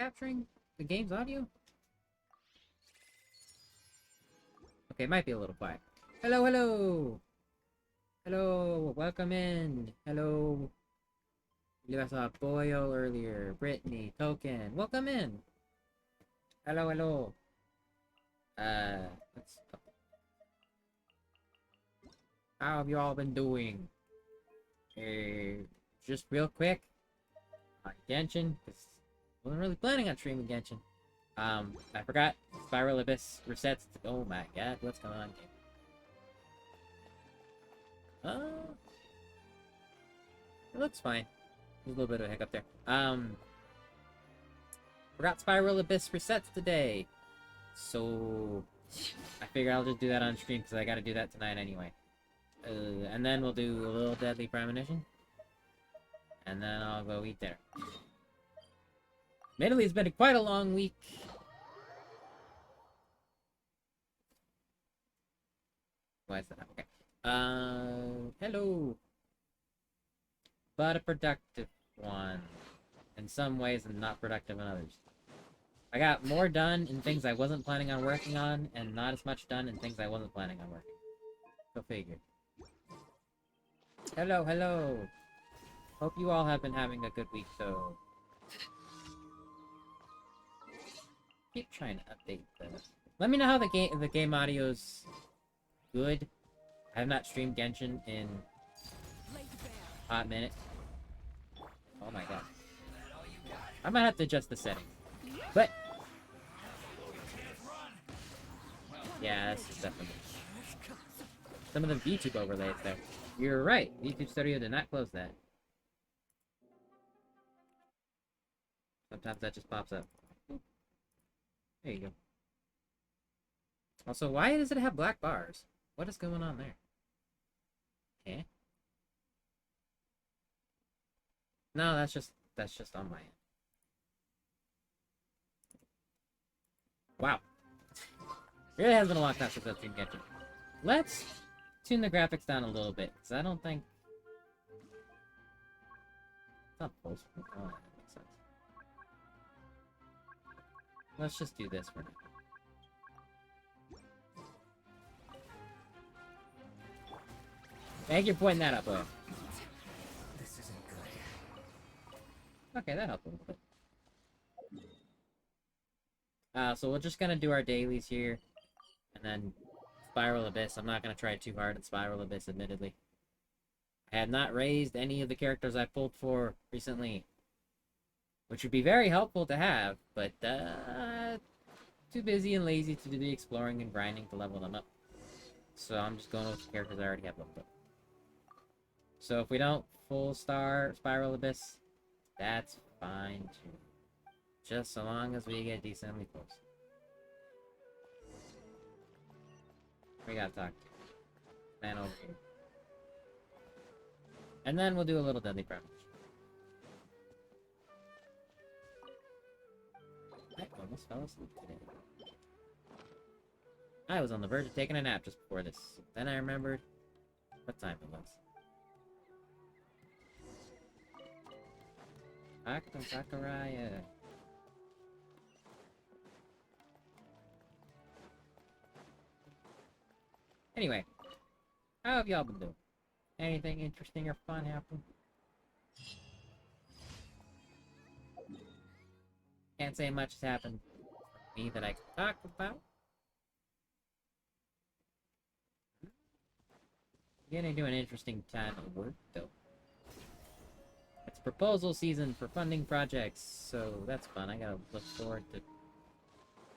capturing the game's audio? Okay, it might be a little quiet. Hello, hello! Hello, welcome in. Hello. I saw Boyle earlier. Brittany, Token, welcome in. Hello, hello. Let's... How have you all been doing? Just real quick. Genshin, because I wasn't really planning on streaming Genshin. I forgot Spiral Abyss resets. Oh my god, what's going on, game? It looks fine. There's a little bit of a hiccup there. Forgot Spiral Abyss resets today. So, I figure I'll just do that on stream, because I gotta do that tonight anyway. And then we'll do a little Deadly Premonition. And then I'll go eat dinner. Admittedly, it's been quite a long week. Why is that? Okay. Hello. But a productive one. In some ways, and not productive in others. I got more done in things I wasn't planning on working on, and not as much done in things I wasn't planning on working. Go figure. Hello, hello. Hope you all have been having a good week, though. Keep trying to update this. Let me know how the game audio's good. I have not streamed Genshin in a hot minute. Oh my god. I might have to adjust the settings. But yeah, this is definitely some of the VTube overlays there. You're right. YouTube Studio did not close that. Sometimes that just pops up. There you go. Also, why does it have black bars? What is going on there? Okay. No, that's just on my end. Wow. Really has been a long time since I've seen Genshin. Let's tune the graphics down a little bit, because I don't think... It's not full screen. Oh, that makes sense. Let's just do this for now. Thank you for pointing that up, Boy. This isn't good. Okay, that helped a little bit. So we're just gonna do our dailies here, and then Spiral Abyss. I'm not gonna try too hard at Spiral Abyss, admittedly. I have not raised any of the characters I pulled for recently, which would be very helpful to have, but too busy and lazy to do the exploring and grinding to level them up. So I'm just going with the characters I already have leveled up. So if we don't full star Spiral Abyss, that's fine too. Just so long as we get decently close. We gotta talk to man over here. And then we'll do a little Deadly Premonition. I almost fell asleep today. I was on the verge of taking a nap just before this. Then I remembered what time it was. Akton Sakuraya. Anyway, how have y'all been doing? Anything interesting or fun happen? Can't say much has happened for me that I can talk about. Getting to an interesting time of work, though. It's proposal season for funding projects, so that's fun. I gotta look forward to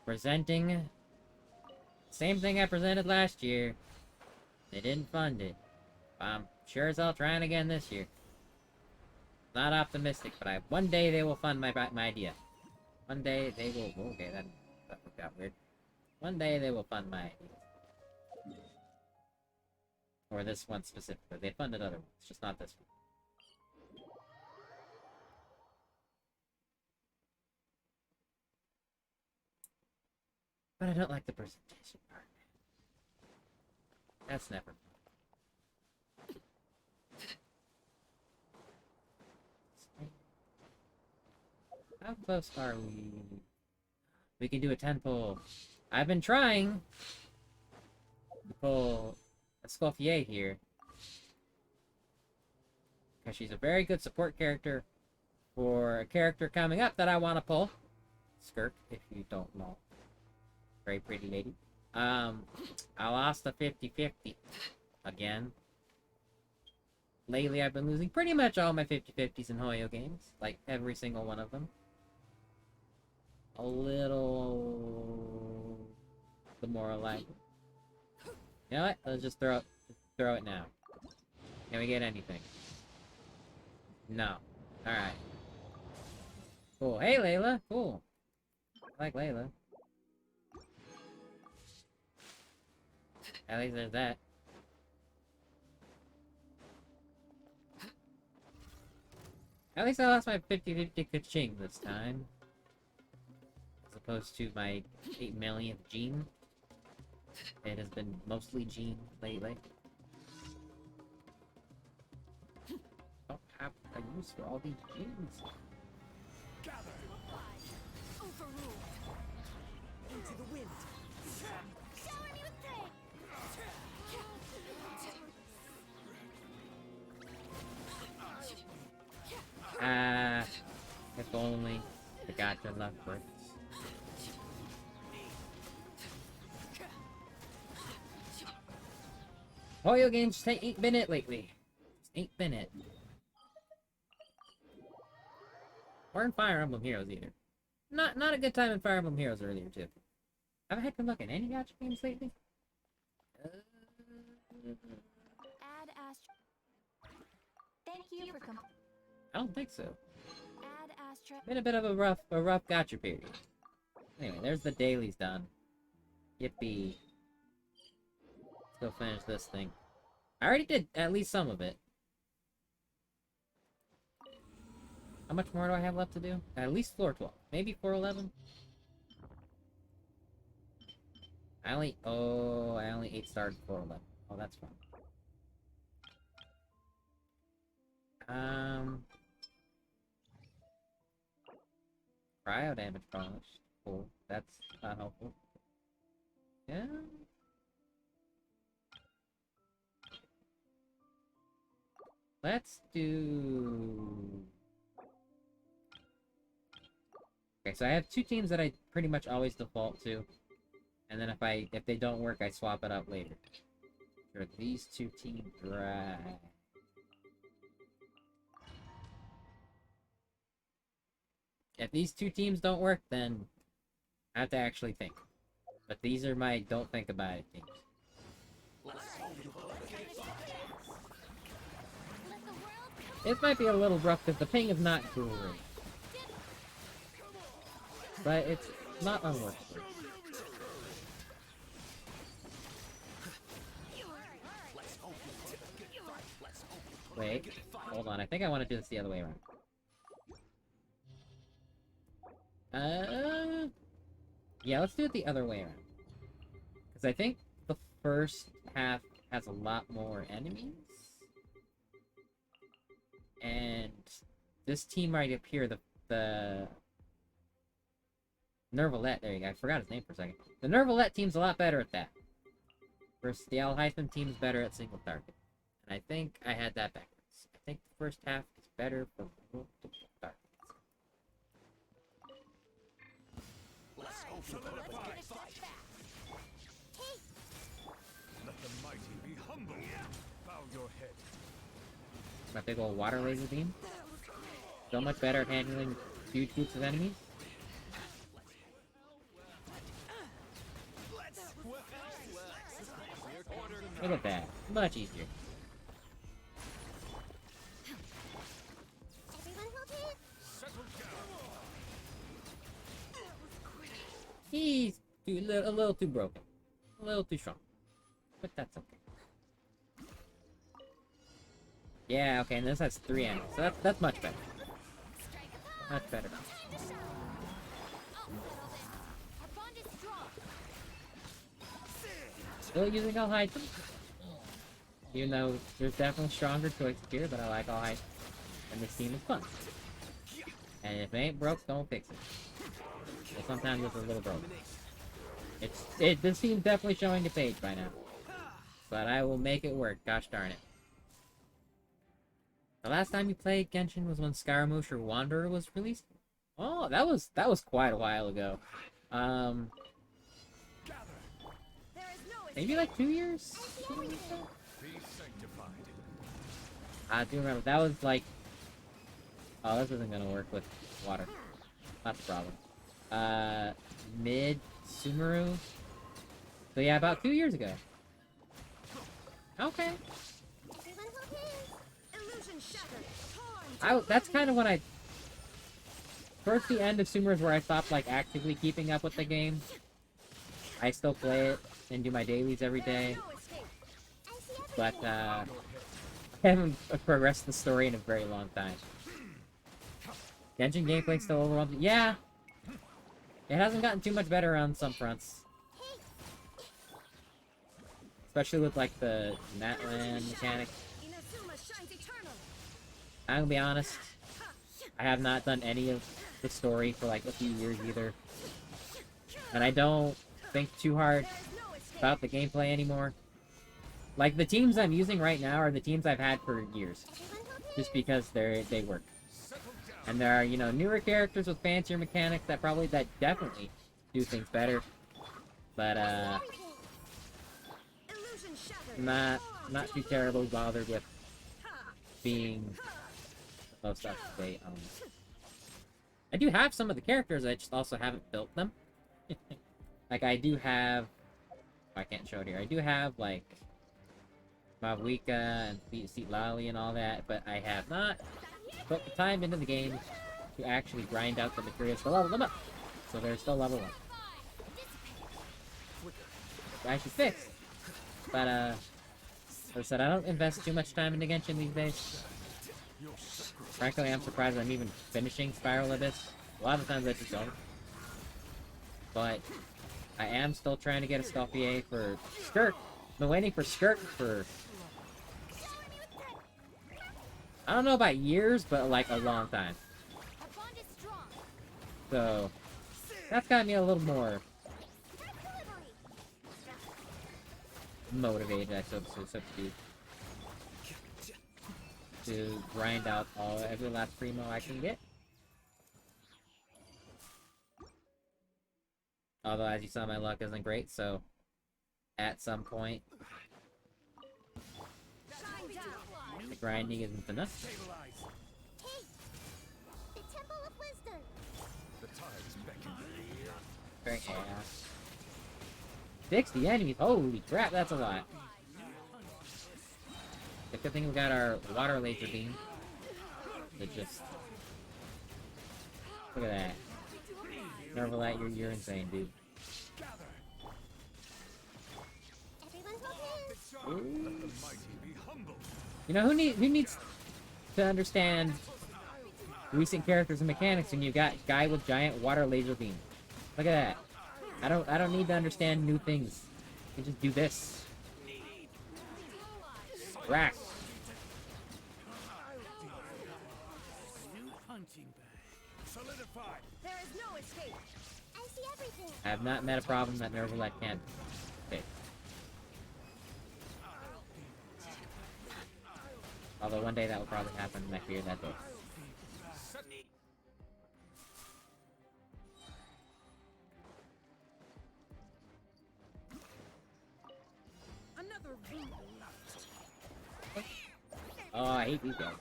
presenting. Same thing I presented last year. They didn't fund it. I'm sure as hell trying again this year. Not optimistic, but one day they will fund my idea. One day they will... Okay, that worked out weird. One day they will fund my idea. Or this one specifically. They funded other ones, just not this one. But I don't like the presentation part. That's never fun. How close are we? We can do a 10 pull. I've been trying to pull a Escoffier here. Because she's a very good support character for a character coming up that I want to pull. Skirk, if you don't know. Very pretty lady. I lost the 50-50 again. Lately, I've been losing pretty much all my 50-50s in Hoyo games. Like, every single one of them. A little demoralizing. You know what? Let's just throw it now. Can we get anything? No. Alright. Cool. Hey, Layla. Cool. I like Layla. At least there's that. At least I lost my 50-50 Kaching this time. As opposed to my 8 millionth gene. It has been mostly gene lately. Don't have a use for all these genes. Gather. Overruled. Into the wind. Shower me with pain. If only the gotcha luck works. Hoyo games just ain't been it lately. Just ain't been it. Or in Fire Emblem Heroes either. Not a good time in Fire Emblem Heroes earlier too. Have I had to look at any gotcha games lately? Add Astra. Thank you for I don't think so. Add Astra. Been a bit of a rough gotcha period. Anyway, there's the dailies done. Yippee. Let's go finish this thing. I already did at least some of it. How much more do I have left to do? At least floor 12. Maybe floor 11? I only 8-starred floor 11. Oh, that's fine. Cryo damage bonus. Cool. That's not helpful. Yeah. Let's do... Okay, so I have two teams that I pretty much always default to. And then if they don't work, I swap it out later. Sure, these two teams, right. If these two teams don't work, then I have to actually think. But these are my don't think about it teams. This might be a little rough because the ping is not great. But it's not unworkable. Wait, hold on. I think I want to do this the other way around. Yeah, let's do it the other way around. Because I think the first half has a lot more enemies. And this team right up here, the Nervalette, there you go. I forgot his name for a second. The Nervalette team's a lot better at that. Versus the Alhytham team's better at single target. And I think I had that backwards. I think the first half is better for multiple targets. Let the mighty be humble. Bow your head. My big old water laser beam. So much better at handling huge groups of enemies. Look at that. Much easier. He's a little too broken. A little too strong. But that's okay. Yeah, okay, and this has 3 enemies, so that's much better. Much better. Still using Alhytham. Even though there's definitely stronger choices here, but I like Alhytham. And this team is fun. And if it ain't broke, don't fix it. Well, sometimes it's a little broke. This seems definitely showing the page by now. But I will make it work, gosh darn it. The last time you played Genshin was when Scaramouche or Wanderer was released? Oh, that was quite a while ago. Maybe like 2 years? I do remember, that was like... Oh, this isn't gonna work with water. That's the problem. Mid-Sumeru? So yeah, about 2 years ago. Okay. That's kind of when I... Towards the end of Sumeru is where I stopped, like, actively keeping up with the game. I still play it and do my dailies every day. But, I haven't progressed the story in a very long time. Genshin gameplay still overwhelming. Yeah! It hasn't gotten too much better on some fronts. Especially with, like, the Matland mechanic. I'm gonna be honest. I have not done any of the story for, like, a few years either. And I don't think too hard about the gameplay anymore. Like, the teams I'm using right now are the teams I've had for years. Just because they work. And there are, you know, newer characters with fancier mechanics that definitely do things better. But, not too terribly bothered with being the most up to date on. I do have some of the characters, I just also haven't built them. Like, I do have... I can't show it here. I do have, like, Mavuika and Seat Lali and all that, but I have not put the time into the game to actually grind out the materials to level them up. So they're still level 1. I should fix. But, as I said, I don't invest too much time into Genshin these days. Frankly, I'm surprised I'm even finishing Spiral Abyss. A lot of times I just don't. But I am still trying to get a Sculpier for Skirk. I've been waiting for Skirk for... I don't know about years, but like a long time. So, that's got me a little more motivated, I suppose, to grind out every last primo I can get. Although, as you saw, my luck isn't great, so at some point, the grinding isn't enough. Very ass. 60 enemies? Holy crap, that's a lot. The good thing we got our water laser beam. That just... Look at that. Nervalat, you're insane, dude. Ooh. You know, who needs to understand recent characters and mechanics when you got guy with giant water laser beam? Look at that. I don't need to understand new things. I can just do this. Rack. I have not met a problem that Nervalet can't fix. Although one day that will probably happen, and I fear that day. Oh, I hate these guys.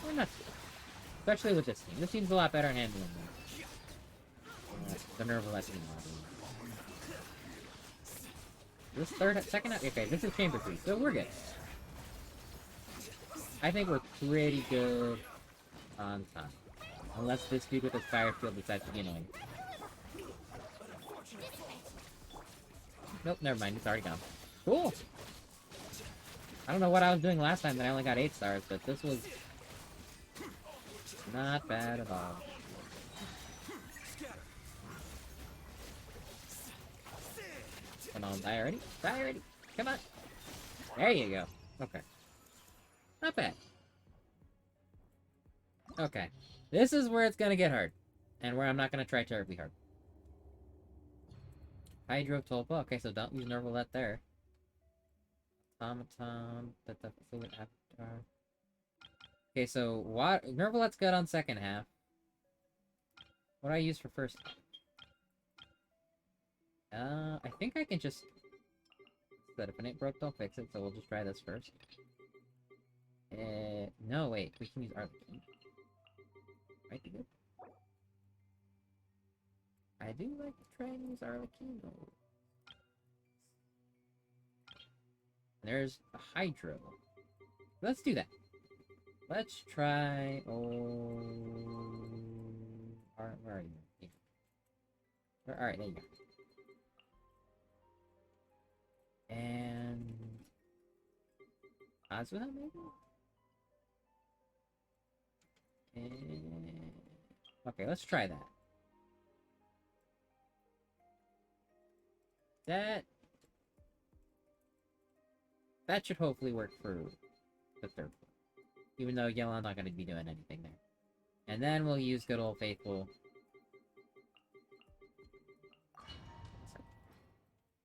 Well, not too. Especially with this team. This team's a lot better handling the Nervalet team. This second up? Okay, this is Chamber 3, so we're good. I think we're pretty good on time. Unless this dude with his fire field decides to be annoying. Nope, never mind, it's already gone. Cool! I don't know what I was doing last time that I only got 8 stars, but this was not bad at all. Come on, die already? Die already! Come on! There you go. Okay. Not bad. Okay. This is where it's gonna get hard. And where I'm not gonna try terribly hard. Hydro Tulpa. Okay, so don't use Nervalette there. Automaton. The fluid avatar. Okay, so what Nervalette's good on second half. What do I use for first half? I think I can just that if it ain't broke, don't fix it, so we'll just try this first. No, wait, we can use Arlecchino. Might be good. I do like to try and use Arlecchino. There's a Hydro. Let's do that. Let's try. Oh, where are you? All right, there you go. And Azula, maybe. And... okay, let's try that. That should hopefully work for the third one. Even though Yellow's not going to be doing anything there. And then we'll use good old faithful.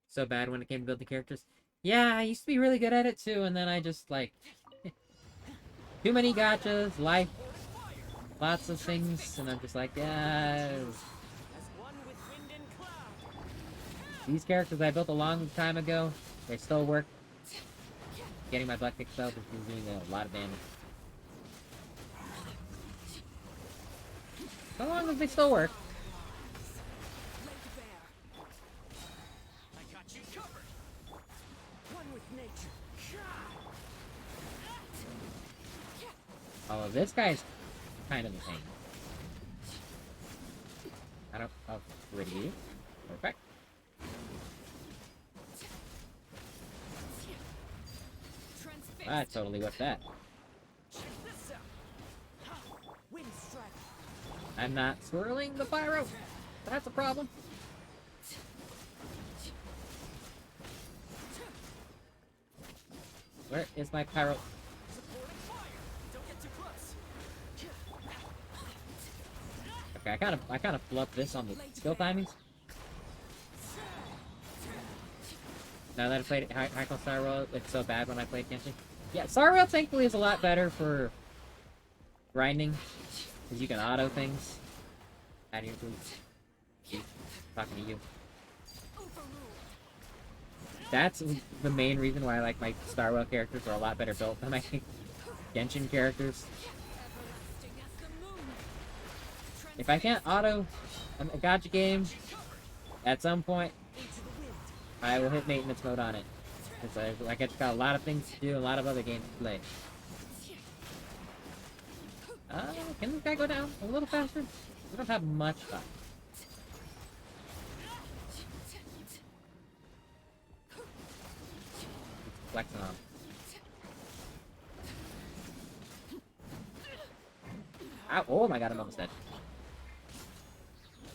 So bad when it came to building characters. Yeah, I used to be really good at it too, and then I just, like... too many gotchas, life, lots of things, and I'm just like, yeah... these characters I built a long time ago, they still work. Getting my Black Kick spell is doing a lot of damage. So long as they still work. Oh, this guy's kind of the same. I don't... oh, pretty. Perfect. I totally whipped that. I'm not swirling the pyro. That's a problem. Where is my pyro? Okay, I kind of flubbed this on the skill timings. Now that I played Hyco Starrail, it's so bad when I played Genshin. Yeah, Starrail thankfully is a lot better for grinding, because you can auto things. Out of your boots. Talking to you. That's the main reason why I like my Starrail characters are a lot better built than my Genshin characters. If I can't auto a gacha game, at some point, I will hit maintenance mode on it. Because I just got a lot of things to do, a lot of other games to play. Can this guy go down a little faster? We don't have much time. Flexing on. Ow, oh my god, I'm almost dead.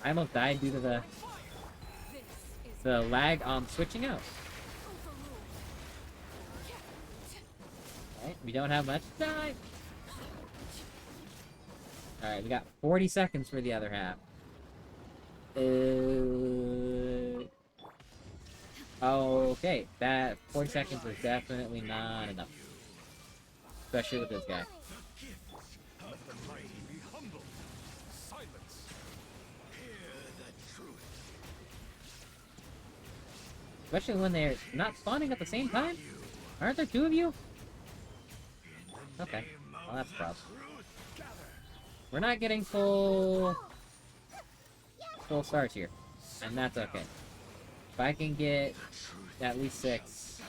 I almost died due to the lag on switching out. Alright, we don't have much time. Alright, we got 40 seconds for the other half. Okay, that 40 seconds is definitely not enough. Especially with this guy. Especially when they're not spawning at the same time? Aren't there two of you? Okay, well that's a problem. We're not getting full stars here, and that's okay. If I can get at least 6,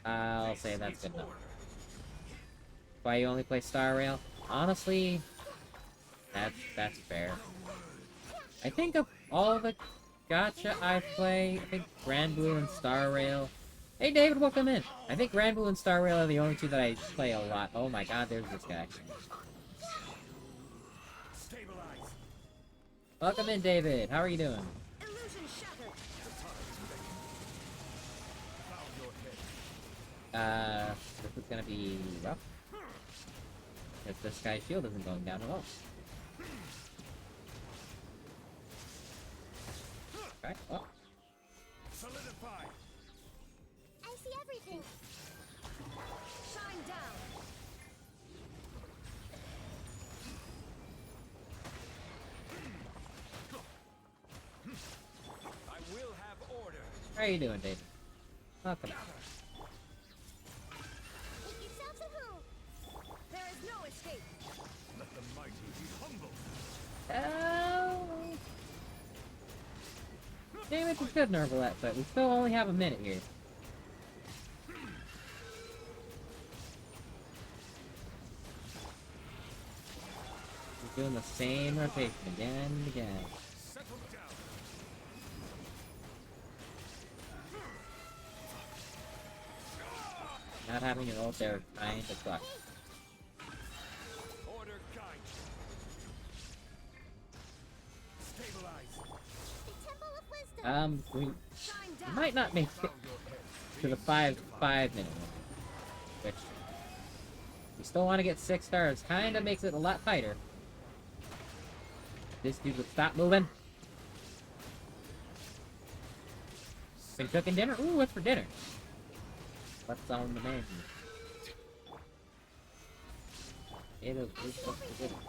I'll say that's good enough. If I only play Starrail, honestly, that's fair. I think of all the gacha I play, I think Grand Blue and Starrail. Hey David, welcome in. I think Grand Blue and Starrail are the only two that I play a lot. Oh my god, there's this guy. Welcome in, David. How are you doing? This is gonna be rough. If this guy's shield isn't going down at all. Okay, well. Solidify. I see everything. Shine down. I will have order. How are you doing, David? Welcome. Make yourselves at home. There is no escape. Let the mighty be humble. Oh. Damage is good, Nervalet, but we still only have a minute here. We're doing the same rotation again and again. Settle down. Not having an ult there kinda sucks. Order guide. Stabilize. The Temple of Wisdom. We Shine down. might not make it Bow your head. to the 5 minute one, which we still want to get 6 stars. Kinda makes it a lot tighter. This dude would stop moving. Been cooking dinner? Ooh, what's for dinner? What's on the menu? Potatoes, what's for dinner?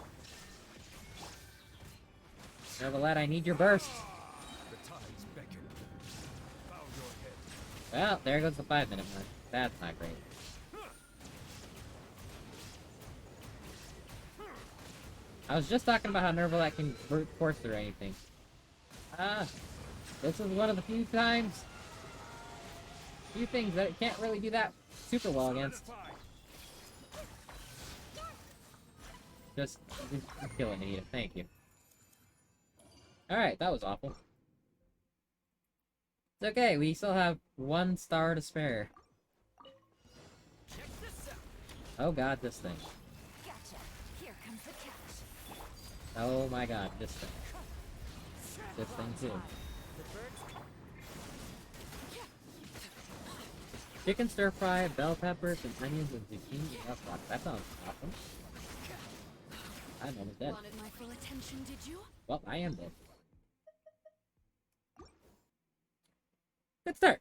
Nervalet, I need your burst. The tides beckon. Bow your head. Well, there goes the 5 minute mark. That's not great. I was just talking about how Nervalet can brute force through anything. This is one of the few things that it can't really do that super well against. Solidify. Just kill it, Anita. Thank you. Alright, that was awful. It's okay, we still have 1 star to spare. Check this out. Oh god, this thing. Gotcha. Here comes the catch. Oh my god, this thing. This thing too. The birds Chicken stir fry, bell peppers, and onions with zucchini and rough. That sounds awesome. I'm almost dead. Wanted my full attention, did you? Well, I am dead. Good start.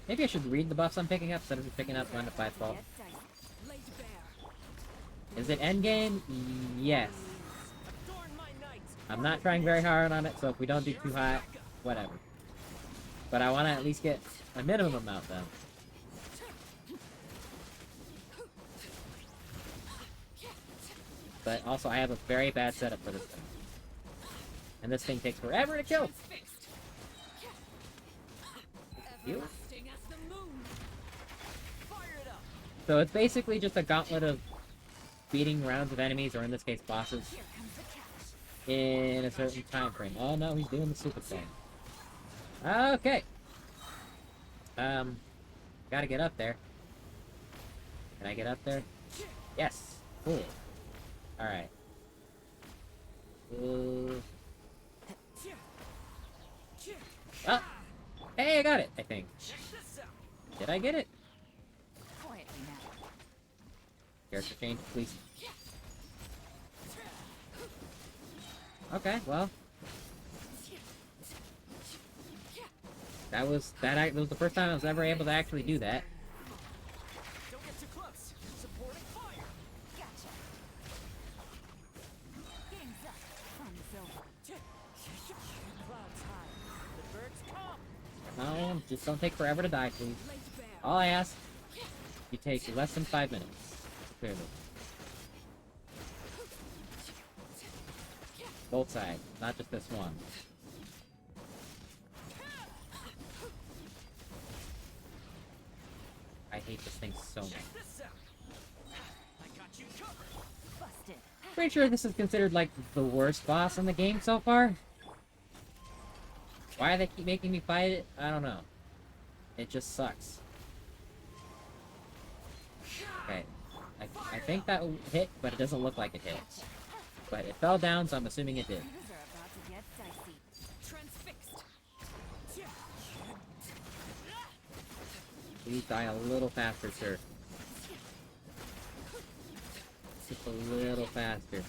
Maybe I should read the buffs I'm picking up instead of just picking up one to 5 fault. laid bare. Is it endgame? Yes. Adorn my night. I'm not trying very hard on it, so if we don't do too high, whatever. But I want to at least get a minimum amount done. But also, I have a very bad setup for this thing. And this thing takes forever to kill. Transfixed. You? Everlasting as the moon. Fire it up. So it's basically just a gauntlet of beating rounds of enemies, or in this case, bosses, Here comes the catch. in a certain time frame. Oh no, he's doing the stupid thing. Okay. Gotta get up there. Can I get up there? Yes. Cool. Alright. Oh! Hey, I got it, I think. Check this out. Did I get it? Quietly now. Character change, please. Okay, well. That was the first time I was ever able to actually do that. Don't get too close. Supporting fire. Gotcha. Game's up. Fun's over. Clouds high. The birds come. No, just don't take forever to die, please. Laid bare. All I ask, you take less than 5 minutes. Clearly. Both sides, not just this one. I hate this thing so much. Check this out. I got you covered. Busted. Pretty sure this is considered like the worst boss in the game so far. Why they keep making me fight it, I don't know. It just sucks. Okay. I think that hit, but it doesn't look like it hit. Gotcha. But it fell down, so I'm assuming it did. Things are about to get dicey. Transfixed. Please die a little faster, sir. Just a little faster.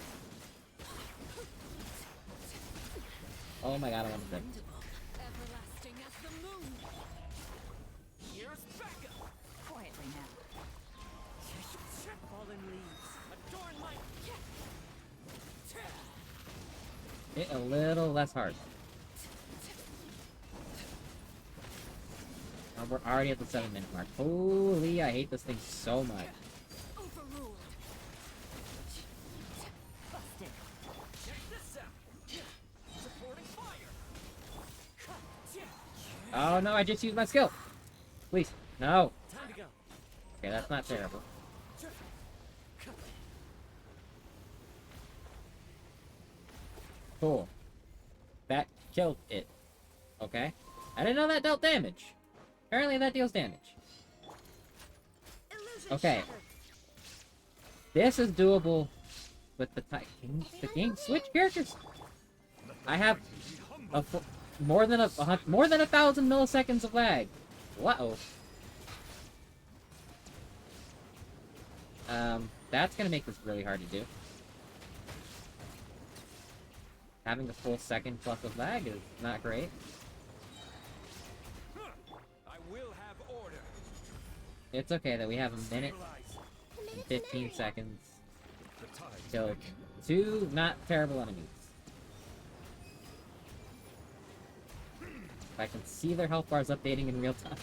Oh my god, I want to die. Everlasting as the moon. Here's backup. Quietly now. Fallen leaves adorn my. Hit a little less hard. Oh, we're already at the 7-minute mark. Holy, I hate this thing so much. Overruled. Busted. Check this out. Supporting fire. Oh no, I just used my skill. Please, no. Time to go. Okay, that's not terrible. Cool. That killed it. Okay. I didn't know that dealt damage. Apparently that deals damage. Illusion Okay. shattered. This is doable with the game switch characters. I have more than 1,000 milliseconds of lag. Whoa. That's gonna make this really hard to do. Having a full second plus of lag is not great. I will have order. It's okay that we have a minute and 15 seconds till 2 not terrible enemies. If I can see their health bars updating in real time.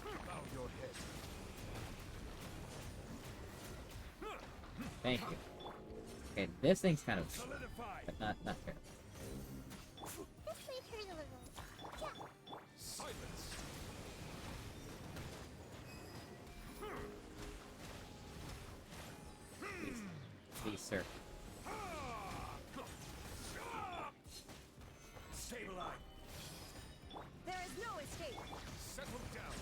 Bow your head. Thank you. Okay, this thing's kind of, Solidify. but not terrible. This may hurt a little. Yeah. Silence. Please, sir. Stabilize. There is no escape. Settle down.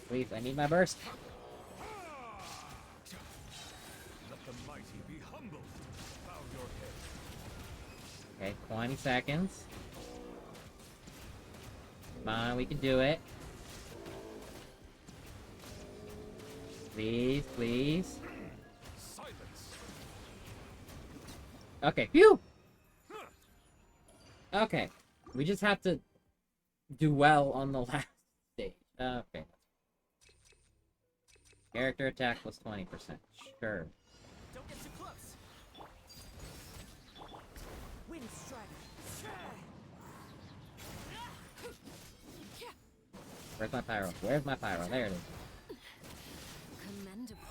Please, I need my burst. Let the mighty be humbled. Bow your head. Okay, 20 seconds. Come on, we can do it. Please, please. Silence. Okay, phew! Okay, we just have to do well on the last stage. Okay. Character attack was 20%. Sure. Don't get too close. Wind strider. Where's my pyro? Where's my pyro? There it is. Commendable.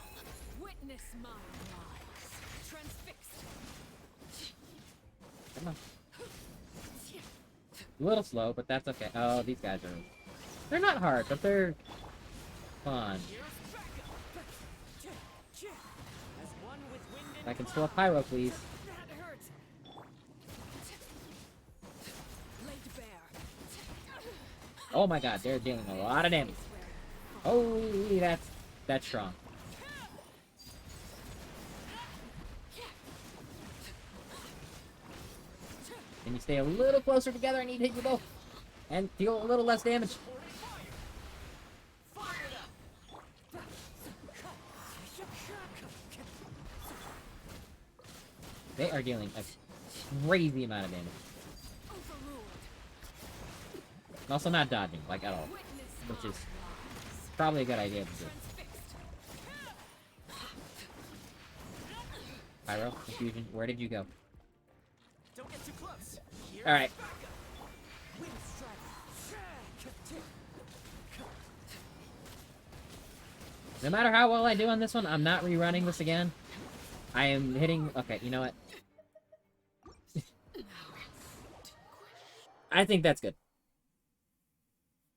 Witness my lies. Transfixed. Come on. A little slow, but that's okay. Oh, these guys are... They're not hard, but they're... fun. Here's backup. As one with wind and I can still have pyro, please. that hurts. Laid bare. Oh my god, they're dealing a lot of damage. Holy, that's strong. Can you stay a little closer together? I need to hit you both. And deal a little less damage. They are dealing a crazy amount of damage. Also not dodging, like, at all. Which is probably a good idea to do. Pyro, confusion, where did you go? Don't get too close. Here's Alright. backup. Wind strider. No matter how well I do on this one, I'm not rerunning this again. I am hitting... Okay, you know what? I think that's good.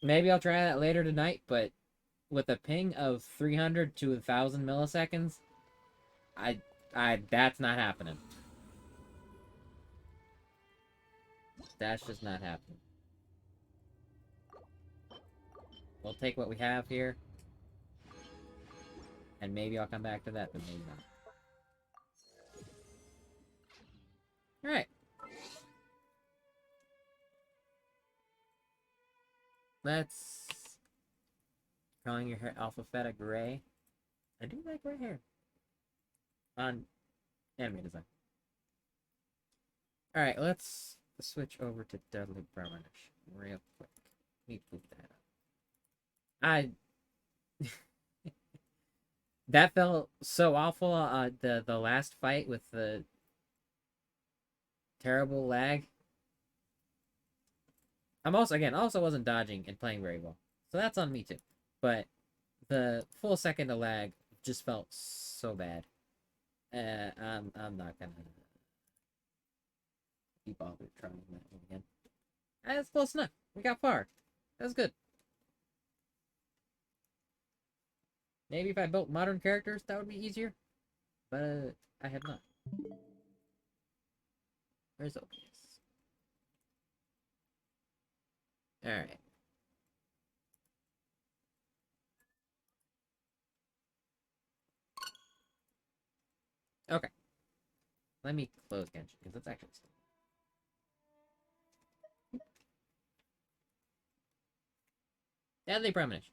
Maybe I'll try that later tonight, but with a ping of 300 to 1,000 milliseconds, that's not happening. That's just not happening. We'll take what we have here. And maybe I'll come back to that, but maybe not. Alright. Let's... Calling your hair Alphafetta Gray. I do like gray hair. On anime design. Alright, let's switch over to Deadly Premonition real quick. Let me put that up. That felt so awful, the last fight with the terrible lag. I'm also wasn't dodging and playing very well. So that's on me too. But the full second of lag just felt so bad. I'm not gonna be bothered trying that one again. That's close enough. We got far. That's good. Maybe if I built modern characters, that would be easier. But I have not. Where's OBS? Alright. Okay. Let me close Genshin, because that's actually still. Deadly Premonition.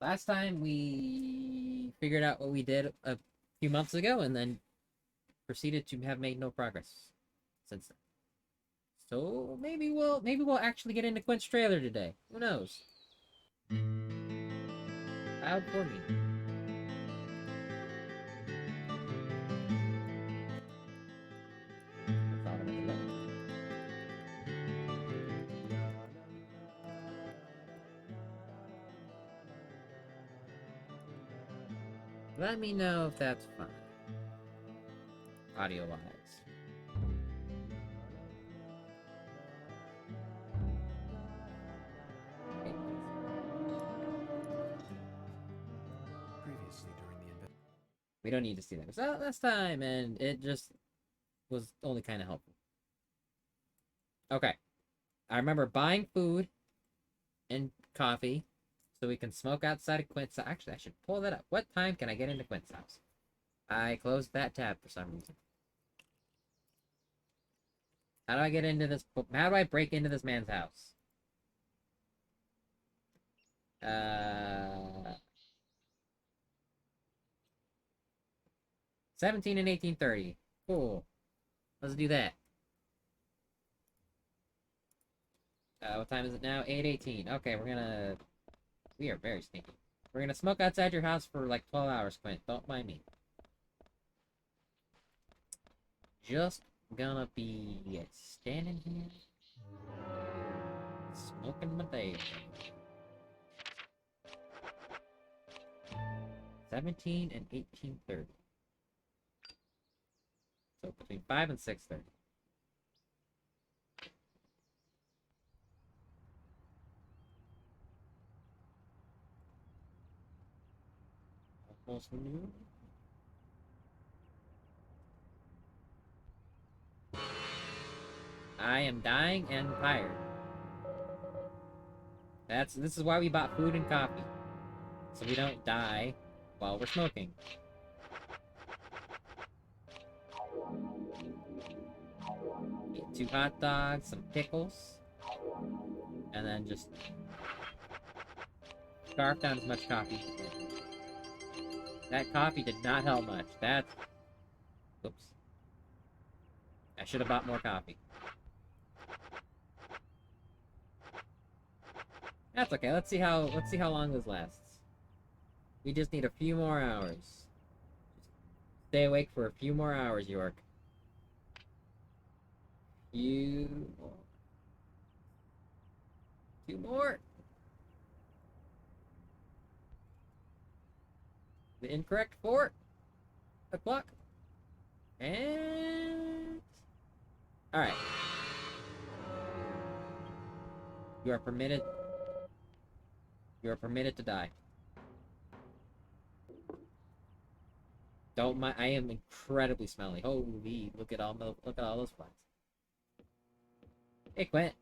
Last time we figured out what we did a few months ago and then proceeded to have made no progress since then. So maybe we'll actually get into Quint's trailer today. Who knows? Loud for me. I thought of it alone. Let me know if that's fine. Audio wise. Previously during the event. We don't need to see that. So last time, and it just was only kind of helpful. Okay. I remember buying food and coffee so we can smoke outside of Quint's. Actually, I should pull that up. What time can I get into Quint's house? I closed that tab for some reason. How do I get into this? How do I break into this man's house? 17 and 18:30. Cool. Let's do that. What time is it now? 8:18. Okay, we are very sneaky. We're gonna smoke outside your house for like 12 hours, Quint. Don't mind me. Just gonna be standing here, smoking my day. 17 and 18:30. So between 5 and 6:30. Almost noon. I am dying and tired. This is why we bought food and coffee. So we don't die while we're smoking. Eat 2 hot dogs, some pickles, and then just scarf down as much coffee as you can. That coffee did not help much. Oops. I should have bought more coffee. That's okay. Let's see how long this lasts. We just need a few more hours. Stay awake for a few more hours, York. Few more. 2 more. The incorrect 4 o'clock. And alright. You are permitted to die. Don't mind. I am incredibly smelly. Holy, look at all those flies. Hey, Quint.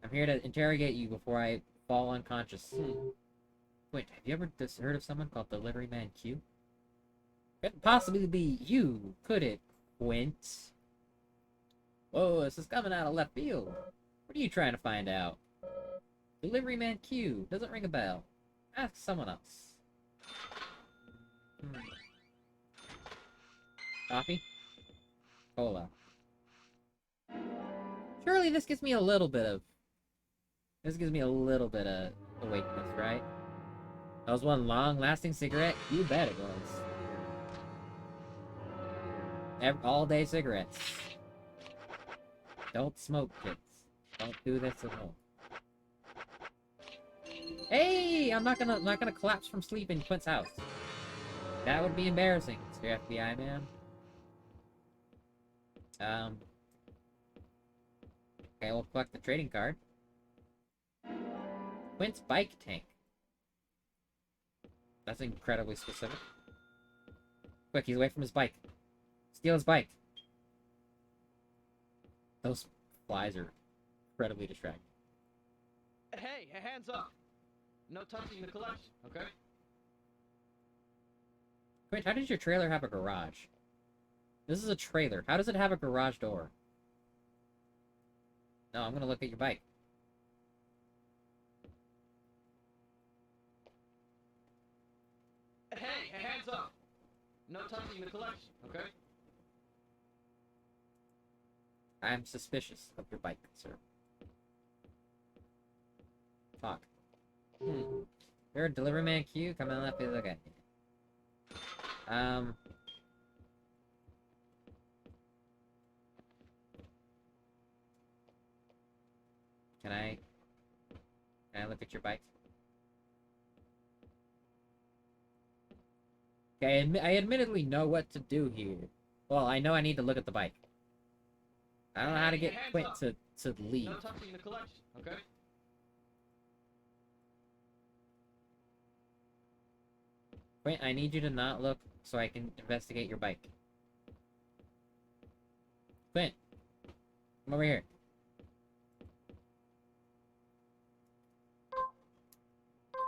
I'm here to interrogate you before I fall unconscious. Wait, have you ever heard of someone called Delivery Man Q? Couldn't possibly be you, could it, Quint? Whoa, this is coming out of left field. What are you trying to find out? Delivery man Q. Doesn't ring a bell. Ask someone else. Coffee? Cola. Surely this gives me a little bit of... This gives me a little bit of awakeness, right? That was one long-lasting cigarette? You bet it was. All-day cigarettes. Don't smoke, kids. Don't do this at home. Hey! I'm not gonna collapse from sleep in Quint's house. That would be embarrassing, Mr. FBI man. Okay, we'll collect the trading card. Quint's bike tank. That's incredibly specific. Quick, he's away from his bike. Steal his bike. Those flies are incredibly distracting. Hey, hands up! No touching the collection, okay? Quint, how does your trailer have a garage? This is a trailer. How does it have a garage door? No, I'm gonna look at your bike. Hey, hands up! No touching the collection, okay? I'm suspicious of your bike, sir. Fuck. You're a delivery man Q? Come on, let me look at you. Can I look at your bike? Okay, I admittedly know what to do here. Well, I know I need to look at the bike. I don't know how to get Quint to leave. No touching the collection, okay? Quint, I need you to not look so I can investigate your bike. Quint, come over here.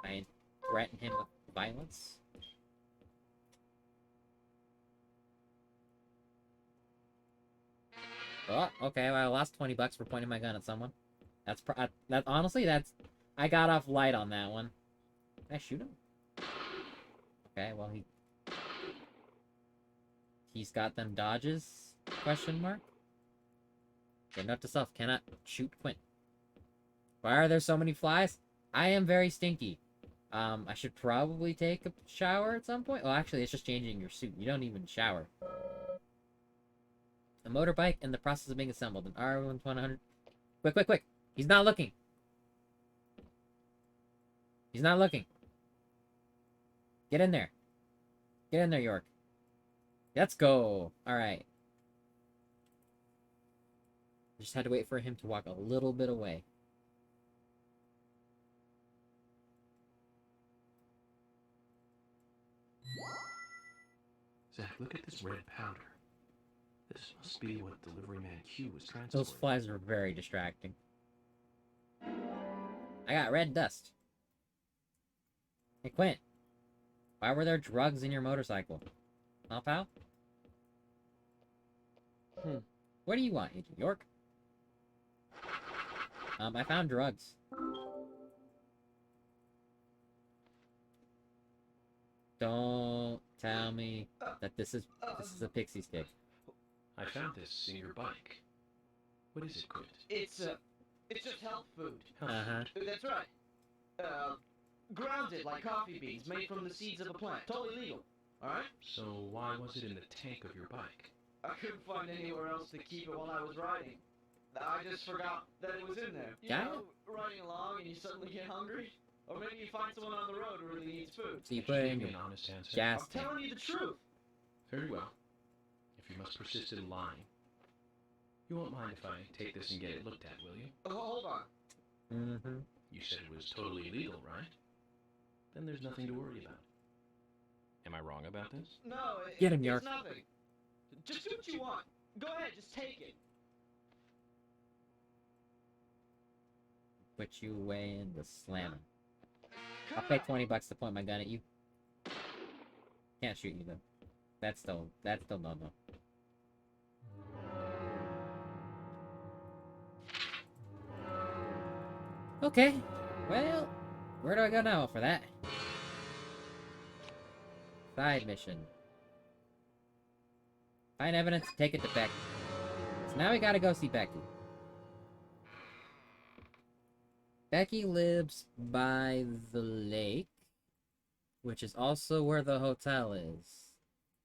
I threaten him with violence. Oh, okay, well, I lost 20 bucks for pointing my gun at someone. That honestly, I got off light on that one. Did I shoot him? Okay, well, he's got them dodges, question mark. Okay, note to self, cannot shoot Quint. Why are there so many flies? I am very stinky. I should probably take a shower at some point. Well, actually, it's just changing your suit. You don't even shower. A motorbike in the process of being assembled. An R100. Quick, quick, quick! He's not looking! He's not looking! Get in there! Get in there, York. Let's go! Alright. Just had to wait for him to walk a little bit away. Zach, look at this red powder. This must be what Delivery Man Q was transporting. Those flies are very distracting. I got red dust. Hey, Quint. Why were there drugs in your motorcycle? Huh, pal? What do you want, Agent York? I found drugs. Don't tell me that this is a pixie stick. I found this in your bike. What is it, Quint? It's just health food. Uh-huh. That's right. Grounded like coffee beans made from the seeds of a plant. Totally legal. Alright? So why was it in the tank of your bike? I couldn't find anywhere else to keep it while I was riding. I just forgot that it was in there. You Got know, riding along and you suddenly get hungry? Or maybe you find someone on the road who really needs food. So you put it in Give your me an honest answer. gas I'm tank. telling you the truth. Very well. If you must persist in lying, you won't mind if I take this and get it looked at, will you? Hold on. Mm-hmm. You said it was totally legal, right? Then there's nothing to worry about. Am I wrong about this? No, Get him, York. it's nothing. Just do what you want. Go ahead, just take it. Put you away in the slammer. I'll pay 20 bucks to point my gun at you. Can't shoot you though. That's still no. Okay. Well, where do I go now for that? Side mission. Find evidence, take it to Becky. So now we gotta go see Becky. Becky lives by the lake, which is also where the hotel is.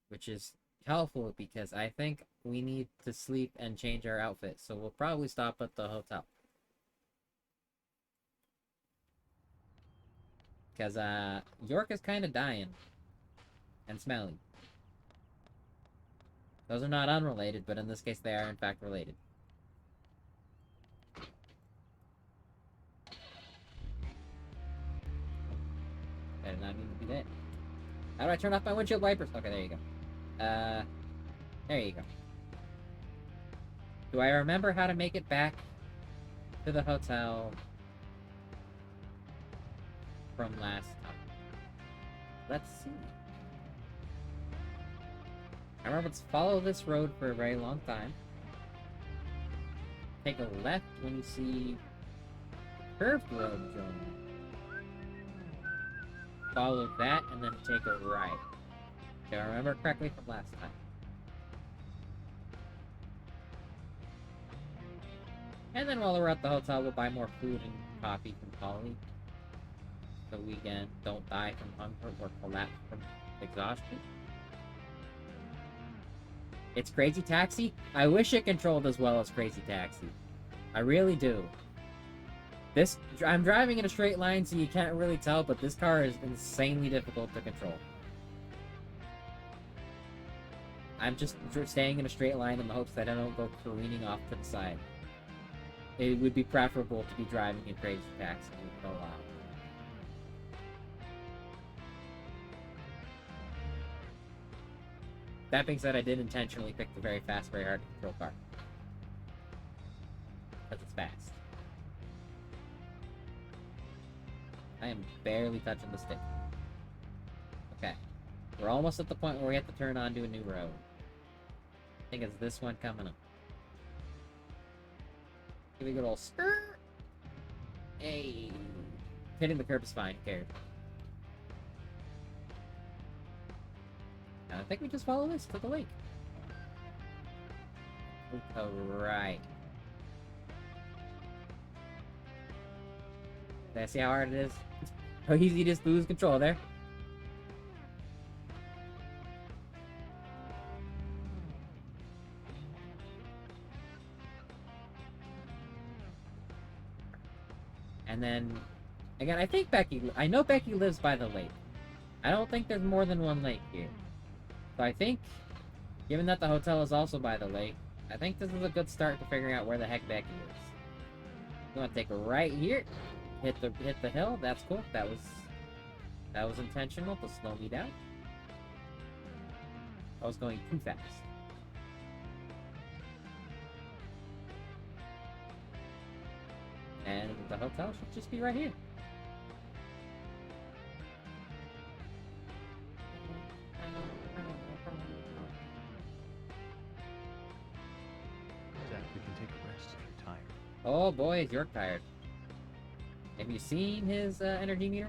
Which is helpful because I think we need to sleep and change our outfit, so we'll probably stop at the hotel. Because, York is kind of dying. And smelly. Those are not unrelated, but in this case they are in fact related. I did not mean to do that. How do I turn off my windshield wipers? Okay, there you go. There you go. Do I remember how to make it back to the hotel from last time? Let's see. I remember to follow this road for a very long time. Take a left when you see curved road joining. Follow that and then take a right. Do I remember correctly from last time? And then while we're at the hotel, we'll buy more food and coffee from Polly. So we don't die from hunger or collapse from exhaustion. It's Crazy Taxi? I wish it controlled as well as Crazy Taxi. I really do. I'm driving in a straight line, so you can't really tell, but this car is insanely difficult to control. I'm just staying in a straight line in the hopes that I don't go careening off to the side. It would be preferable to be driving in Crazy Taxi, no lie. That being said, I did intentionally pick the very fast, very hard to control car. Because it's fast. I am barely touching the stick. Okay. We're almost at the point where we have to turn onto a new road. I think it's this one coming up. Give me a good old skirt. Hey. Hitting the curb is fine, who cares? I think we just follow this to the lake. Alright. Did I see how hard it is? How easy it is to lose control there? And then, again, I know Becky lives by the lake. I don't think there's more than one lake here. So I think, given that the hotel is also by the lake, I think this is a good start to figuring out where the heck Becky is. I'm gonna take a right here, hit the hill. That's cool. That was intentional to slow me down. I was going too fast. And the hotel should just be right here. Zach, we can take a rest if you're tired. Oh boy, is York tired. Have you seen his energy meter?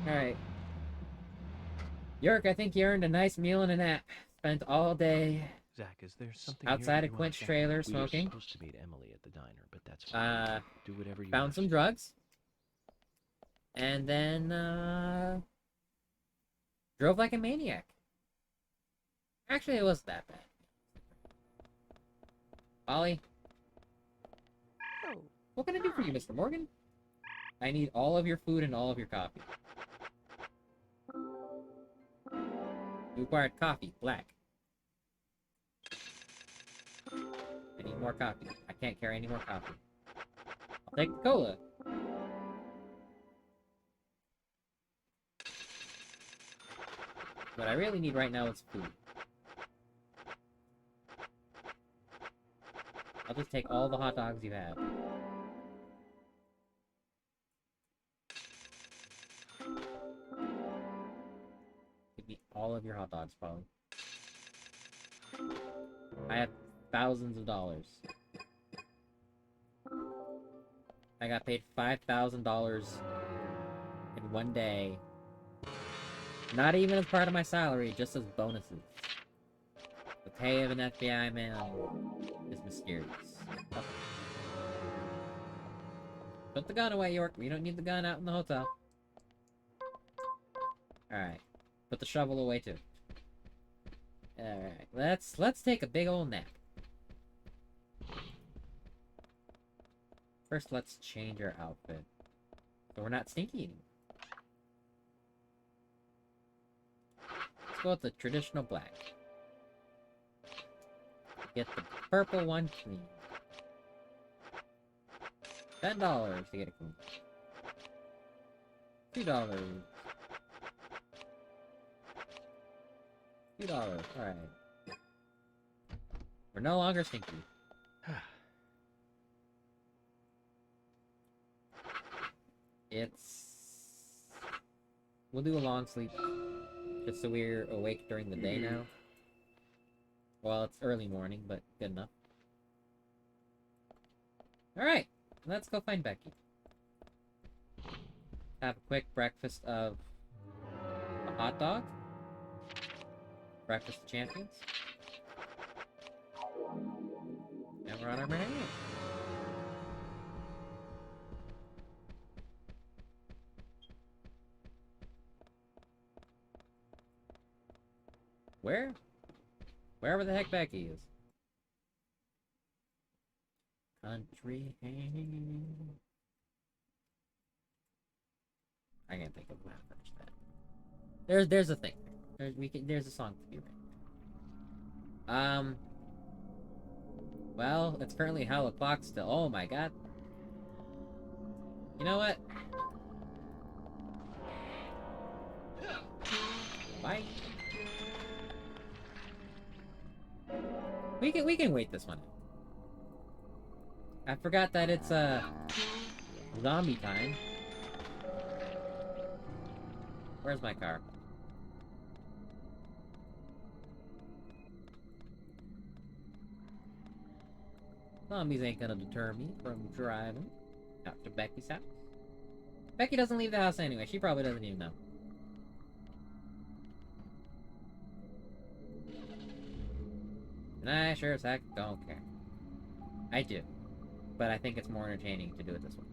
Alright. York, I think you earned a nice meal and a nap. Spent all day Zach, is there something outside here a Quinch trailer smoking. We were supposed to meet Emily at the diner, but that's fine. Do whatever you Found want. some drugs. And then, drove like a maniac. Actually, it wasn't that bad. Ollie? Oh, What can I do for you, Mr. Morgan? I need all of your food and all of your coffee. You required coffee, black. I need more coffee. I can't carry any more coffee. I'll take the cola. What I really need right now is food. I'll just take all the hot dogs you have. Give me all of your hot dogs, Polly. I have thousands of dollars. I got paid $5,000 in one day. Not even as part of my salary, just as bonuses. The pay of an FBI man is mysterious. Okay. Put the gun away, York. We don't need the gun out in the hotel. Alright. Put the shovel away, too. Alright. Let's take a big old nap. First, let's change our outfit. So we're not stinky anymore. Let's go with the traditional black. Get the purple one clean. $10 to get it clean. $2. $2. Alright. We're no longer stinky. We'll do a long sleep. Just so we're awake during the day now. Well, it's early morning, but good enough. Alright, let's go find Becky. Have a quick breakfast of a hot dog. Breakfast of champions. And we're on our merry way. Where? Wherever the heck Becky is. Country hand. I can't think of how to finish that. There's a thing. There's a song to be written. Well, it's currently hell o'clock still. Oh my god. You know what? Bye. We can wait this one. I forgot that it's zombie time. Where's my car? Zombies ain't gonna deter me from driving out to Becky's house. Becky doesn't leave the house anyway. She probably doesn't even know. And I sure as heck don't care. I do. But I think it's more entertaining to do it this way.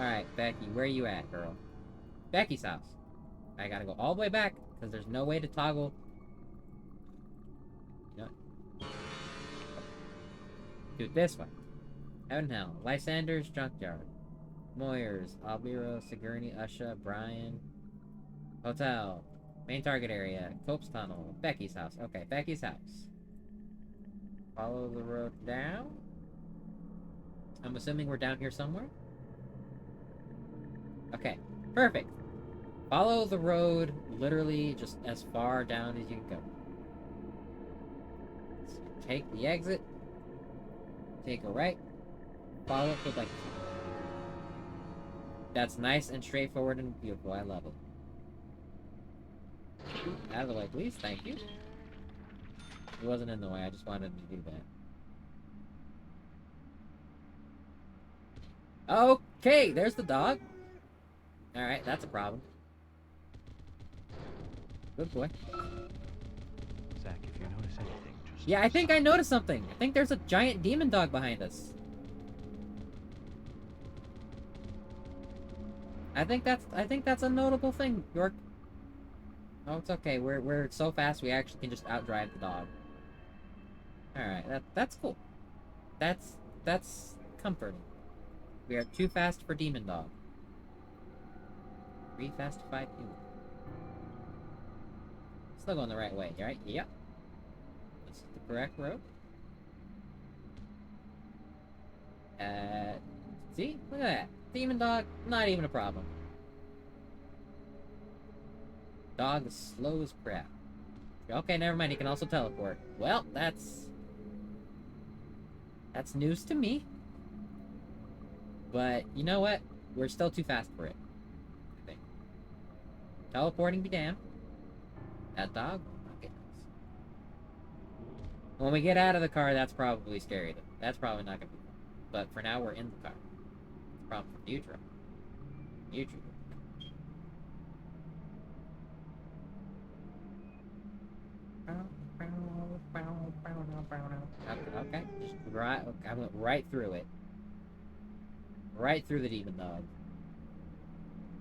Alright, Becky, where you at, girl? Becky's house. I gotta go all the way back, because there's no way to toggle. You know what? Do it this way. Heaven Hell. Lysander's Junkyard. Moyers. Albiro, Sigourney, Usha, Brian. Hotel. Main target area. Cope's Tunnel. Becky's house. Okay, Becky's house. Follow the road down. I'm assuming we're down here somewhere. Okay, perfect. Follow the road literally just as far down as you can go. So take the exit. Take a right. Follow it to like... That's nice and straightforward and beautiful. I love it. Out of the way, please. Thank you. It wasn't in the way. I just wanted to do that. Okay, there's the dog. Alright, that's a problem. Good boy. Zach, if you notice anything, just... Yeah, I think I noticed something. I think there's a giant demon dog behind us. I think that's a notable thing, York. Oh, it's okay. We're so fast we actually can just outdrive the dog. Alright, that's cool. That's comforting. We are too fast for demon dog. 3 fast 5 human. Still going the right way, right? Yep. This is the correct road. See? Look at that. Demon dog, not even a problem. Dog is slow as crap. Okay, never mind. He can also teleport. Well, that's news to me. But you know what? We're still too fast for it. I think. Teleporting be damned. That dog will not get When we get out of the car, that's probably scary. Though. That's probably not gonna be fun. But for now, we're in the car. It's a problem for future. Future. Okay, just right. I went right through it. Right through the demon dog.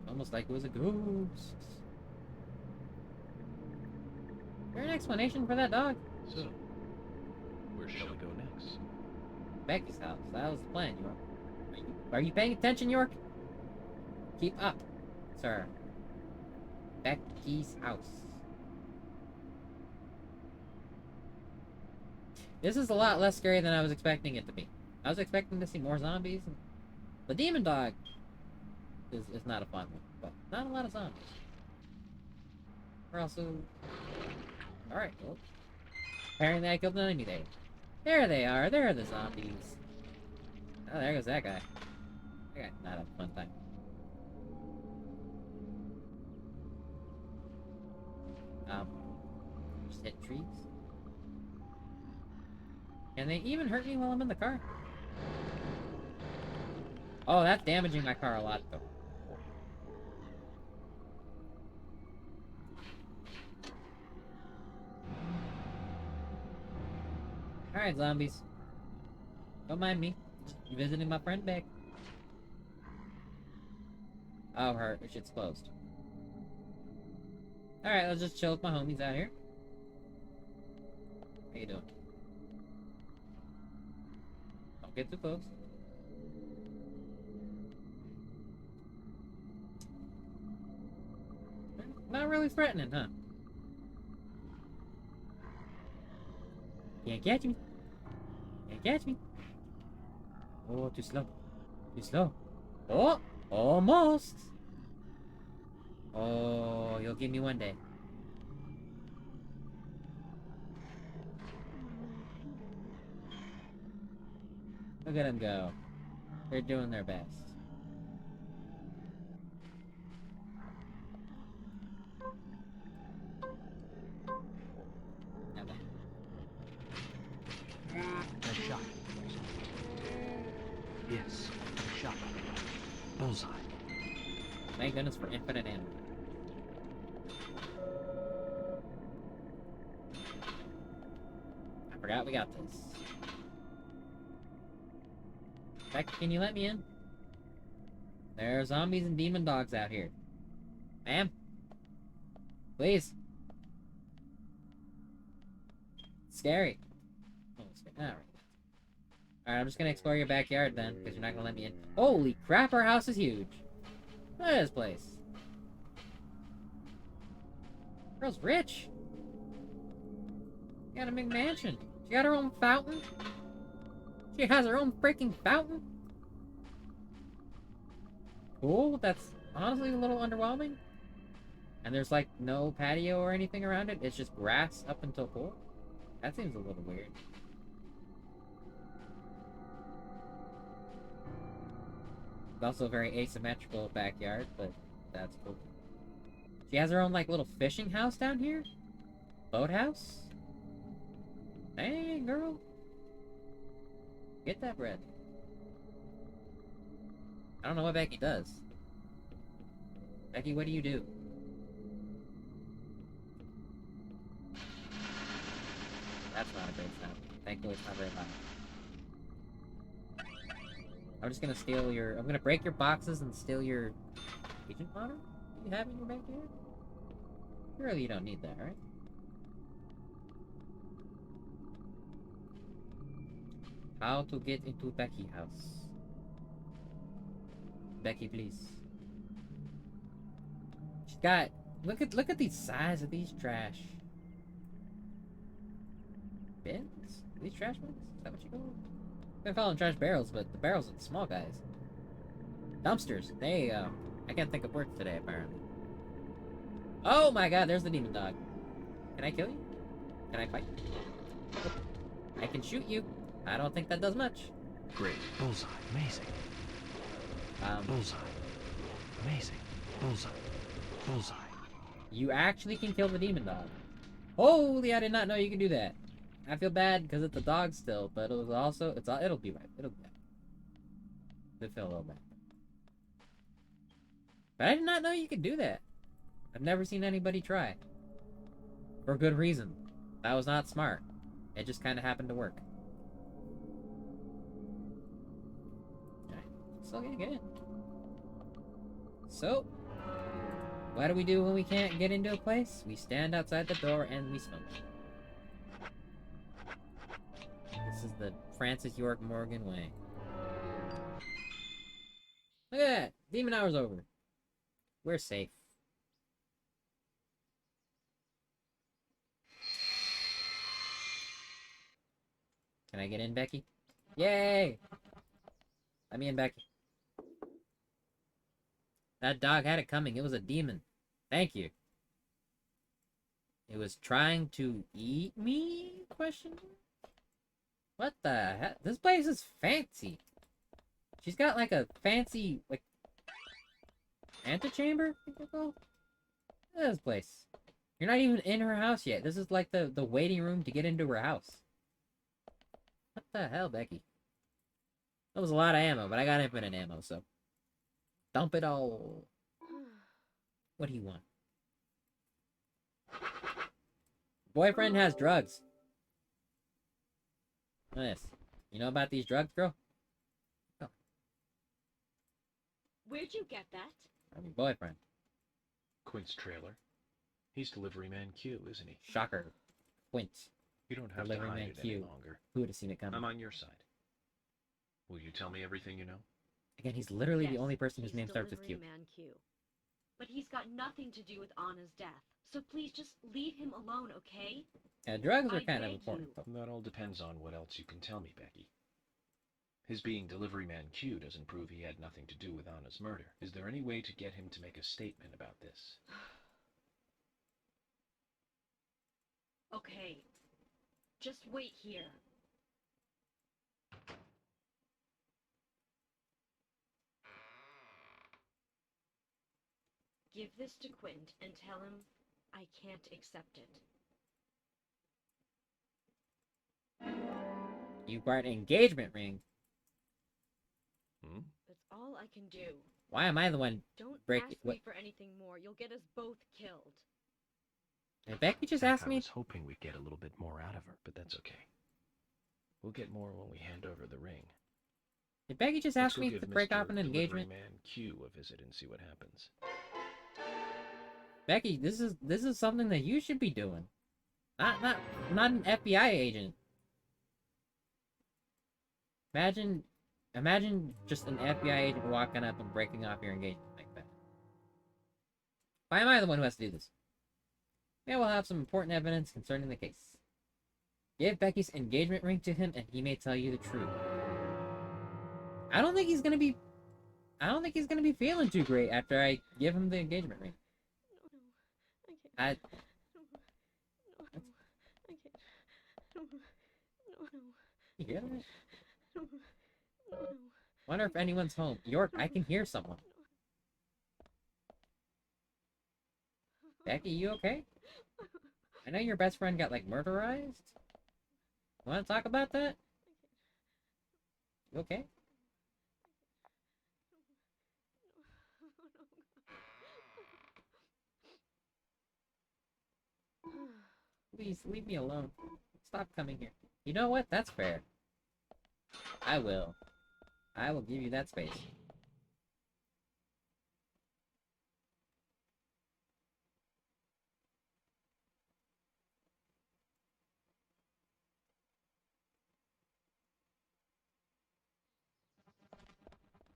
Almost like it was a ghost. Is there an explanation for that dog? So, where shall we go next? Becky's house. That was the plan, York. Are you paying attention, York? Keep up, sir. Becky's house. This is a lot less scary than I was expecting it to be. I was expecting to see more zombies. The demon dog is not a fun one, but not a lot of zombies. We're also... Alright, well... Apparently I killed an enemy there. There they are, there are the zombies. Oh, there goes that guy. That guy, not a fun time. Just hit trees. Can they even hurt me while I'm in the car? Oh, that's damaging my car a lot, though. Alright, zombies. Don't mind me. Just visiting my friend back. Oh, her shit's closed. Alright, let's just chill with my homies out here. How you doing? Don't get too close. Not really threatening, huh? Can't catch me. Can't catch me. Oh, too slow. Too slow. Oh, almost. Oh, you'll give me one day. Look at them go. They're doing their best. Nice shot. Yes, nice shot. Bullseye. Thank goodness for infinite ammo. I forgot we got this. Beck, can you let me in? There are zombies and demon dogs out here. Ma'am? Please. It's scary. Oh, it's scary. Alright. Alright, I'm just gonna explore your backyard then, because you're not gonna let me in. Holy crap, our house is huge. Look at this place. Girl's rich. She got a big mansion. She got her own fountain. She has her own freaking fountain. Cool, that's honestly a little underwhelming. And there's like no patio or anything around it. It's just grass up until pool. That seems a little weird. It's also a very asymmetrical backyard, but that's cool. She has her own like little fishing house down here. Boathouse. Dang, girl. Get that bread. I don't know what Becky does. Becky, what do you do? That's not a great sound. Thankfully, it's not very loud. I'm just gonna steal your... I'm gonna break your boxes and steal your... agent monitor? You have in your backyard? Surely you don't need that, right? How to get into Becky house? Becky, please. She's got... Look at the size of these trash bins? Are these trash bins? Is that what you call them? I call them trash barrels, but the barrels are the small guys. Dumpsters. They, I can't think of words today, apparently. Oh my god, there's the demon dog. Can I kill you? Can I fight? I can shoot you. I don't think that does much. Great. Bullseye. Amazing. Bullseye. Amazing. Bullseye. Bullseye. You actually can kill the demon dog. Holy, I did not know you could do that. I feel bad because it's a dog still, but it was also it'll be right. It'll be back. It feel a little bad. But I did not know you could do that. I've never seen anybody try. For good reason. That was not smart. It just kind of happened to work. Alright, still gonna get in. So, what do we do when we can't get into a place? We stand outside the door and we smoke. This is the Francis York Morgan way. Look at that! Demon hour's over. We're safe. Can I get in, Becky? Yay! Let me in, Becky. That dog had it coming. It was a demon. Thank you. It was trying to eat me? Question? What the heck? This place is fancy. She's got like a fancy, like, antechamber? I think they call it? Look at this place. You're not even in her house yet. This is like the waiting room to get into her house. What the hell, Becky? That was a lot of ammo, but I got infinite ammo, so. Dump it all. What do you want? Boyfriend has drugs. Look at this. You know about these drugs, girl? Oh. Where'd you get that? I'm your boyfriend. Quint's trailer. He's delivery man Q, isn't he? Shocker. Quint. You don't have Delivery to hide man it any Q. longer. Who would have seen it coming? I'm on your side. Will you tell me everything you know? Again, he's literally the Yes, only person whose he's name starts with Q. Delivery Man Q. But he's got nothing to do with Anna's death. So please just leave him alone, okay? Yeah, drugs are I kind of beg important, you. though. That all depends on what else you can tell me, Becky. His being delivery man Q doesn't prove he had nothing to do with Anna's murder. Is there any way to get him to make a statement about this? Okay. Just wait here. Give this to Quint and tell him I can't accept it. You brought an engagement ring. Hmm? That's all I can do. Why am I the one? Don't Break ask it. What? me for anything more. You'll get us both killed. Did Becky just Zach, ask I me? was hoping we'd get a little bit more out of her, but that's okay. We'll get more when we hand over the ring. Did Becky just Let's ask go me give to break Mr. off an engagement? Delivery man Q a visit and see what happens. Becky, this is something that you should be doing. Not an FBI agent. Imagine just an FBI agent walking up and breaking off your engagement like that. Why am I the one who has to do this? Maybe we'll have some important evidence concerning the case. Give Becky's engagement ring to him and he may tell you the truth. I don't think he's gonna be feeling too great after I give him the engagement ring. No, I can't. I No, you hear that? no. Wonder if anyone's home. York, I can hear someone. Becky, you okay? I know your best friend got like murderized. Want to talk about that? You okay? Please leave me alone. Stop coming here. You know what? That's fair. I will. I will give you that space.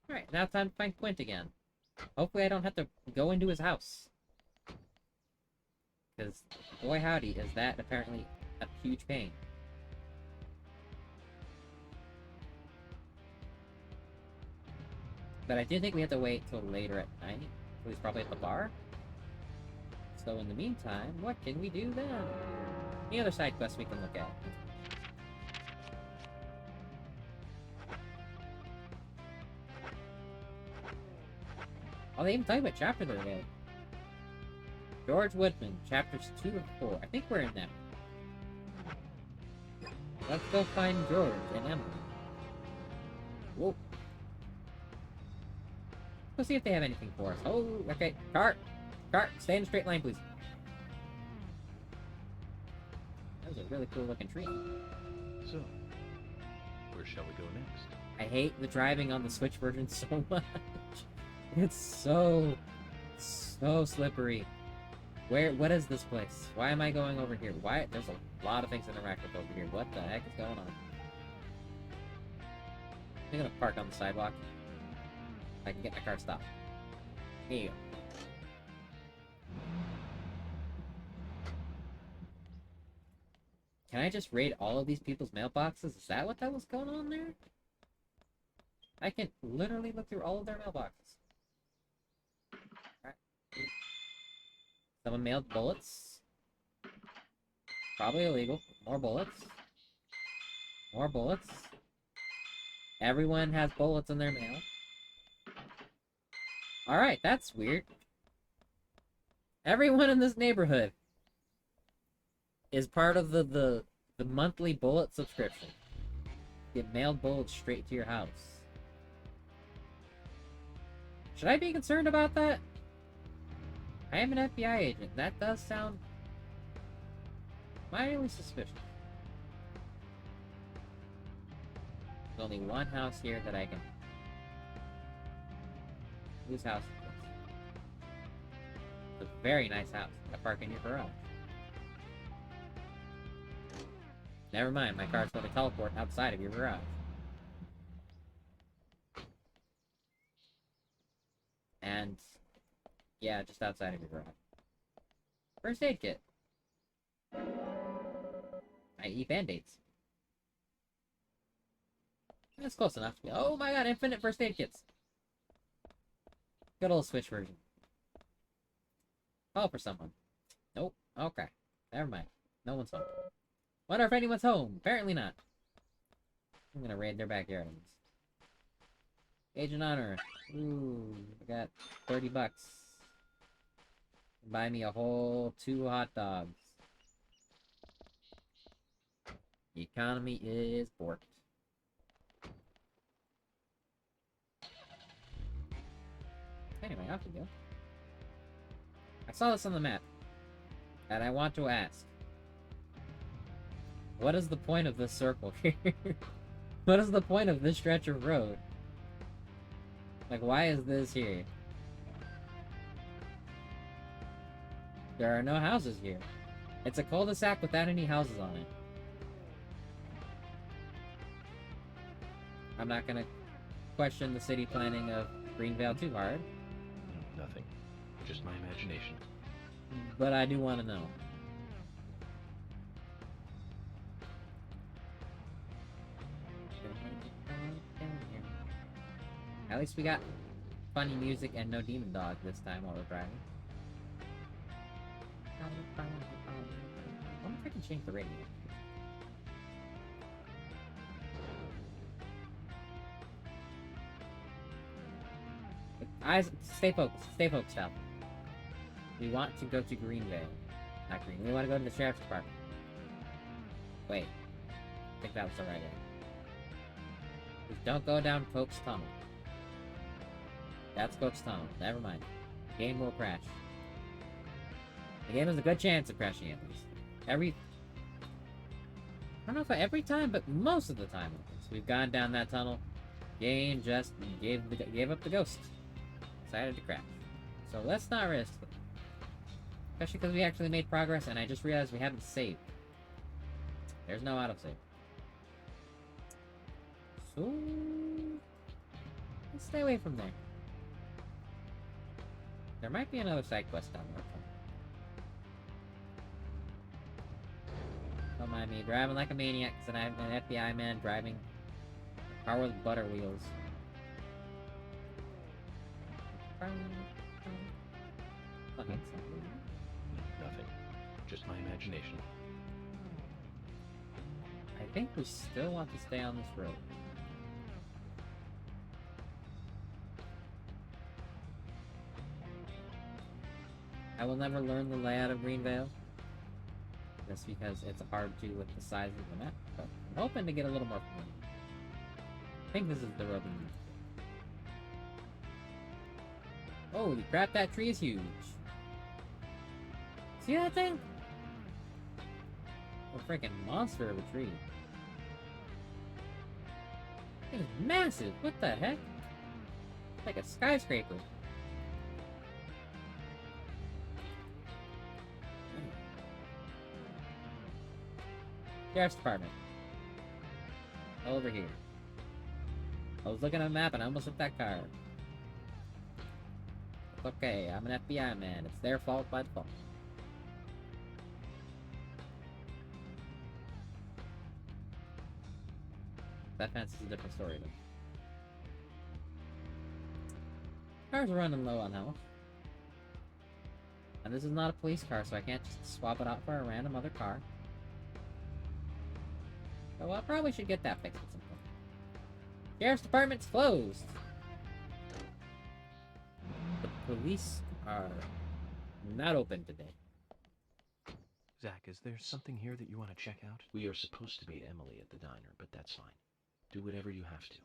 Alright, now time to find Quint again. Hopefully I don't have to go into his house. Because, boy howdy, is that apparently a huge pain. But I do think we have to wait till later at night. He's probably at the bar. So in the meantime, what can we do then? Any other side quests we can look at? Oh, they even tell you what chapter they're in. George Woodman, chapters 2 and 4. I think we're in them. Let's go find George and Emily. Whoa. Let's see if they have anything for us. Oh, okay. Cart! Cart! Stay in a straight line, please. That was a really cool looking tree. So, where shall we go next? I hate the driving on the Switch version so much. It's so slippery. What is this place? Why am I going over here? Why? There's a lot of things to interact with over here. What the heck is going on? I'm gonna park on the sidewalk. I can get my car stopped. Here you go. Can I just raid all of these people's mailboxes? Is that what was going on there? I can literally look through all of their mailboxes. Alright. Someone mailed bullets. Probably illegal. More bullets. More bullets. Everyone has bullets in their mail. Alright, that's weird. Everyone in this neighborhood is part of the monthly bullet subscription. Get mailed bullets straight to your house. Should I be concerned about that? I am an FBI agent. That does sound mildly suspicious. There's only one house here that I can... Whose house is this? It's a very nice house. I park in your garage. Never mind, my car's going to teleport outside of your garage. And... yeah, just outside of your garage. First aid kit. I.e. band-aids. That's close enough. Oh my god, infinite first aid kits. Good old Switch version. Call for someone. Nope. Okay. Never mind. No one's home. Wonder if anyone's home. Apparently not. I'm gonna raid their backyard. Agent Honor. Ooh, I got 30 bucks. Buy me a whole 2 hot dogs. The economy is borked. Anyway, off we go. I saw this on the map, and I want to ask, what is the point of this circle here? What is the point of this stretch of road? Like, why is this here? There are no houses here. It's a cul-de-sac without any houses on it. I'm not gonna question the city planning of Greenvale too hard. Nothing. Just my imagination. But I do want to know. At least we got funny music and no demon dog this time while we're driving. I wonder if I can change the radio. Eyes, stay focused out. We want to go to Greenvale. Not Green. We want to go to the sheriff's department. Wait. I think that was the right way. Just don't go down Coke's Tunnel. That's Coke's Tunnel. Never mind. The game will crash. The game has a good chance of crashing at least. I don't know if every time, but most of the time. We've gone down that tunnel. Game just gave up the ghost. Decided to crash. So let's not risk it. Especially because we actually made progress and I just realized we haven't saved. There's no autosave. So let's stay away from there. There might be another side quest down there. Don't mind me driving like a maniac because I'm an FBI man driving a car with butter wheels. Okay. Nothing. Just my imagination. I think we still want to stay on this road. I will never learn the layout of Greenvale. just because it's hard to with the size of the map. But I'm hoping to get a little more fun. I think this is the road we need. Holy crap, that tree is huge. See that thing? A freaking monster of a tree. It's massive. What the heck? It's like a skyscraper. Sheriff's Department. Over here. I was looking at a map and I almost hit that car. Okay, I'm an FBI man. It's their fault by default. That fence is a different story though. Cars are running low on health. And this is not a police car, so I can't just swap it out for a random other car. So I probably should get that fixed at some point. Sheriff's Department's closed. The police are not open today. Zach, is there something here that you want to check out? We are supposed to meet Emily at the diner, but that's fine. Do whatever you have to.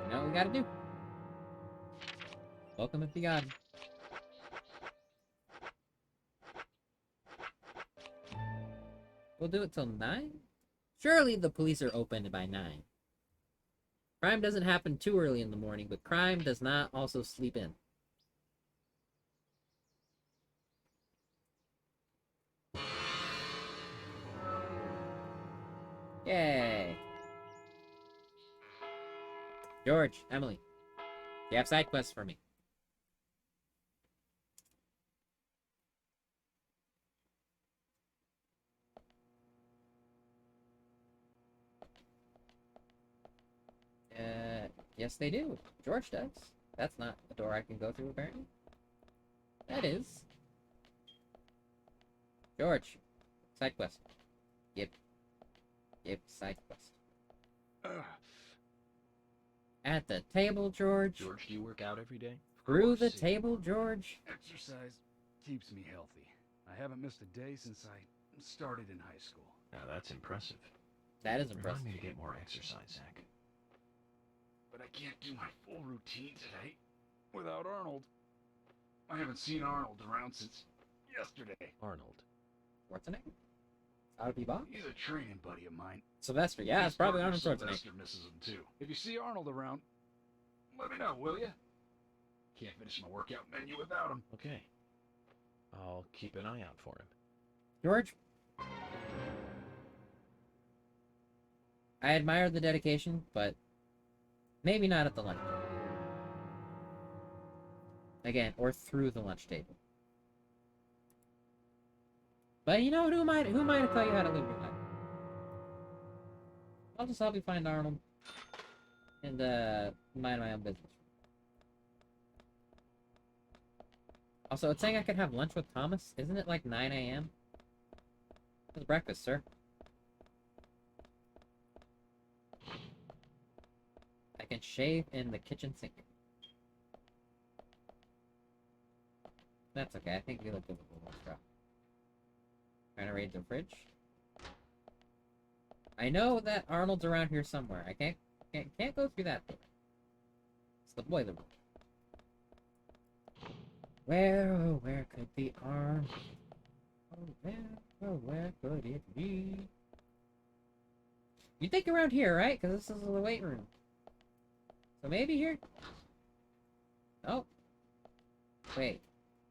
You know what we gotta do? Welcome if you got 'em. We'll do it till 9? Surely the police are open by 9. Crime doesn't happen too early in the morning, but crime does not also sleep in. Yay! George, Emily, you have side quests for me. Yes they do. George does. That's not a door I can go through, apparently. That is. George, side quest. Yep, side quest. At the table, George. George, do you work out every day? Through the table, George. Exercise keeps me healthy. I haven't missed a day since I started in high school. Now that's impressive. That is Remind impressive. me to get more exercise, Zach. But I can't do my full routine today without Arnold. I haven't seen Arnold around since yesterday. Arnold. Schwarzenegger? Out of Bebop? He's a training buddy of mine. Sylvester, yeah, it's His probably partner Arnold Schwarzenegger. Sylvester misses him too. If you see Arnold around, let me know, will you? Can't finish my workout menu without him. Okay. I'll keep an eye out for him. George? I admire the dedication, but maybe not at the lunch table. Again, or through the lunch table. But you know, who am I to tell you how to live your life? I'll just help you find Arnold and mind my own business. Also, it's saying I could have lunch with Thomas. Isn't it like 9 a.m.? It's breakfast, sir. I can shave in the kitchen sink. That's okay. I think we look good with the straw. Trying to raid the fridge. I know that Arnold's around here somewhere. I can't go through that door. It's the boiler room. Where, oh, where could be Arnold? Oh, where could it be? You think around here, right? Because this is the weight room. So maybe here? Oh. Wait.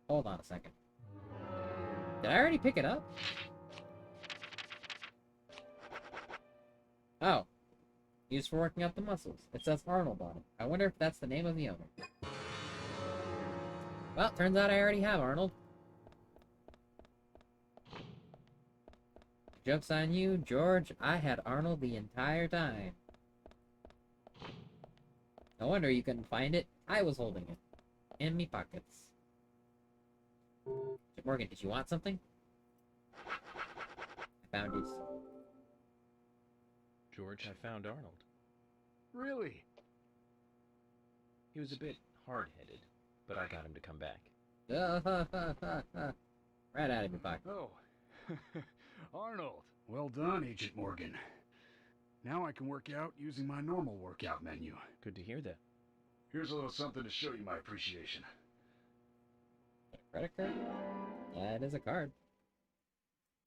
Hold on a second. Did I already pick it up? Oh. Used for working out the muscles. It says Arnold on it. I wonder if that's the name of the owner. Well, turns out I already have Arnold. Joke's on you, George. I had Arnold the entire time. No wonder you couldn't find it. I was holding it. In me pockets. Morgan, did you want something? I found his. George, I found Arnold. Really? He was a bit hard-headed, but I got him to come back. Right out of your pocket. Oh, Arnold. Well done, Agent Morgan. Now I can work out using my normal workout menu. Good to hear that. Here's a little something to show you my appreciation. Credit card? That is a card.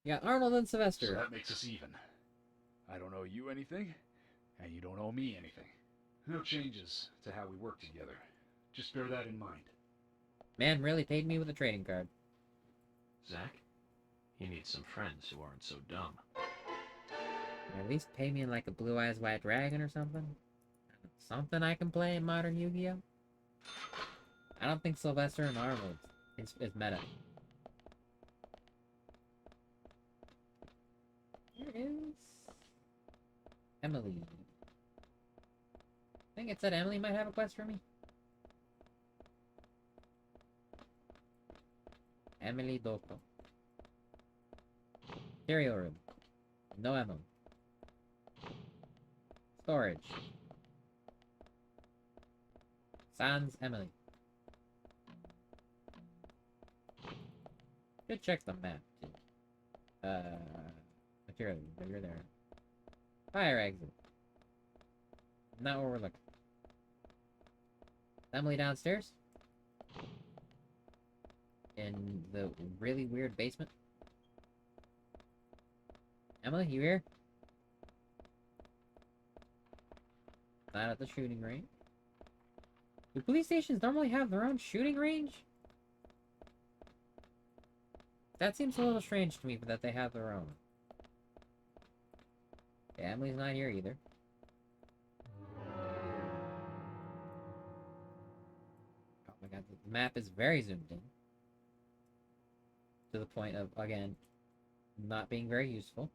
You got Arnold and Sylvester. So that makes us even. I don't owe you anything, and you don't owe me anything. No changes to how we work together. Just bear that in mind. Man really paid me with a trading card. Zack, you need some friends who aren't so dumb. Or at least pay me like a Blue Eyes White Dragon or something. Something I can play in modern Yu-Gi-Oh! I don't think Sylvester and Arnold is meta. Here is Emily. I think it said Emily might have a quest for me. Emily Doko. Stereo room. No ammo. Storage. Sans Emily. Should check the map too. Material, you're there. Fire exit. Not where we're looking. Emily downstairs? In the really weird basement? Emily, you here? Not at the shooting range. Do police stations normally have their own shooting range? That seems a little strange to me, but that they have their own. Yeah, Emily's not here either. Oh my god, the map is very zoomed in. To the point of, again, not being very useful.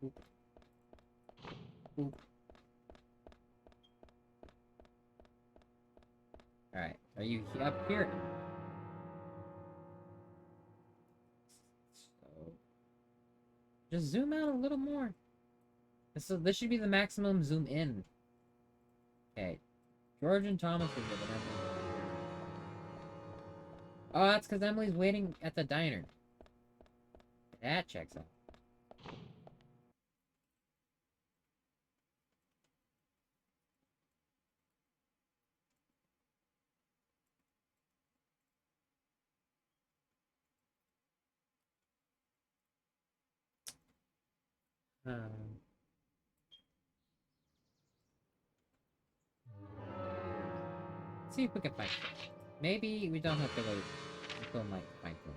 Oop. Oop. Alright, are you up here? So, just zoom out a little more. This should be the maximum zoom in. Okay. George and Thomas are with Emily. Oh, that's because Emily's waiting at the diner. That checks out. Let's see if we can find them. Maybe we don't have to wait until night to find them.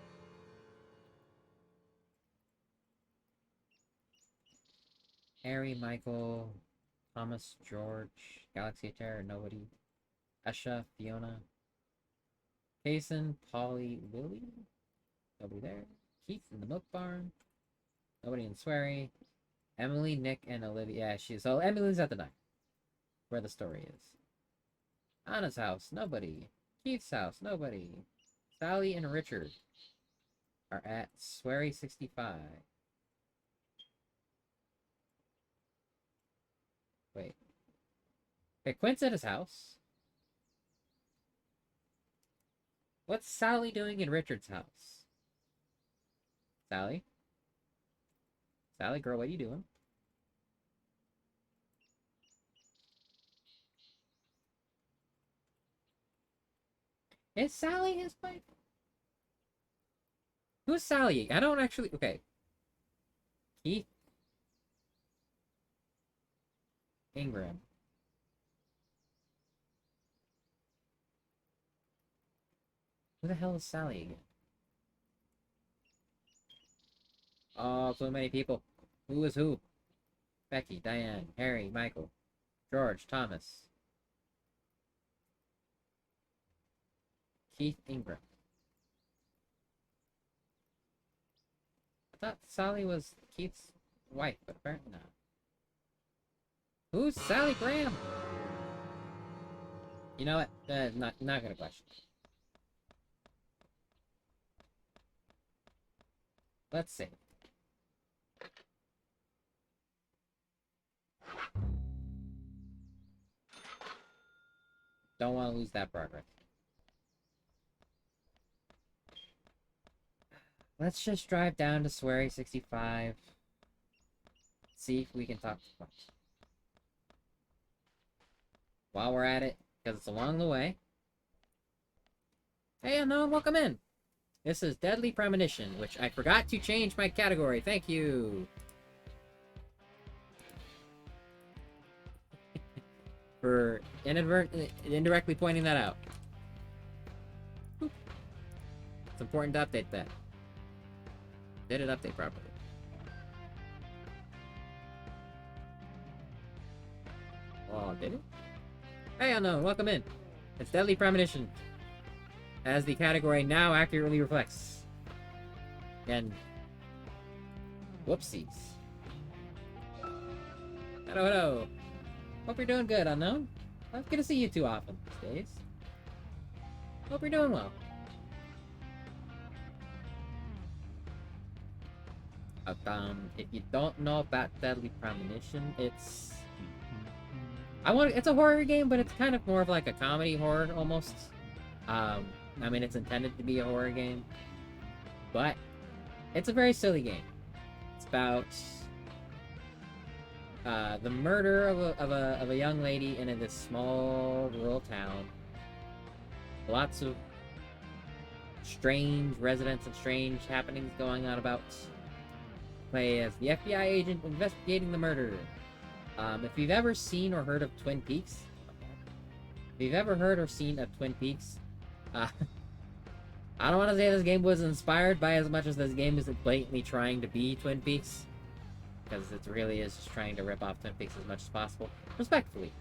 Harry, Michael, Thomas, George, Galaxy of Terror, nobody. Esha, Fiona, Jason, Polly, Willie, nobody there. Keith in the milk barn, nobody in Swery. Emily, Nick, and Olivia. Yeah, so Emily's at the diner, where the story is. Anna's house, nobody. Keith's house, nobody. Sally and Richard are at Swery 65. Wait. Okay, Quint's at his house. What's Sally doing in Richard's house? Sally? Sally, girl, what are you doing? Is Sally his wife? Who's Sally? I don't actually... Okay. Keith? Ingram. Who the hell is Sally again? Oh, so many people. Who is who? Becky, Diane, Harry, Michael, George, Thomas. Keith Ingram. I thought Sally was Keith's wife, but apparently not. Who's Sally Graham? You know what? Not gonna question. Let's see. don't want to lose that progress. Let's just drive down to Swery 65. See if we can talk to folks. While we're at it, because it's along the way. Hey, unknown, welcome in. This is Deadly Premonition, which I forgot to change my category. Thank you. For indirectly pointing that out. It's important to update that. Did it update properly? Oh, did it? Hey, unknown, welcome in. It's Deadly Premonition, as the category now accurately reflects. And whoopsies. Hello, hello. Hope you're doing good, unknown. I'm good to see you too often these days. Hope you're doing well. If you don't know about Deadly Premonition, it's a horror game, but it's kind of more of like a comedy horror almost. I mean, it's intended to be a horror game, but it's a very silly game. It's about the murder of a young lady in this small rural town. Lots of strange residents and strange happenings going on about. Play as the FBI agent investigating the murder. If you've ever seen or heard of Twin Peaks, I don't want to say this game was inspired by as much as this game is blatantly trying to be Twin Peaks, because it really is just trying to rip off Twin Peaks as much as possible, respectfully.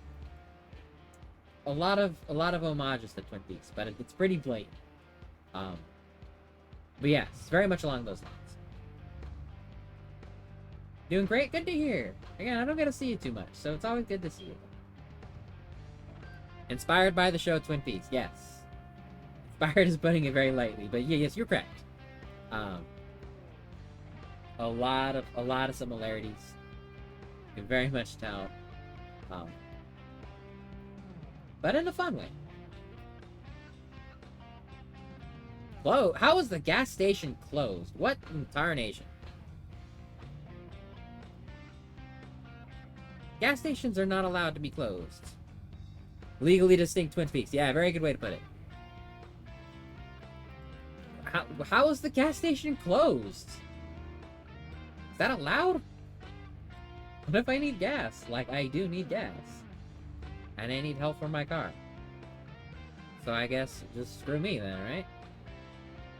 A lot of homages to Twin Peaks, but it's pretty blatant. But yeah, it's very much along those lines. Doing great? Good to hear. Again, I don't get to see you too much, so it's always good to see you. Inspired by the show Twin Peaks, yes. Inspired is putting it very lightly, but yeah, yes, you're correct. A lot of similarities. You can very much tell. But in a fun way. How is the gas station closed? What in tarnation? Gas stations are not allowed to be closed. Legally distinct Twin Peaks. Yeah, very good way to put it. How is the gas station closed? Is that allowed? What if I need gas? Like, I do need gas. And I need help for my car. So I guess just screw me then, right?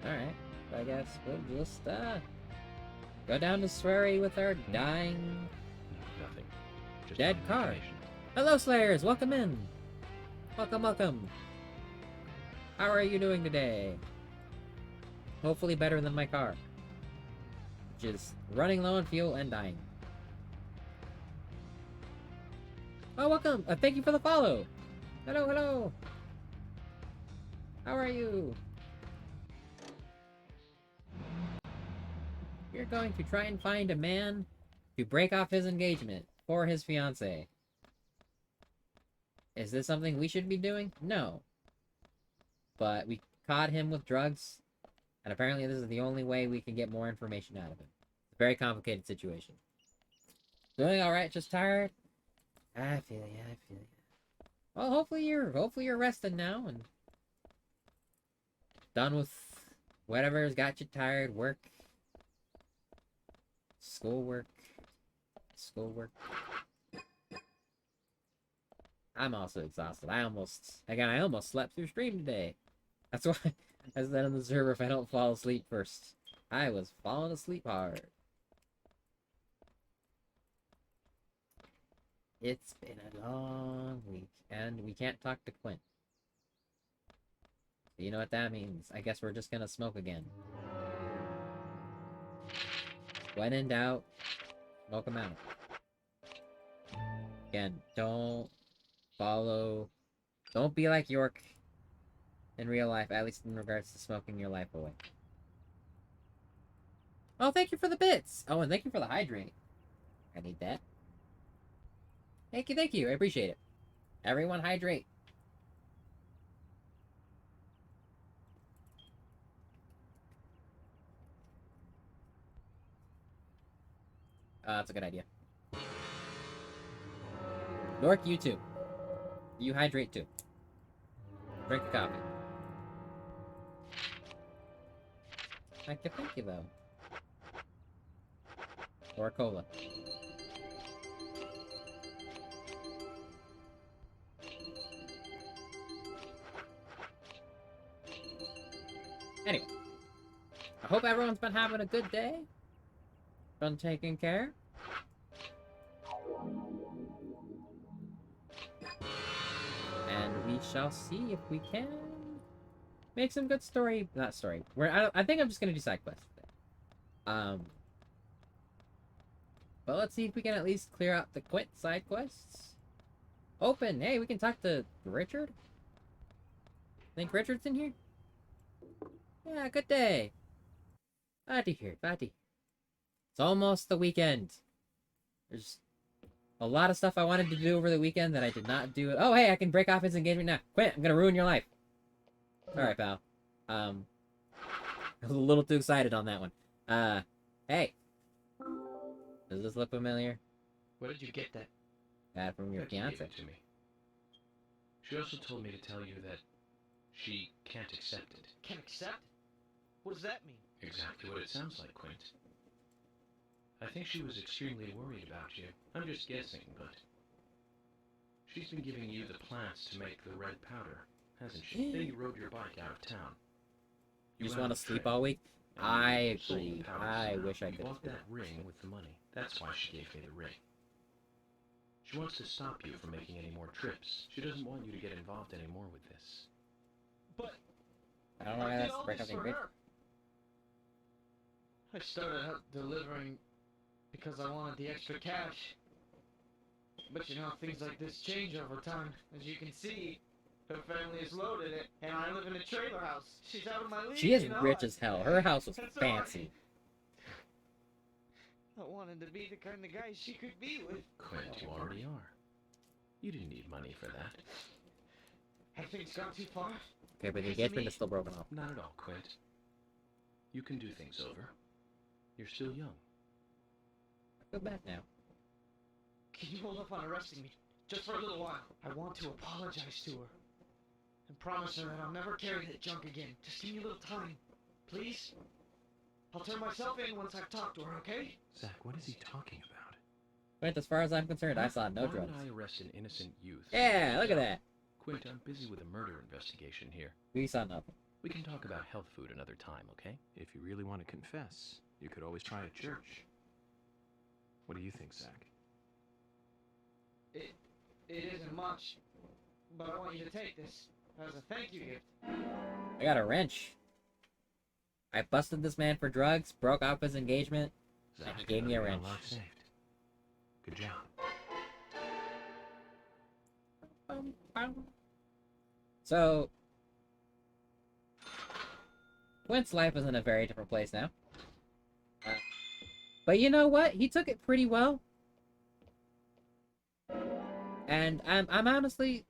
Alright. I guess we'll just, go down to Swery with our dying... Nothing. Just dead my car. imagination. Hello, Slayers! Welcome in! Welcome, welcome! How are you doing today? Hopefully better than my car. Which is running low on fuel and dying. Oh, welcome! Thank you for the follow! Hello, hello! How are you? We're going to try and find a man to break off his engagement for his fiancée. Is this something we should be doing? No. But we caught him with drugs, and apparently this is the only way we can get more information out of him. It's a very complicated situation. Doing alright, just tired? I feel ya. Well, hopefully you're resting now and done with whatever's got you tired. Work. Schoolwork. I'm also exhausted. I almost slept through stream today. That's why I said on the server, if I don't fall asleep first. I was falling asleep hard. It's been a long week, and we can't talk to Quint. You know what that means. I guess we're just gonna smoke again. When in doubt, smoke them out. Again, don't be like York in real life, at least in regards to smoking your life away. Oh, thank you for the bits! Oh, and thank you for the hydrate. I need that. Thank you, I appreciate it. Everyone hydrate. That's a good idea. Nork, you too. You hydrate too. Drink a coffee. Thank you though. Or a cola. Anyway. I hope everyone's been having a good day. Been taking care. And we shall see if we can make some good story. Not story. I think I'm just gonna do side quests today. But let's see if we can at least clear out the quit side quests. Open. Hey, we can talk to Richard. Think Richard's in here? Yeah, good day. Glad to hear. Glad to hear. It's almost the weekend. There's a lot of stuff I wanted to do over the weekend that I did not do. Oh, hey, I can break off his engagement now. Quit. I'm gonna ruin your life. Alright, pal. I was a little too excited on that one. Hey. Does this look familiar? Where did you get that? That from your Becky gave fiance. it to me. She also told me to tell you that she can't accept it. Can't accept? What does that mean? Exactly what it sounds like, Quint. I think she was extremely worried about you. I'm just guessing, but she's been giving you the plants to make the red powder, hasn't she? Then you rode your bike out of town. You just went want on to a sleep trip, all week? and I you sold agree. the powder I somehow. wish I You could have bought did that ring with the money. That's why she gave me the ring. She wants to stop you from making any more trips. She doesn't want you to get involved anymore with this. But I don't know why I did that's all break this up for great. her. I started out delivering because I wanted the extra cash. But you know, things like this change over time. As you can see, her family is loaded, and I live in a trailer house. She's out of my league, She is you know? rich as hell. Her house was And so fancy. I wanted to be the kind of guy she could be with. Quint, you already are. You didn't need money for that. Have things gone too far? Okay, but the Because of engagement me? is still broken off. Not at all, Quint. You can do things over. You're still young. I feel bad now. Can you hold up on arresting me? Just for a little while. I want to apologize to her. And promise her that I'll never carry that junk again. Just give me a little time. Please? I'll turn myself in once I've talked to her, okay? Zach, what is he talking about? But as far as I'm concerned, I saw no Why drugs. would I arrest an innocent youth? Yeah, look at that. Quint, I'm busy with a murder investigation here. We saw nothing. We can talk about health food another time, okay? If you really want to confess, you could always try a church. What do you think, Zach? It isn't much, but I want you to take this as a thank you gift. I got a wrench. I busted this man for drugs, broke off his engagement, and he gave me a another wrench. life saved. Good job. So, Quint's life is in a very different place now. But you know what? He took it pretty well. And I'm honestly,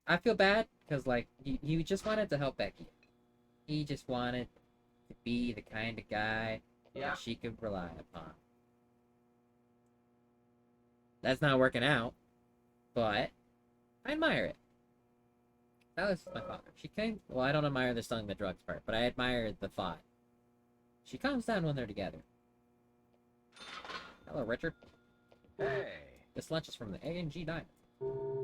I feel bad because like he just wanted to help Becky. He just wanted to be the kind of guy that she could rely upon. That's not working out, but I admire it. That was my father. She came. Well, I don't admire the selling the drugs part, but I admire the thought. She calms down when they're together. Hello, Richard. Hey! This lunch is from the A&G Diner.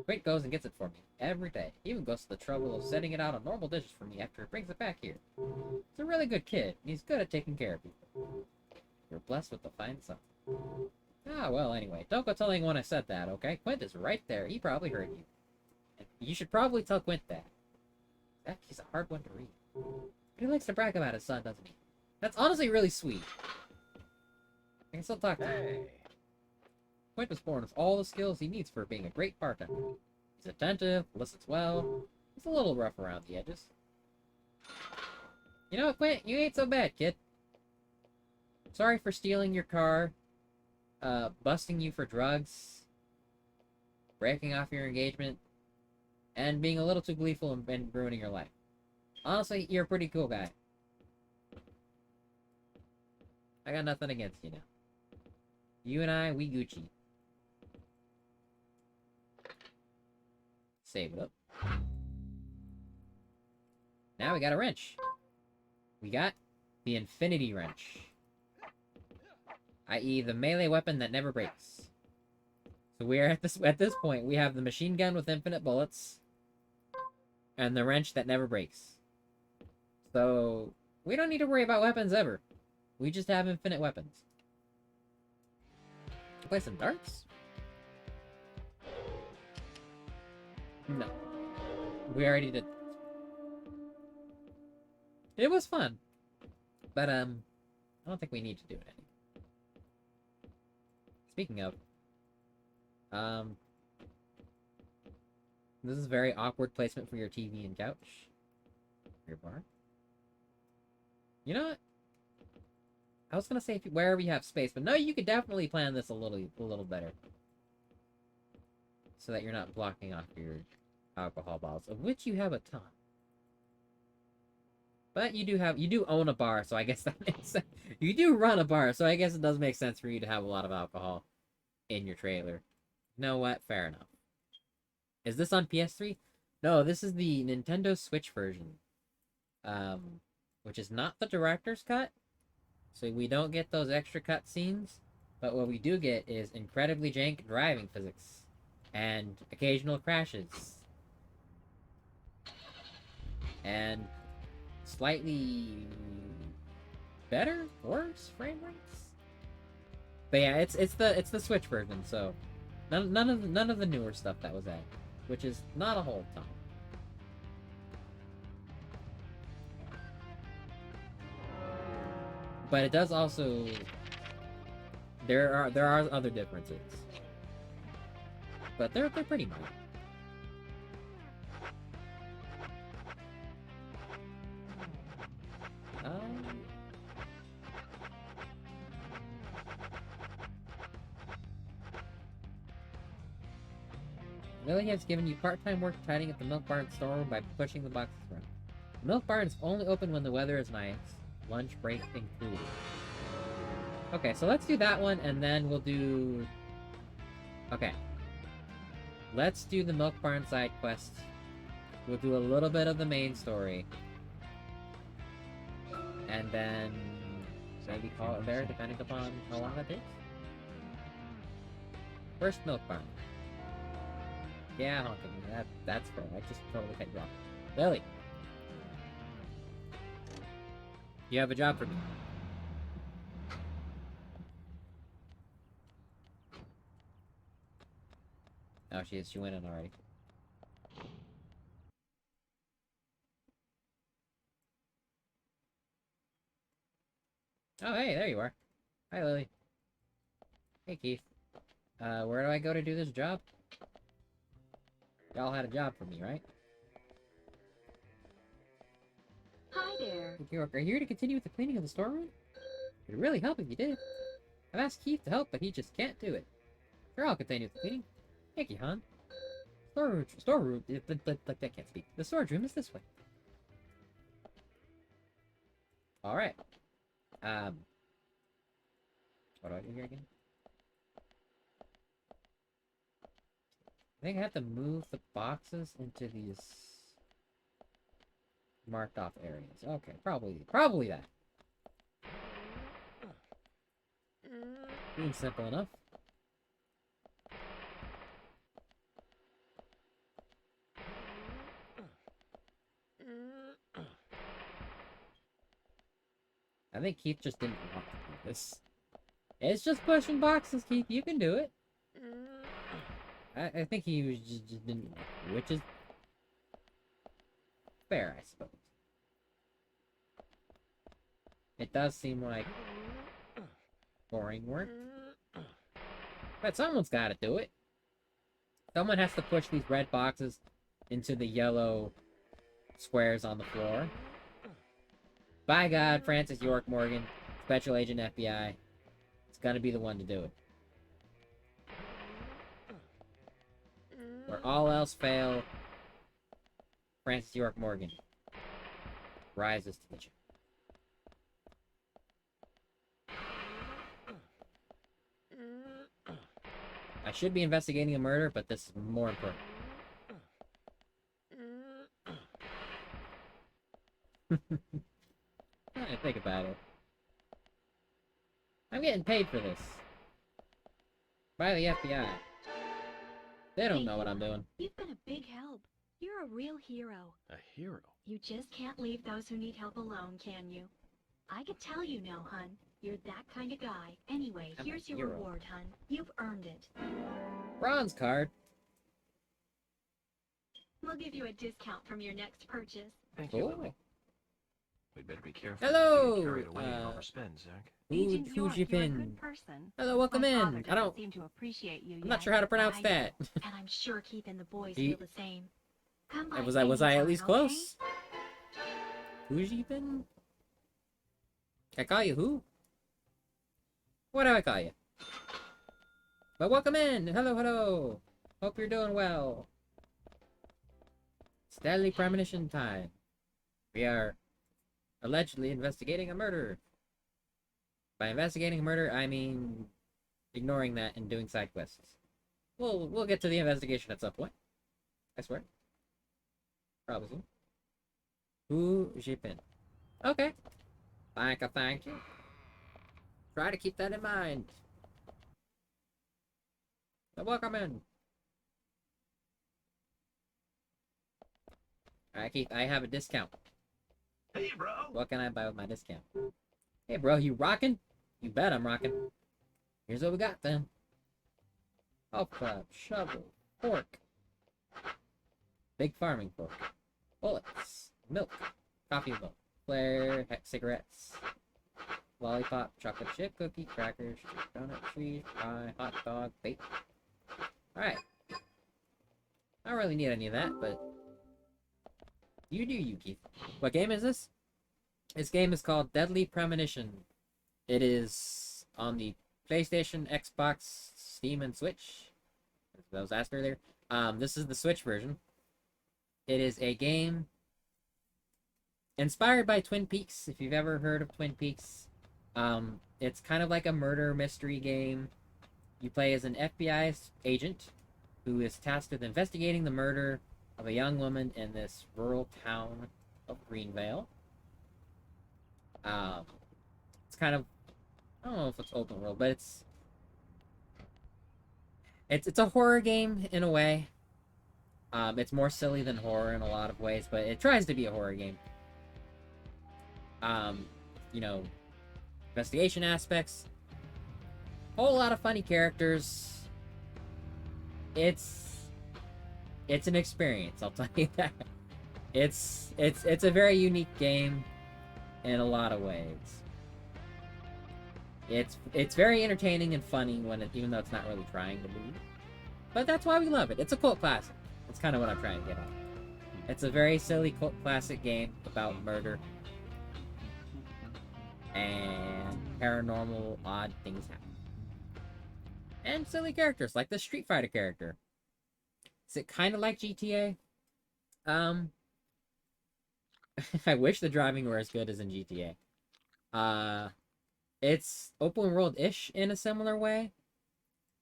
Quint goes and gets it for me every day. He even goes to the trouble of setting it out on normal dishes for me after he brings it back here. He's a really good kid, and he's good at taking care of people. You're blessed with a fine son. Ah, well, anyway, don't go telling anyone I said that, okay? Quint is right there. He probably heard you. And you should probably tell Quint that. He's a hard one to read. But he likes to brag about his son, doesn't he? That's honestly really sweet. I can still talk to him. Hey! Quint was born with all the skills he needs for being a great bartender. He's attentive, listens well. He's a little rough around the edges. You know what, Quint? You ain't so bad, kid. Sorry for stealing your car, busting you for drugs, breaking off your engagement, and being a little too gleeful and ruining your life. Honestly, you're a pretty cool guy. I got nothing against you now. You and I, we Gucci. Save it up. Now we got a wrench. We got the Infinity Wrench. I.e. the melee weapon that never breaks. So we are at this point, we have the machine gun with infinite bullets. And the wrench that never breaks. So we don't need to worry about weapons ever. We just have infinite weapons. Play some darts? No. We already did. It was fun. But, I don't think we need to do it anymore. Speaking of, this is very awkward placement for your TV and couch. Your bar. You know what? I was gonna say if you, wherever you have space, but no, you could definitely plan this a little better, so that you're not blocking off your alcohol bottles, of which you have a ton. But you do own a bar, so I guess that makes sense. You do run a bar, so I guess it does make sense for you to have a lot of alcohol in your trailer. You know what? Fair enough. Is this on PS3? No, this is the Nintendo Switch version. Which is not the director's cut. So we don't get those extra cutscenes. But what we do get is incredibly jank driving physics. And occasional crashes. And slightly better? Worse frame rates? But yeah, it's the Switch version, so none of the newer stuff that was added. Which is not a whole ton. But it does also... There are other differences. But they're pretty minor. Lily has given you part-time work tidying up the milk barn storeroom by pushing the boxes around. The milk barn is only open when the weather is nice. Lunch break included. Okay, so let's do that one, and then we'll do... Okay. Let's do the milk barn side quest. We'll do a little bit of the main story. And then... maybe call it there, depending upon how long that takes. First milk barn. Yeah, honking. That's fair. I just totally cut you off. Lily! You have a job for me. Oh, she went in already. Oh, hey, there you are. Hi, Lily. Hey, Keith. Where do I go to do this job? Y'all had a job for me, right? Hi there. You are here to continue with the cleaning of the storeroom? It would really help if you did. I've asked Keith to help, but he just can't do it. Sure, I'll continue with the cleaning. Thank you, hon. Storeroom, I can't speak. The storage room is this way. Alright. What do I do here again? I think I have to move the boxes into these marked off areas. Okay, probably that. Being simple enough. I think Keith just didn't want to do this. It's just pushing boxes, Keith. You can do it. I think he was just didn't want to, which is fair, I suppose. It does seem like boring work. But someone's got to do it. Someone has to push these red boxes into the yellow squares on the floor. By God, Francis York Morgan, Special Agent FBI, it's gonna be the one to do it. Where all else fail, Francis York Morgan rises to the challenge. I should be investigating a murder, but this is more important. I think about it. I'm getting paid for this. By the FBI. They don't know what I'm doing. You've been a big help. You're a real hero. A hero? You just can't leave those who need help alone, can you? I can tell you now, hun. You're that kind of guy. Anyway, I'm a here's your hero. reward, hun. You've earned it. Bronze card. We'll give you a discount from your next purchase. Thank you, Cool. Lily. We'd better be careful. Hello, Don't get carried away and overspend, Zach. Agent Who'd York, you you're a pin? good person. Hello, welcome My father in. I doesn't don't. seem to appreciate you I'm not yet, sure how to but pronounce I that. do, and I'm sure Keith and the boys Do you- feel the same. Come by Was I at least anytime, close? Who's you been? I call you who? What do I call you? But welcome in. Hello, hello. Hope you're doing well. It's deadly premonition time. We are allegedly investigating a murder. By investigating a murder, I mean ignoring that and doing side quests. We'll get to the investigation at some point. I swear. Probably soon. Who Jipin? Okay. Thank you. Try to keep that in mind. So welcome in. Alright, Keith, I have a discount. Hey, bro. What can I buy with my discount? Hey, bro, you rocking? You bet I'm rocking. Here's what we got then. Golf club, shovel, fork. Big farming fork. Bullets, milk, coffee milk, flare, cigarettes, lollipop, chocolate chip, cookie, crackers, donut, cheese, pie, hot dog, bait. Alright. I don't really need any of that, but you do you, Keith. What game is this? This game is called Deadly Premonition. It is on the PlayStation, Xbox, Steam, and Switch. As I was asked earlier. This is the Switch version. It is a game inspired by Twin Peaks, if you've ever heard of Twin Peaks. It's kind of like a murder mystery game. You play as an FBI agent who is tasked with investigating the murder of a young woman in this rural town of Greenvale. It's kind of, I don't know if it's open world, but it's a horror game in a way. It's more silly than horror in a lot of ways, but it tries to be a horror game. You know, investigation aspects, whole lot of funny characters. It's an experience, I'll tell you that. It's a very unique game in a lot of ways. It's very entertaining and funny even though it's not really trying to be. But that's why we love it. It's a cult classic. That's kind of what I'm trying to get at. It's a very silly cult classic game about murder and paranormal odd things happen. And silly characters like the Street Fighter character. Is it kind of like GTA? I wish the driving were as good as in GTA. It's open world-ish in a similar way.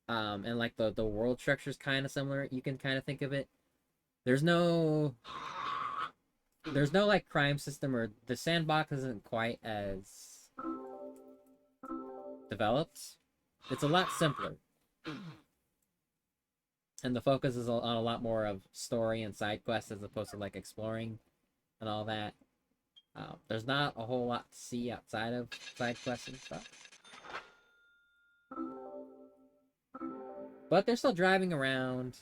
And like the world structure is kind of similar. You can kind of think of it. There's no like crime system, or the sandbox isn't quite as developed. It's a lot simpler. And the focus is on a lot more of story and side quests as opposed to like exploring and all that. There's not a whole lot to see outside of side quests and stuff. But they're still driving around.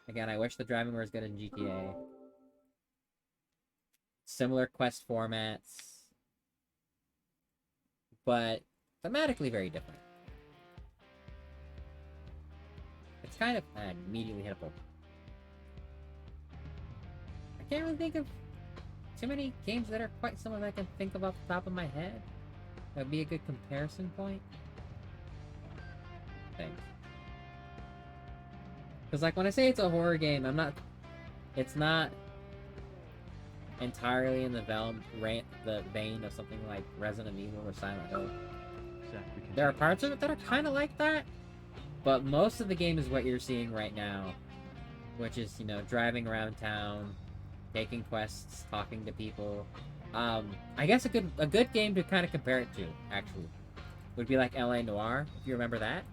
Again, I wish the driving were as good in GTA. Similar quest formats. But thematically very different. It's kind of... I immediately hit a pole. I can't really think of too many games that are quite similar that I can think of off the top of my head. That would be a good comparison point. Thanks. Because, like, when I say it's a horror game, it's not entirely in the vein of something like Resident Evil or Silent Hill. Zach, we can. There are parts of it that are kind of like that, but most of the game is what you're seeing right now, which is, you know, driving around town, taking quests, talking to people. I guess a good game to kind of compare it to, actually, would be like L.A. Noire, if you remember that.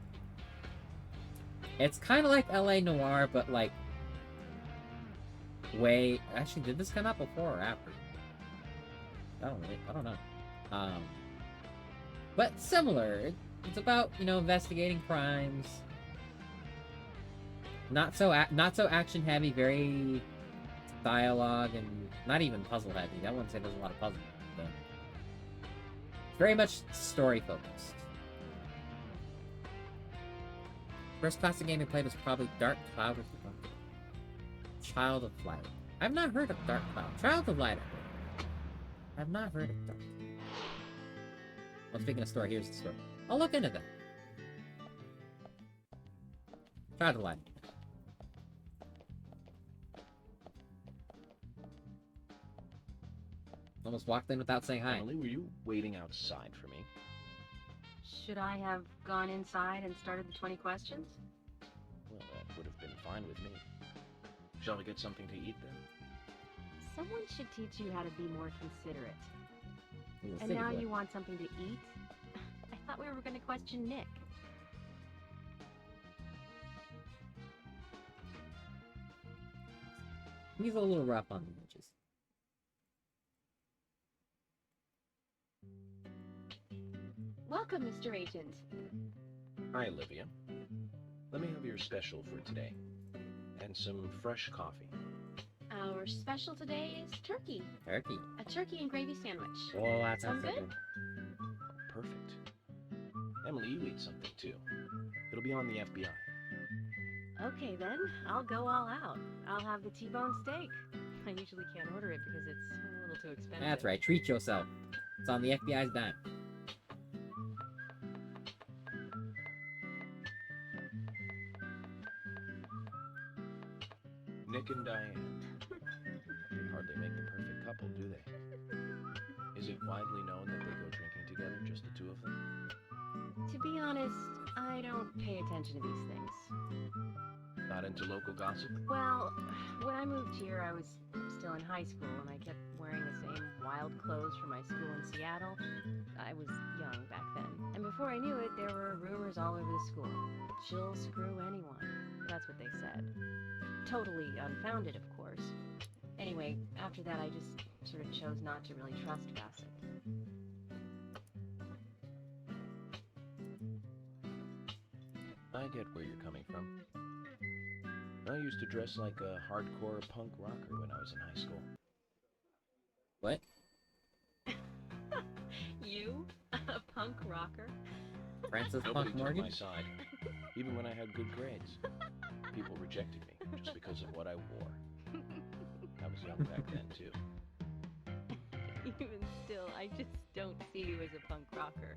It's kind of like L.A. Noire, but like way. Actually, did this come out before or after? I don't know. But similar. It's about, you know, investigating crimes. Not so action heavy, very dialogue and not even puzzle heavy. I wouldn't say there's a lot of puzzle, but very much story focused. First classic game I played was probably Dark Cloud or Child of Light. I've not heard of Dark Cloud. Child of Light. I've not heard of Dark. Well, speaking of story, here's the story. I'll look into that. Child of Light. Almost walked in without saying hi. Emily, were you waiting outside for me? Should I have gone inside and started the 20 questions? Well, that would have been fine with me. Shall we get something to eat then? Someone should teach you how to be more considerate. He's a And city now boy. you want something to eat? I thought we were going to question Nick. He's a little rough on the edges. Welcome, Mr. Agent. Hi, Olivia. Let me have your special for today. And some fresh coffee. Our special today is turkey. Turkey. A turkey and gravy sandwich. Oh, that sounds so Sound good. good? Perfect. Emily, you eat something too. It'll be on the FBI. Okay then, I'll go all out. I'll have the T-bone steak. I usually can't order it because it's a little too expensive. That's right. Treat yourself. It's on the FBI's dime. Nick and Diane. They hardly make the perfect couple, do they? Is it widely known that they go drinking together, just the two of them? To be honest, I don't pay attention to these things. Not into local gossip? Well, when I moved here, I was still in high school, and I kept wearing the same wild clothes from my school in Seattle. I was young back then. And before I knew it, there were rumors all over the school. She'll screw anyone. That's what they said. Totally unfounded, of course. Anyway, after that, I just sort of chose not to really trust gossip. I get where you're coming from. I used to dress like a hardcore punk rocker when I was in high school. What? You? A punk rocker? Francis Nobody Punk took Morgan? my side, even when I had good grades. People rejected me just because of what I wore. I was young back then, too. Even still, I just don't see you as a punk rocker.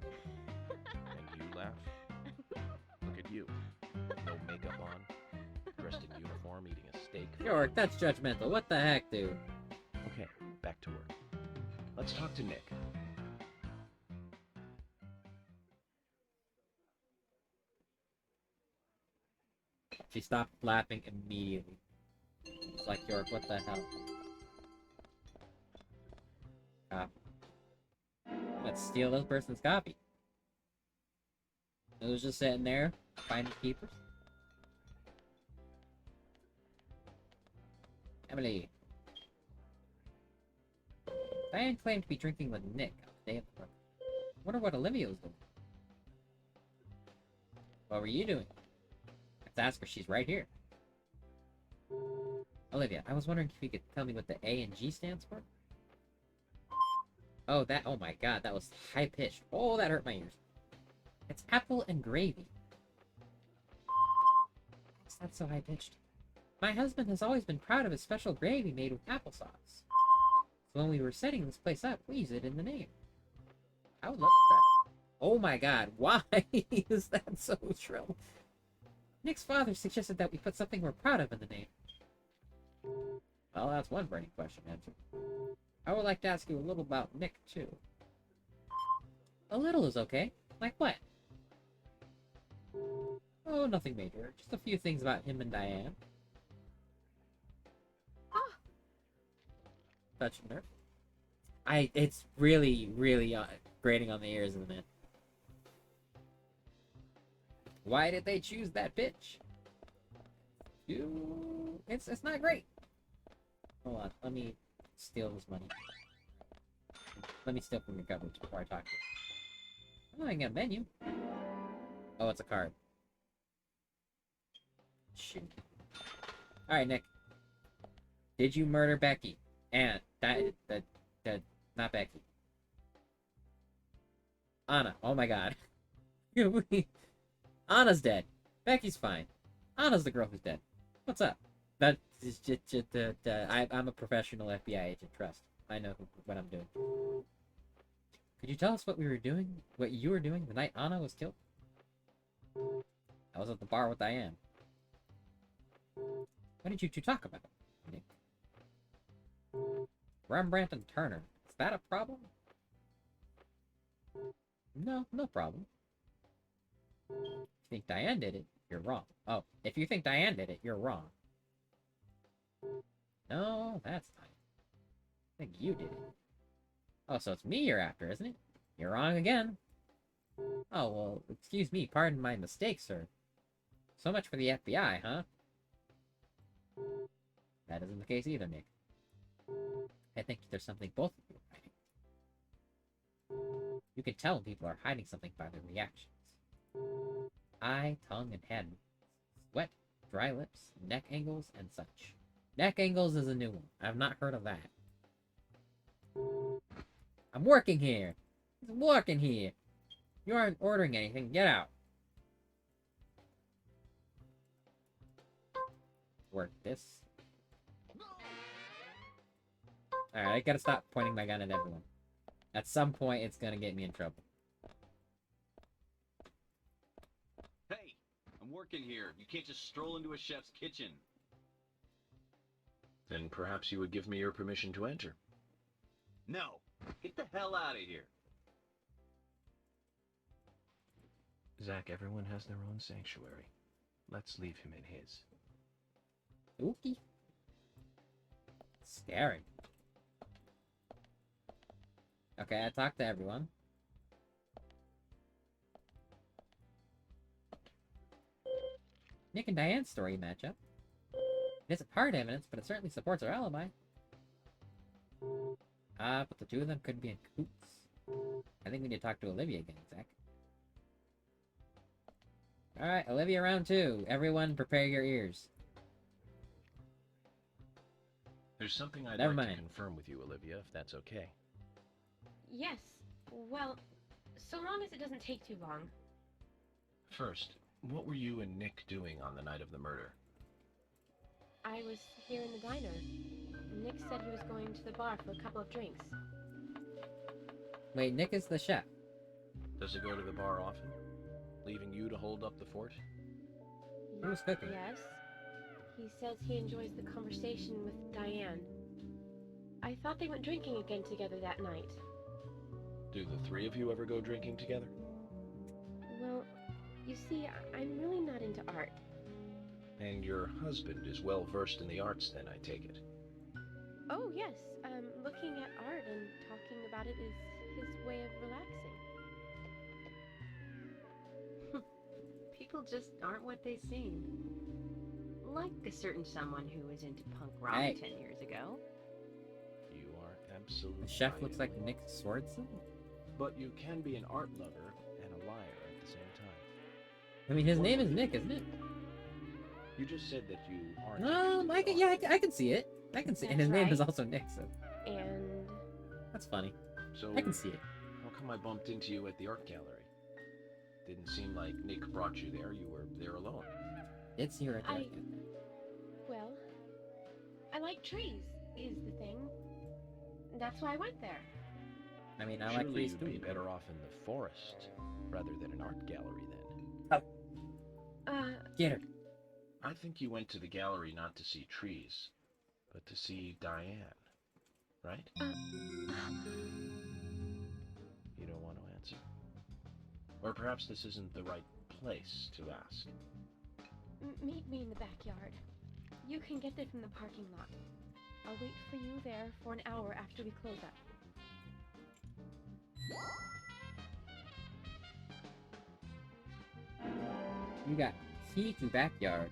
And you laugh? Look at you. No makeup on, dressed in uniform, eating a steak. York, that's judgmental. What the heck, dude? Okay, back to work. Let's talk to Nick. She stopped laughing immediately. It's like, York, what the hell? Copy. Let's steal this person's copy. It was just sitting there, finding keepers. Emily. Diane claimed to be drinking with Nick on the day of the murder. Wonder what Olivia was doing. What were you doing? Let's ask her. She's right here. Olivia, I was wondering if you could tell me what the A and G stands for? Oh, that. Oh my god, that was high pitched. Oh, that hurt my ears. It's apple and gravy. What's that so high pitched? My husband has always been proud of his special gravy made with applesauce. So when we were setting this place up, we used it in the name. I would love to try it. Oh my god, why is that so shrill? Nick's father suggested that we put something we're proud of in the name. Well, that's one burning question answered. I would like to ask you a little about Nick, too. A little is okay. Like what? Oh, nothing major. Just a few things about him and Diane. Oh. Touching her. It's really, really grating on the ears, isn't it? Why did they choose that bitch? It's not great. Hold on, let me steal this money. Let me steal from your cupboards before I talk to you. Oh, I can get a menu. Oh, it's a card. Shoot. Alright, Nick. Did you murder Becky? And not Becky. Anna. Oh my god. Anna's dead. Becky's fine. Anna's the girl who's dead. What's up? That is just I'm a professional FBI agent. Trust. I know what I'm doing. Could you tell us what we were doing? What you were doing the night Anna was killed? I was at the bar with Diane. What did you two talk about, Nick? Rembrandt and Turner. Is that a problem? No, no problem. If you think Diane did it, you're wrong. Oh, if you think Diane did it, you're wrong. No, that's not it. I think you did it. Oh, so it's me you're after, isn't it? You're wrong again. Oh, well, excuse me, pardon my mistake, sir. So much for the FBI, huh? That isn't the case either, Nick. I think there's something both of you are hiding. You can tell when people are hiding something by their reactions. Eye, tongue, and head. Sweat, dry lips, neck angles, and such. Neck angles is a new one. I've not heard of that. I'm working here. I'm working here. You aren't ordering anything. Get out. Work this. Alright, I gotta stop pointing my gun at everyone. At some point, it's gonna get me in trouble. Hey, I'm working here. You can't just stroll into a chef's kitchen. Then perhaps you would give me your permission to enter. No, get the hell out of here. Zach, everyone has their own sanctuary. Let's leave him in his. Spooky. Scary. Okay, I talked to everyone. Nick and Diane's story match up. It isn't hard evidence, but it certainly supports our alibi. But the two of them could be in cahoots. I think we need to talk to Olivia again, Zach. Alright, Olivia round 2. Everyone prepare your ears. There's something I'd Never like mind. to confirm with you, Olivia, if that's okay. Yes. Well, so long as it doesn't take too long. First, what were you and Nick doing on the night of the murder? I was here in the diner. Nick said he was going to the bar for a couple of drinks. Wait, Nick is the chef. Does he go to the bar often? Leaving you to hold up the fort? Who's cooking? Yes. He says he enjoys the conversation with Diane. I thought they went drinking again together that night. Do the three of you ever go drinking together? Well, you see, I'm really not into art. And your husband is well versed in the arts then, I take it. Oh, yes. Looking at art and talking about it is his way of relaxing. People just aren't what they seem. Like a certain someone who was into punk rock Hey. 10 years ago. You are absolutely The chef right, looks like Olivia. Nick Swordson? But you can be an art lover and a liar at the same time. I mean, his name is Nick, isn't it? You just said that you aren't. I can see it. I can see it. And his That's name is right. also Nick, so And that's funny. So I can see it. how come I bumped into you at the art gallery? Didn't seem like Nick brought you there. You were there alone. It's your well, I like trees, is the thing. That's why I went there. I mean, I like Surely trees you'd too. be better off in the forest rather than an art gallery then. Get her. I think you went to the gallery not to see trees, but to see Diane, right? You don't want to answer? Or perhaps this isn't the right place to ask. Meet me in the backyard. You can get there from the parking lot. I'll wait for you there for an hour after we close up. You got key to backyard.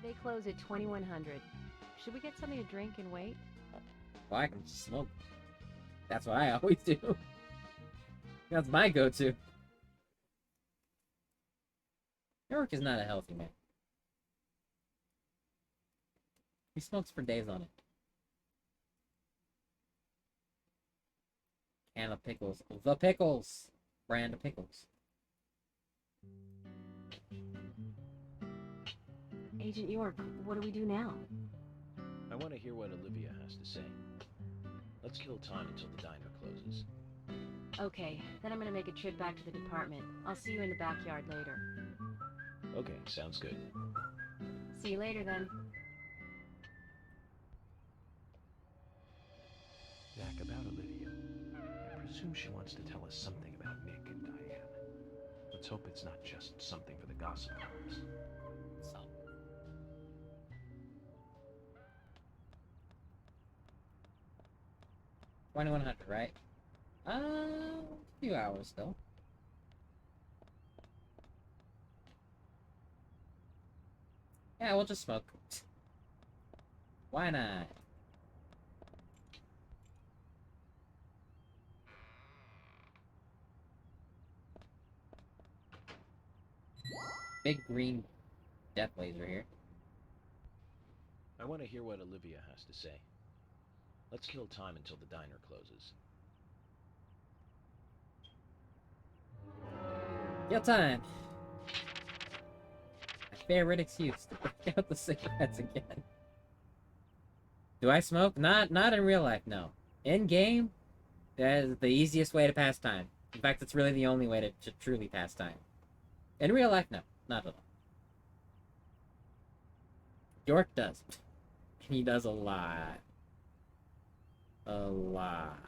They close at 2100. Should we get something to drink and wait? Well, I can just smoke. That's what I always do. That's my go-to. York is not a healthy man. He smokes for days on it. Can of pickles. The pickles! Brand of pickles. Agent York, what do we do now? I want to hear what Olivia has to say. Let's kill time until the diner closes. Okay, then I'm gonna make a trip back to the department. I'll see you in the backyard later. Okay, sounds good. See you later then. Zach, about Olivia. I presume she wants to tell us something about Nick and Diane. Let's hope it's not just something for the gossip columns. 2100, right? A few hours still. Yeah, we'll just smoke. Why not? Big green death laser here. I want to hear what Olivia has to say. Let's kill time until the diner closes. Kill time! My favorite excuse to break out the cigarettes again. Do I smoke? Not in real life, no. In game, that is the easiest way to pass time. In fact, it's really the only way to truly pass time. In real life, no. Not at all. York does. He does a lot. A lot.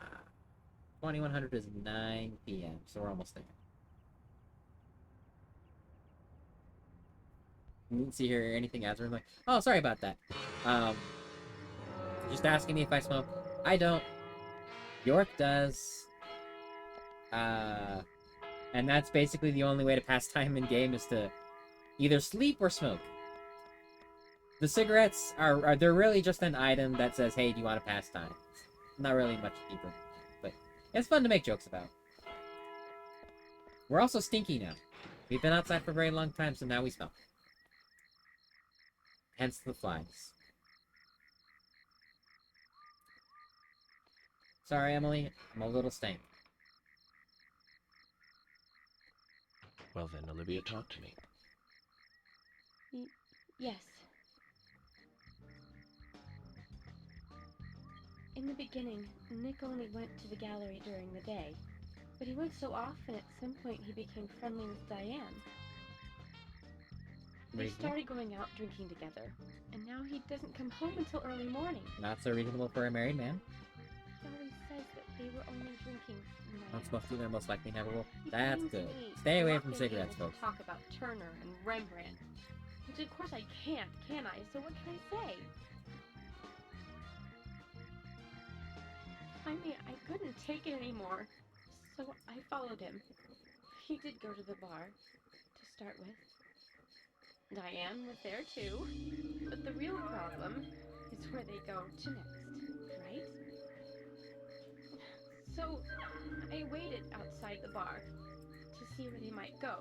2100 is 9 p.m., so we're almost there. You didn't see here anything as we're like, oh, sorry about that. Just asking me if I smoke. I don't. York does. And that's basically the only way to pass time in game is to either sleep or smoke. The cigarettes they're really just an item that says, hey, do you want to pass time? Not really much deeper, but it's fun to make jokes about. We're also stinky now. We've been outside for a very long time, so now we smell. Hence the flies. Sorry, Emily. I'm a little stank. Well then, Olivia, talk to me. Yes. In the beginning, Nick only went to the gallery during the day, but he went so often at some point he became friendly with Diane. They started going out drinking together, and now he doesn't come home until early morning. Not so reasonable for a married man. He always says that they were only drinking Not supposed to, they're most likely never will. He That's claims to good. me Stay away not from being cigarettes, able to folks. talk about Turner and Rembrandt, which of course I can't, can I? So what can I say? Finally, I couldn't take it anymore, so I followed him. He did go to the bar, to start with. Diane was there too, but the real problem is where they go to next, right? So, I waited outside the bar to see where they might go,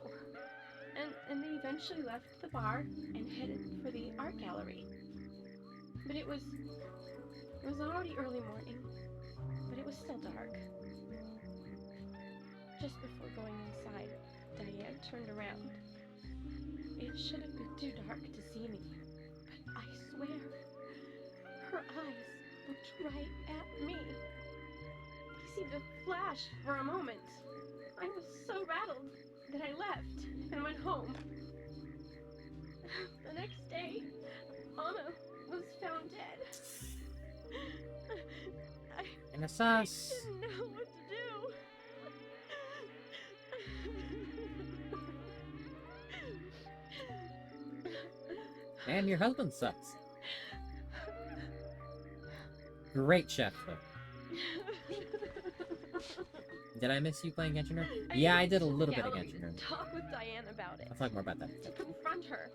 and they eventually left the bar and headed for the art gallery. But it was already early morning, but it was still dark. Just before going inside, Diane turned around. It should have been too dark to see me, but I swear, her eyes looked right at me. They seemed to flash for a moment. I was so rattled that I left and went home. The next day, Anna was found dead. In a sauce. I didn't know what to do. And your husband sucks. Great chef, though. Did I miss you playing Genshin? Yeah, I did a little bit of Genshin. Talk with Diane about it. I'll talk more about that. To confront her.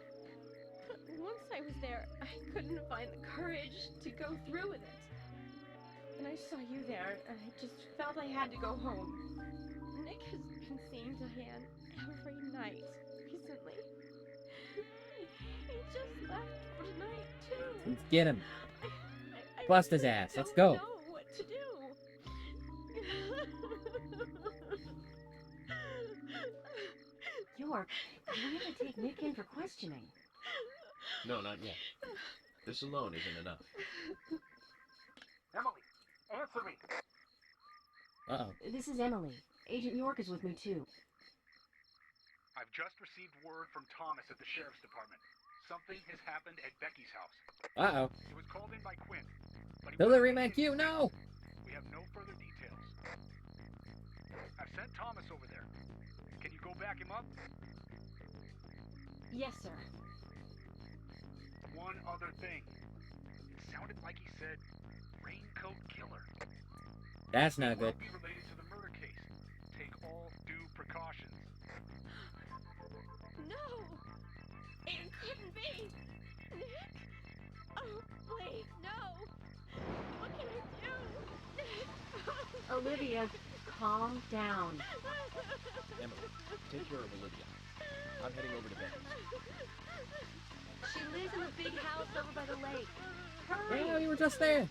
Once I was there, I couldn't find the courage to go through with it. And I saw you there, and I just felt I had to go home. Nick has been seeing Diane every night recently. He just left for tonight, too. Let's get him. I Bust his ass. Let's go. don't know what to do. York, we have to take Nick in for questioning. No, not yet. This alone isn't enough. Emily, answer me. Uh-oh. This is Emily. Agent York is with me, too. I've just received word from Thomas at the sheriff's department. Something has happened at Becky's house. Uh-oh. It was called in by Quinn. But he Hillary wasn't McHugh, no! We have no further details. I've sent Thomas over there. Can you go back him up? Yes, sir. One other thing. It sounded like he said Raincoat Killer. That's not good. It might be related to the murder case. Take all due precautions. No! It couldn't be! Nick! Oh, please, no! What can I do? Nick! Olivia, calm down. Emily, take care of Olivia. I'm heading over to Becky's. She lives in the big house over by the lake. Hurry! Yeah, we were just there.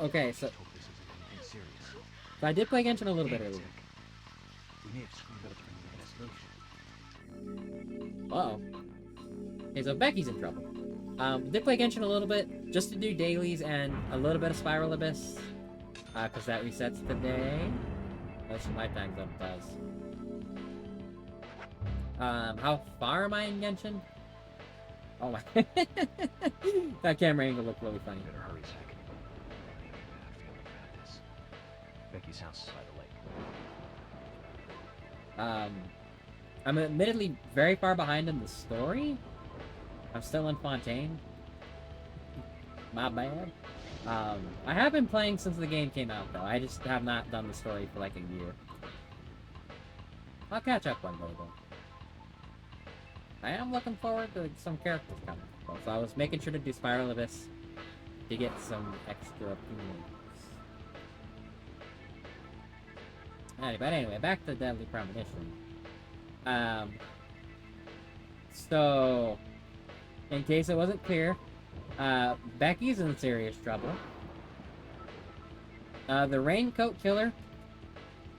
Okay, so Hope this isn't anything serious. I did play Genshin a little bit earlier. We may have screwed up during the investigation. Uh-oh. Okay, so Becky's in trouble. Did play Genshin a little bit, just to do dailies and a little bit of Spiral Abyss. Because that resets today. Most of my time zone does. How far am I in Genshin? Oh my. That camera angle looked really funny. Better hurry, Zach. I have a bad feeling about this. Becky's house is by the lake. I'm admittedly very far behind in the story. I'm still in Fontaine. My bad. I have been playing since the game came out, though. I just have not done the story for like a year. I'll catch up one day, though. I am looking forward to some characters coming. So I was making sure to do Spiral Abyss to get some extra points. But anyway, back to Deadly Premonition. So, in case it wasn't clear, Becky's in serious trouble. The Raincoat Killer,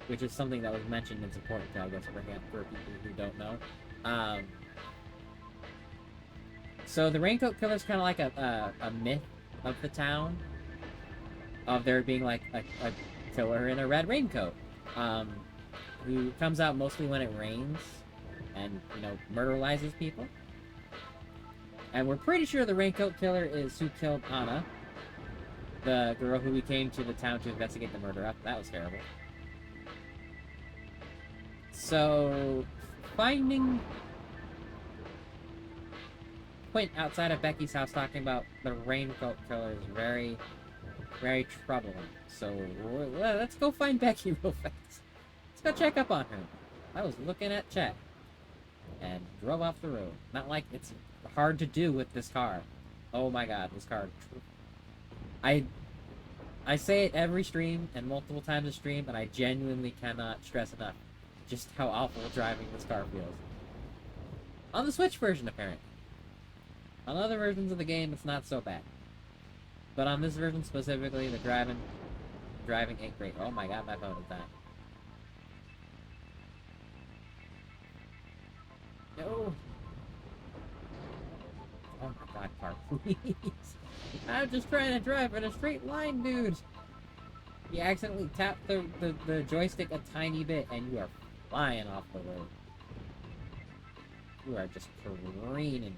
which is something that was mentioned, it's important, I guess, for people who don't know. So the Raincoat Killer is kind of like a myth of the town, of there being like a killer in a red raincoat, who comes out mostly when it rains, and murderizes people. And we're pretty sure the Raincoat Killer is who killed Anna, the girl who we came to the town to investigate the murder of. That was terrible. So, finding Quint outside of Becky's house talking about the Raincoat Killer is very, very troubling. So, let's go find Becky real fast. Let's go check up on her. I was looking at chat and drove off the road. Not like it's hard to do with this car. Oh my god, this car. I say it every stream and multiple times a stream, and I genuinely cannot stress enough just how awful driving this car feels. On the Switch version, apparently. On other versions of the game, it's not so bad. But on this version specifically, the driving ain't great. Oh my god, my phone is dying. No. Oh my god, car, please. I'm just trying to drive in a straight line, dude. You accidentally tap the joystick a tiny bit and you are flying off the road. You are just careening.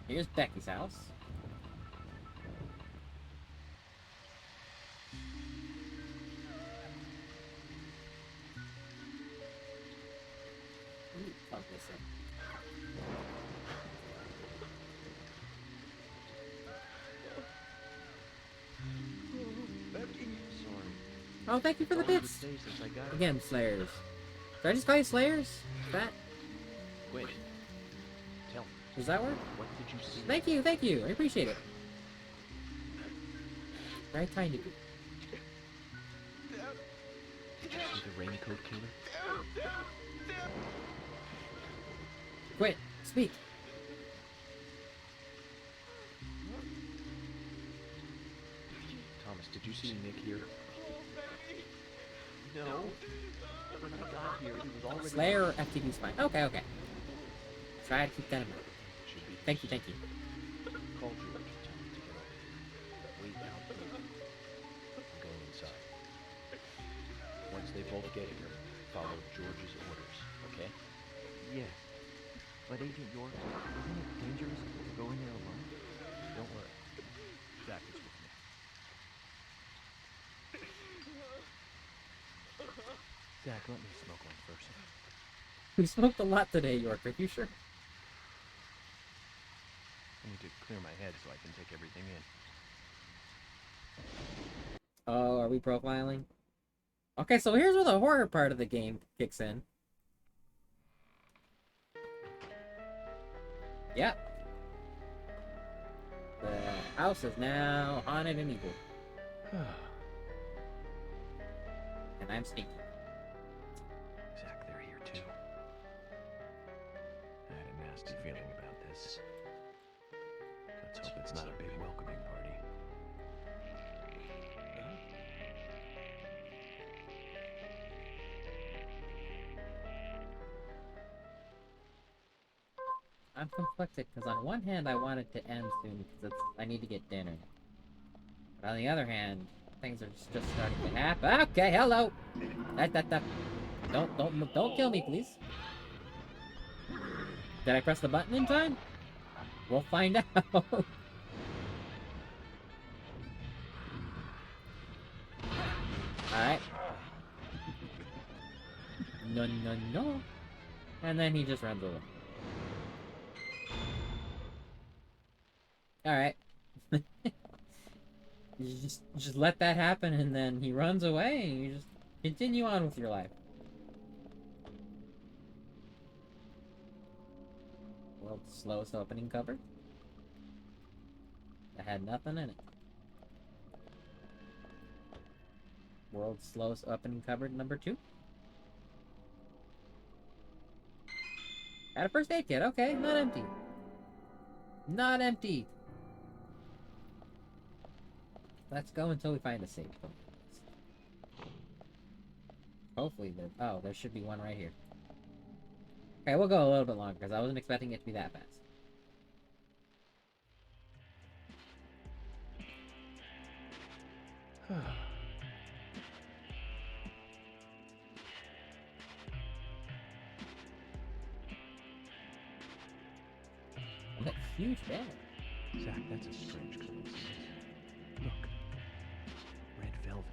Here's Becky's house. Oh, thank you for the All I would bits. say since I got it. Again, Slayers. Did I just call you Slayers? That Quint, tell me, does that work? what did you see? Thank you, thank you. I appreciate it. Very kind of you. Did you see the raincoat killer? Quit. Speak. Thomas, did you see Nick here? No. When I got here, he was already... Slayer FTV's fine. Okay, okay. Try to keep that in mind. Should be Thank you, thank you. Call George and tell him to get over here. Wait out here. I'm going inside. Once they both get here, follow George's orders, okay? Yes. But Agent York, isn't it dangerous to go in there alone? Don't worry. Zach is with me. Zach, let me smoke one first. We smoked a lot today, York. Are you sure? I need to clear my head so I can take everything in. Oh, are we profiling? Okay, so here's where the horror part of the game kicks in. Yep. The house is now haunted and evil. And I'm sneaky. Zach, they're here too. I had a nasty feeling about this. Let's hope it's not a big welcoming party. I'm conflicted because on one hand I want it to end soon because I need to get dinner. But on the other hand, things are just starting to happen. Okay, hello. Don't kill me, please. Did I press the button in time? We'll find out. Alright. No. And then he just runs away. Alright. You just let that happen and then he runs away and you just continue on with your life. World's slowest opening cover. That had nothing in it. World's slowest opening cover number 2. Had a first aid kit, okay, not empty. Not empty. Let's go until we find a safe point. Hopefully there should be one right here. Okay, we'll go a little bit longer because I wasn't expecting it to be that fast. What a huge bed. Zach, that's a strange coincidence. Look. Red velvet.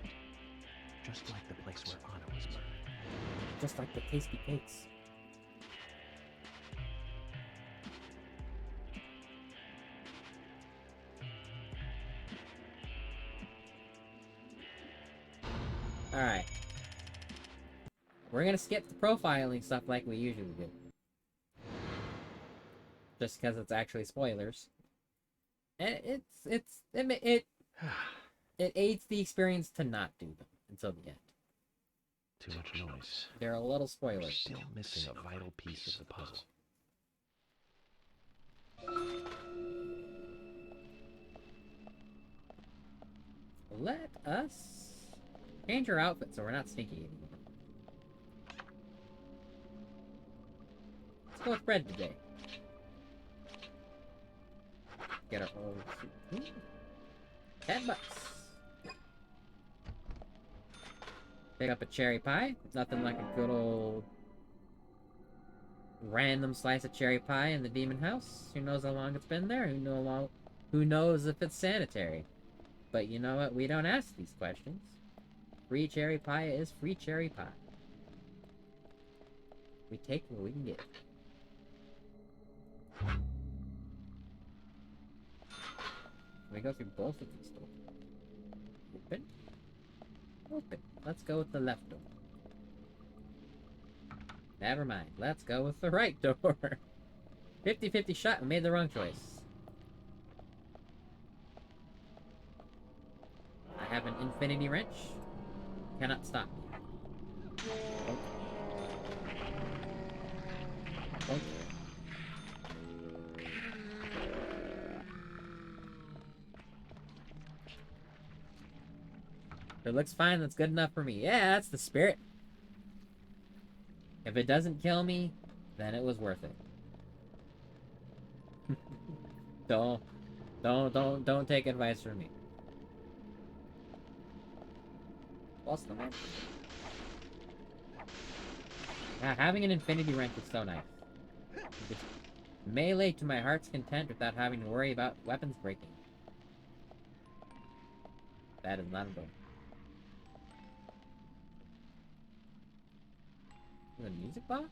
Just like the place where Anna was murdered. Just like the tasty cakes. Alright. We're gonna skip the profiling stuff like we usually do. Just because it's actually spoilers. And it aids the experience to not do them until the end. Too much noise. They're a little We're spoilers. still missing a vital piece of the puzzle. Let us change our outfit so we're not sneaky anymore. Let's go with red today. Get our old suit. $10. Pick up a cherry pie. Nothing like a good old random slice of cherry pie in the demon house. Who knows how long it's been there? Who knows if it's sanitary? But you know what? We don't ask these questions. Free cherry pie is free cherry pie. We take what we can get. We go through both of these doors. Open. Open. Let's go with the left door. Never mind. Let's go with the right door. 50-50 shot. We made the wrong choice. I have an infinity wrench. Cannot stop me. Oh. Oh. If it looks fine, that's good enough for me. Yeah, that's the spirit. If it doesn't kill me, then it was worth it. Don't take advice from me. What's the matter? Yeah, having an infinity wrench is so nice. You just melee to my heart's content without having to worry about weapons breaking. That is not a door. The music box?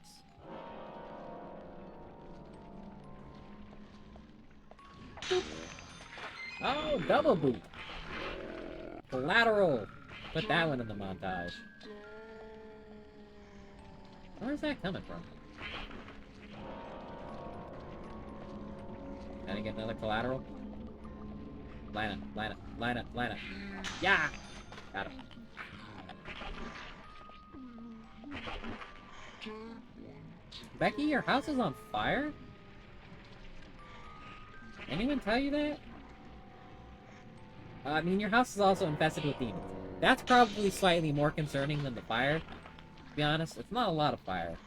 Boop. Oh, double boot. Collateral. Put that one in the montage. Where's that coming from? Gotta get another collateral. Line up, line up, line up, line up. Yeah! Got him. Becky, your house is on fire? Anyone tell you that? I mean, your house is also infested with demons. That's probably slightly more concerning than the fire. To be honest, it's not a lot of fire.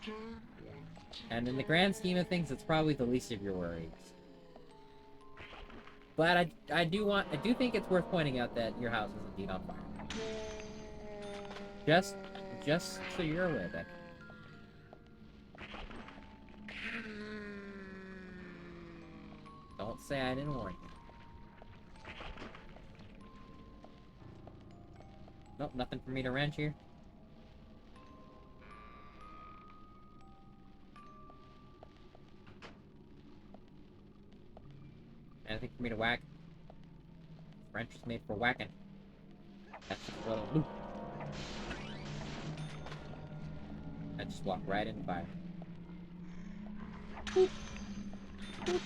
And in the grand scheme of things, it's probably the least of your worries. But I do think it's worth pointing out that your house is indeed on fire. Just so you're aware, Becky. Don't say I didn't warn you. Nope, nothing for me to wrench here. Anything for me to whack? Wrench is made for whacking. That's just a little loop. I just walked right into fire. Boop. Boop.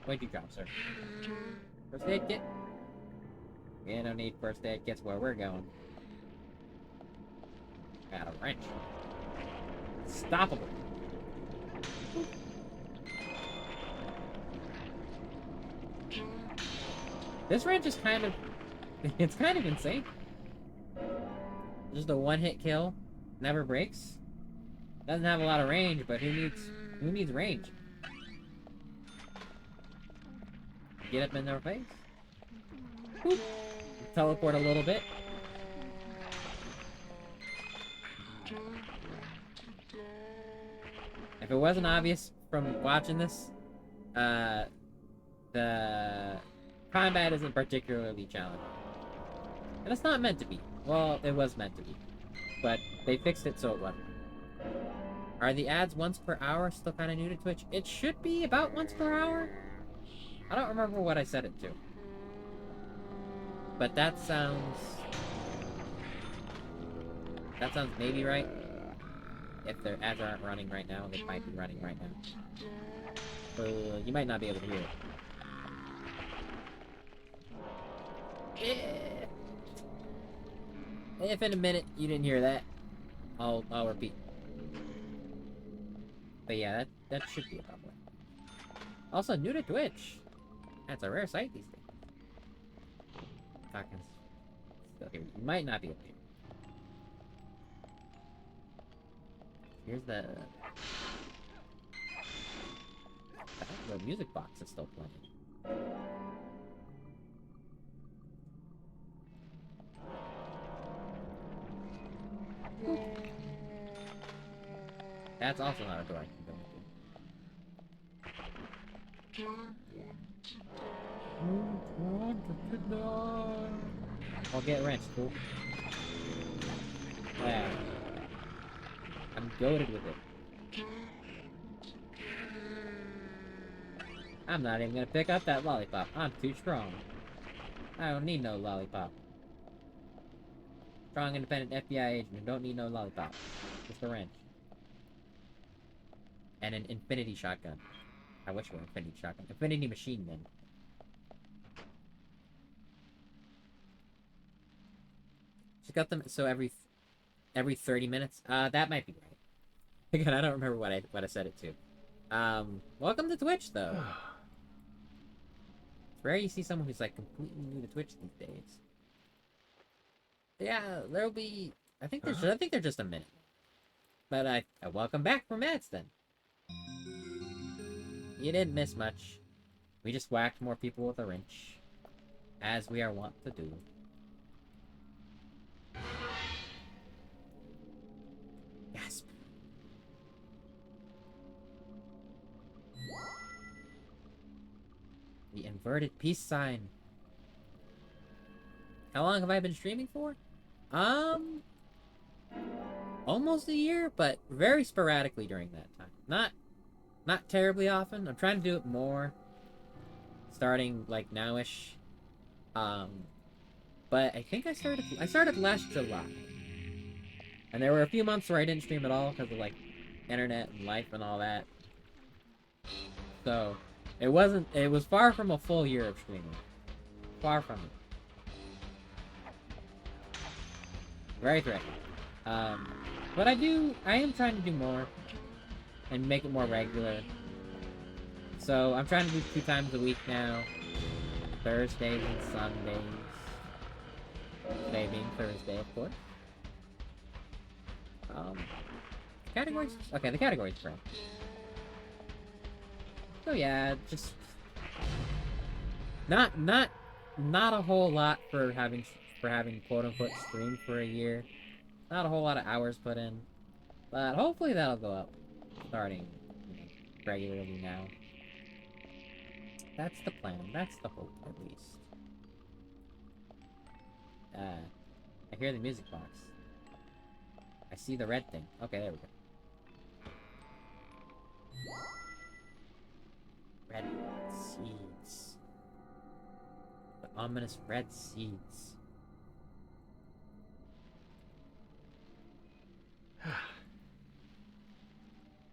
What'd you drop, sir? First aid kit? Yeah, no need first aid kits where we're going. Got a wrench. Stoppable. This wrench is kind of... it's kind of insane. Just a one-hit kill. Never breaks. Doesn't have a lot of range, but who needs range? Get up in their face. Boop. Teleport a little bit. If it wasn't obvious from watching this, the combat isn't particularly challenging. And it's not meant to be. Well, it was meant to be. But they fixed it so it wasn't. Are the ads once per hour still kind of new to Twitch? It should be about once per hour. I don't remember what I set it to. But that sounds maybe right. If their ads aren't running right now, they might be running right now. You might not be able to hear it. If in a minute you didn't hear that, I'll repeat. But yeah, that should be about right. Also, new to Twitch. That's a rare sight these days. Talking still here. You might not be able to hear. Here's the music box is still playing. That's also not a door I can go into. I'll get wrenched, cool. Yeah. I'm goated with it. I'm not even gonna pick up that lollipop. I'm too strong. I don't need no lollipop. Strong, independent FBI agent who don't need no lollipop. Just a wrench. And an infinity shotgun. I wish it were infinity shotgun. Infinity machine gun. She's got them so every 30 minutes. That might be right. Again, I don't remember what I said it to. Welcome to Twitch though. It's rare you see someone who's like completely new to Twitch these days. Yeah, there'll be. I think they're just a minute. But I welcome back from ads then. You didn't miss much. We just whacked more people with a wrench, as we are wont to do. Gasp. The inverted peace sign. How long have I been streaming for? Almost a year, but very sporadically during that time. Not terribly often. I'm trying to do it more, starting like nowish. But I think I started last July, and there were a few months where I didn't stream at all because of like internet and life and all that. So it was far from a full year of streaming. Far from it. Very threatening. But I am trying to do more and make it more regular. So I'm trying to do 2 times a week now. Thursdays and Sundays. Today being Thursday, of course. Categories? Okay, the categories are correct. So yeah, just not a whole lot for having quote unquote streamed for a year. Not a whole lot of hours put in. But hopefully that'll go up starting regularly now. That's the plan. That's the hope, at least. I hear the music box. I see the red thing. Okay, there we go. Red seeds. The ominous red seeds.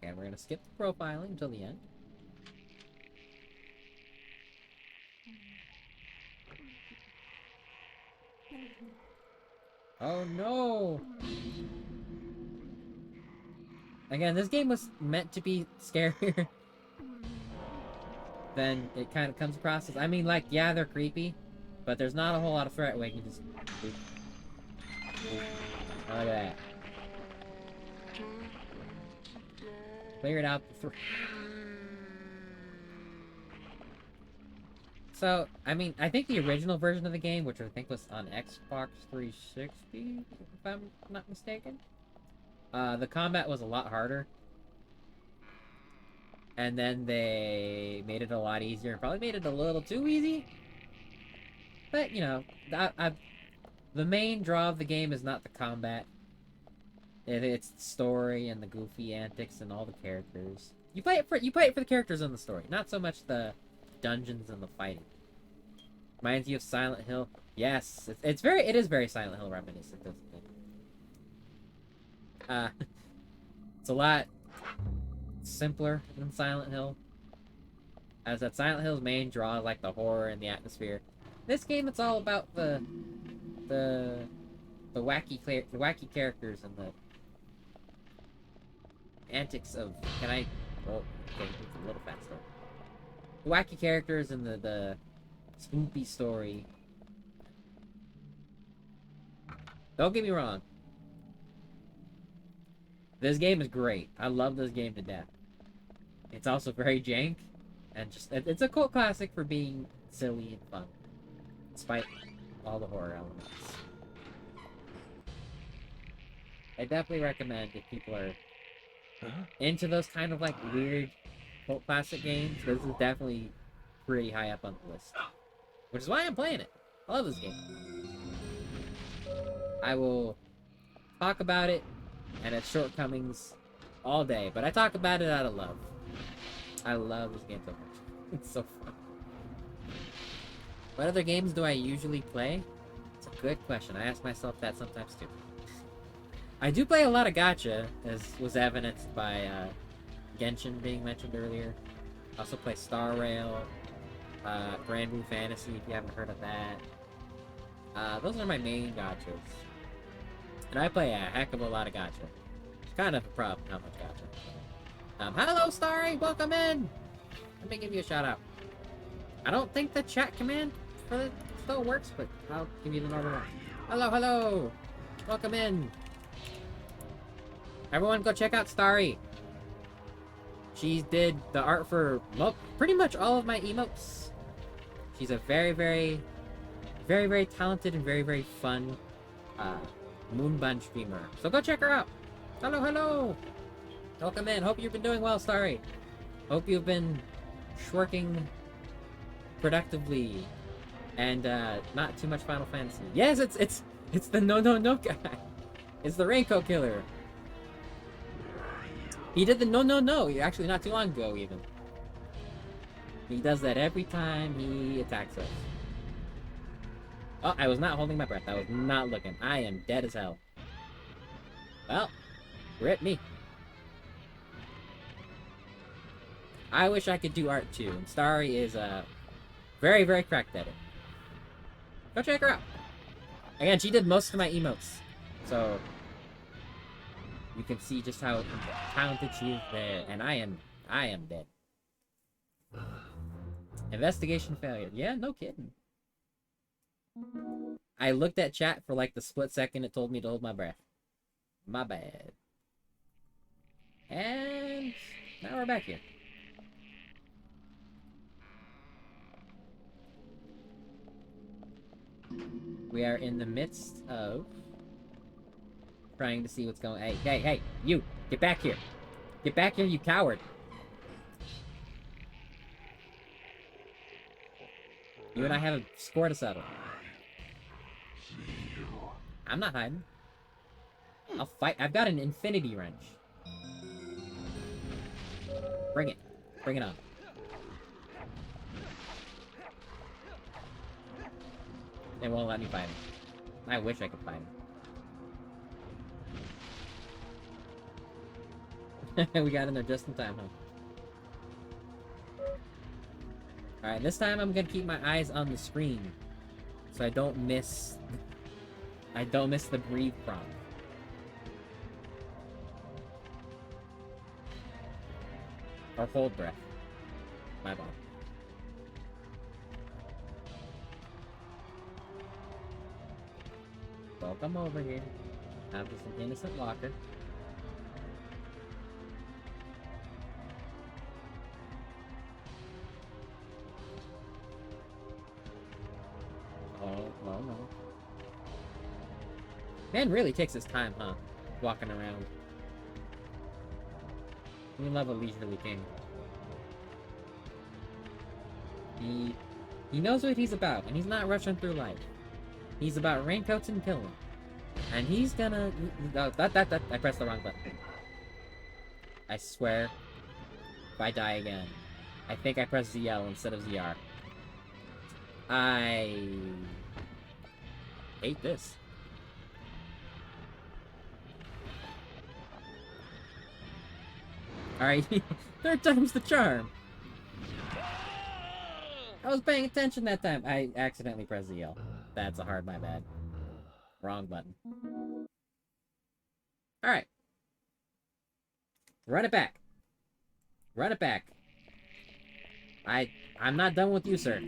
Okay, we're gonna skip the profiling until the end. Oh no! Again, this game was meant to be scarier than it kind of comes across as. I mean, like, yeah, they're creepy, but there's not a whole lot of threat where you can just... Oh, look at that. Cleared out the So, I mean, I think the original version of the game, which I think was on Xbox 360, if I'm not mistaken, the combat was a lot harder. And then they made it a lot easier and probably made it a little too easy. But, you know, the main draw of the game is not the combat. It's the story and the goofy antics and all the characters. You play it for the characters and the story, not so much the dungeons and the fighting. Reminds you of Silent Hill. Yes, it is very Silent Hill reminiscent, isn't it? It's a lot simpler than Silent Hill. As that Silent Hill's main draw, like the horror and the atmosphere. This game, it's all about the wacky characters and the antics of. Can I? Oh, okay, it's a little faster. The wacky characters and the spoopy story. Don't get me wrong. This game is great. I love this game to death. It's also very jank, and it's a cult classic for being silly and fun, despite all the horror elements. I definitely recommend if people are into those kind of like weird cult classic games. This is definitely pretty high up on the list, which is why I'm playing it. I love this game. I will talk about it and its shortcomings all day, but I talk about it out of love. I love this game so much. It's so fun. What other games do I usually play? It's a good question. I ask myself that sometimes too. I do play a lot of gacha, as was evidenced by Genshin being mentioned earlier. I also play Star Rail, Grand Blue Fantasy, if you haven't heard of that. Those are my main gachas. And I play a heck of a lot of gacha. It's kind of a problem, how much gacha. Hello, Starry! Welcome in! Let me give you a shout out. I don't think the chat command for it still works, but I'll give you the normal one. Hello, hello! Welcome in! Everyone go check out Starry. She did the art for pretty much all of my emotes. She's a very, very, very, very talented and very, very fun Moonbun streamer. So go check her out. Hello, hello! Welcome in. Hope you've been doing well, Starry. Hope you've been working productively and not too much Final Fantasy. Yes, it's the no guy. It's the Raincoat Killer. He did the no, actually not too long ago even. He does that every time he attacks us. Oh, I was not holding my breath. I was not looking. I am dead as hell. Well, rip me. I wish I could do art too, and Starry is very, very cracked at it. Go check her out. Again, she did most of my emotes, so you can see just how talented she is there. And I am dead. Investigation failure. Yeah, no kidding. I looked at chat for like the split second it told me to hold my breath. My bad. And now we're back here. We are in the midst of trying to see what's going. Hey, you! Get back here! Get back here, you coward! You and I have a score to settle. I'm not hiding. I'll fight. I've got an infinity wrench. Bring it. Bring it on. It won't let me fight him. I wish I could fight him. We got in there just in time, huh? Alright, this time I'm gonna keep my eyes on the screen. So I don't miss... the breathe prompt. Or hold breath. My bad. Welcome over here. I'm just an innocent walker. Oh, well, no. Man really takes his time, huh? Walking around. We love a leisurely king. He knows what he's about, and he's not rushing through life. He's about raincoats and killing. And he's gonna... Oh, I pressed the wrong button. I swear, if I die again, I think I pressed ZL instead of ZR. I hate this. Alright, third time's the charm. I was paying attention that time. I accidentally pressed ZL. That's a hard my bad. Wrong button. Alright. Run it back. Run it back. I'm not done with you, sir.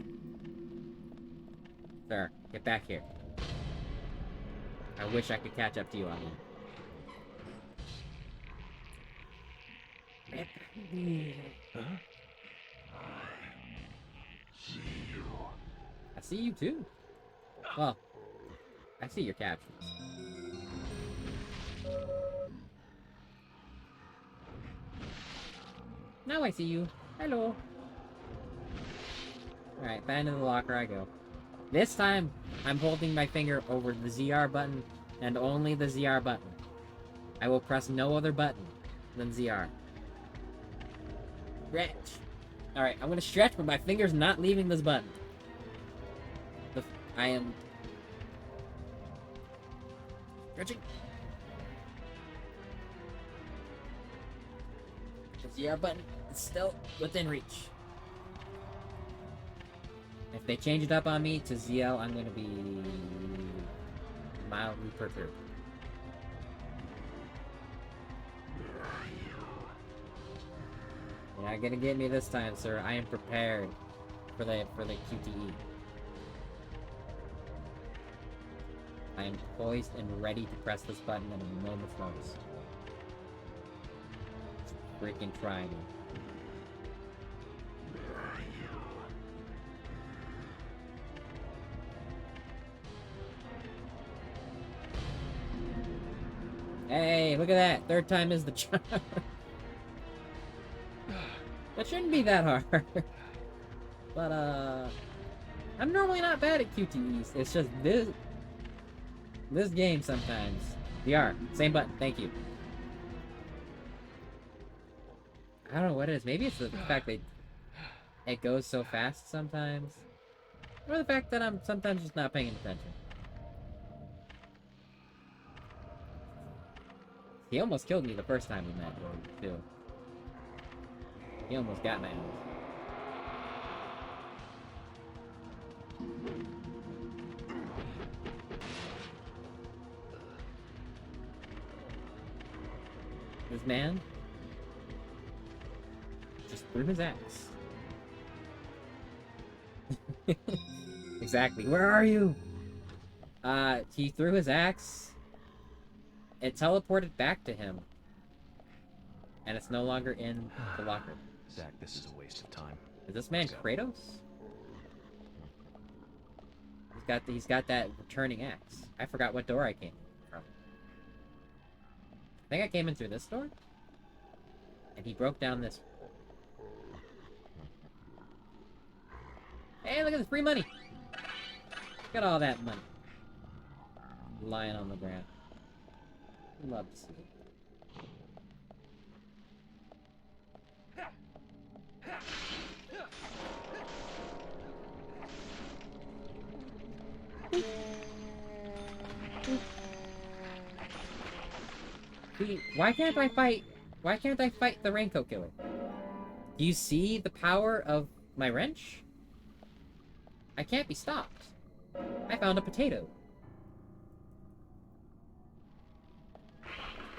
Sir, get back here. I wish I could catch up to you on that. Huh? I see you too. Well, I see your captions. Now I see you. Hello. Alright, back into the locker I go. This time, I'm holding my finger over the ZR button, and only the ZR button. I will press no other button than ZR. Stretch. Alright, I'm gonna stretch, but my finger's not leaving this button. I am stretching. The ZR button is still within reach. If they change it up on me to ZL, I'm gonna be mildly perturbed. You're not gonna get me this time, sir. I am prepared for the QTE. I am poised and ready to press this button at a moment's notice. Let's freaking try me. Hey, look at that. Third time is the charm. That shouldn't be that hard. But, I'm normally not bad at QTEs. It's just this game sometimes. VR, same button, thank you. I don't know what it is. Maybe it's the fact that it goes so fast sometimes. Or the fact that I'm sometimes just not paying attention. He almost killed me the first time we met, too. He almost got my ass. This man just threw his axe. Exactly. Where are you? He threw his axe. It teleported back to him. And it's no longer in the locker. Zach, this is a waste of time. Is this man Kratos? He's got that returning axe. I forgot what door I came from. I think I came in through this door? And he broke down this. Hey, look at this free money! Look at all that money. Lying on the ground. Love to see it. Why can't I fight the Raincoat Killer? Do you see the power of my wrench? I can't be stopped. I found a potato.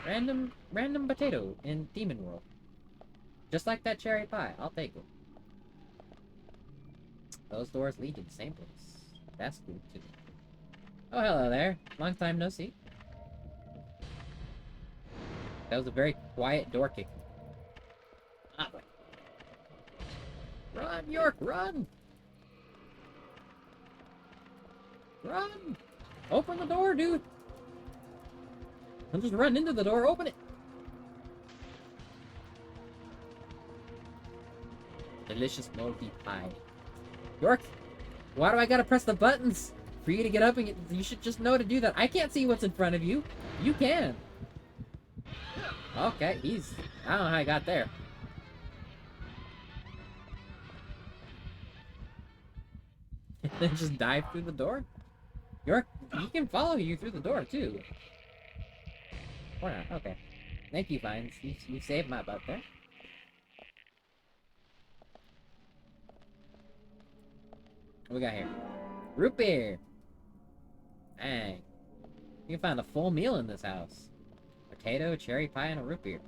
Random potato in Demon World. Just like that cherry pie. I'll take it. Those doors lead to the same place. That's cool too. Oh, hello there. Long time no see. That was a very quiet door kick. Ah, boy. Run, York, run! Run! Open the door, dude! Don't just run into the door, open it! Delicious moldy pie. York! Why do I gotta press the buttons? For you to get up and you should just know to do that. I can't see what's in front of you. You can. Okay, I don't know how he got there. Then just dive through the door? York, he can follow you through the door, too. Or not, okay. Thank you, Vines. You saved my butt there. What we got here? Root beer! Dang. You can find a full meal in this house. Potato, cherry pie, and a root beer.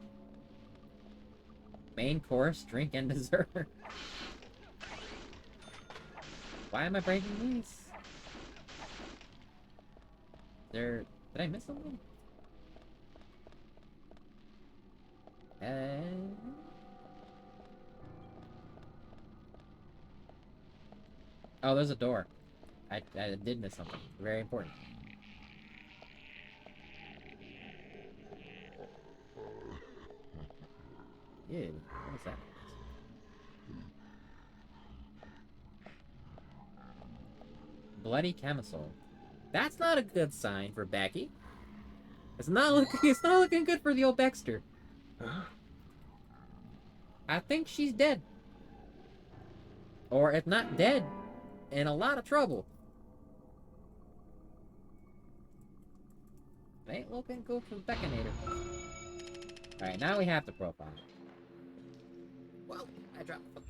Main course, drink, and dessert. Why am I breaking these? Did I miss something? Oh, there's a door. I did miss something. Very important. Ew, what is that? Bloody camisole. That's not a good sign for Becky. It's not looking good for the old Baxter. Huh? I think she's dead. Or if not dead, in a lot of trouble. Ain't looking good for Beckinator. Alright, now we have the profile. Whoa, I dropped the...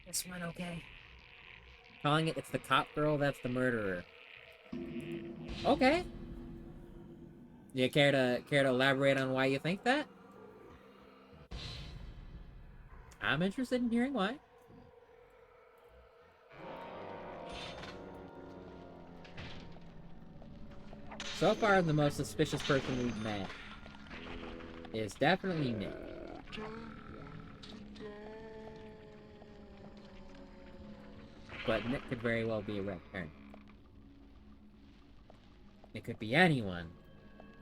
This one okay? Calling it, it's the cop girl that's the murderer. Okay. Do you care to elaborate on why you think that? I'm interested in hearing why. So far, the most suspicious person we've met is definitely Nick. But Nick could very well be a red herring. It could be anyone.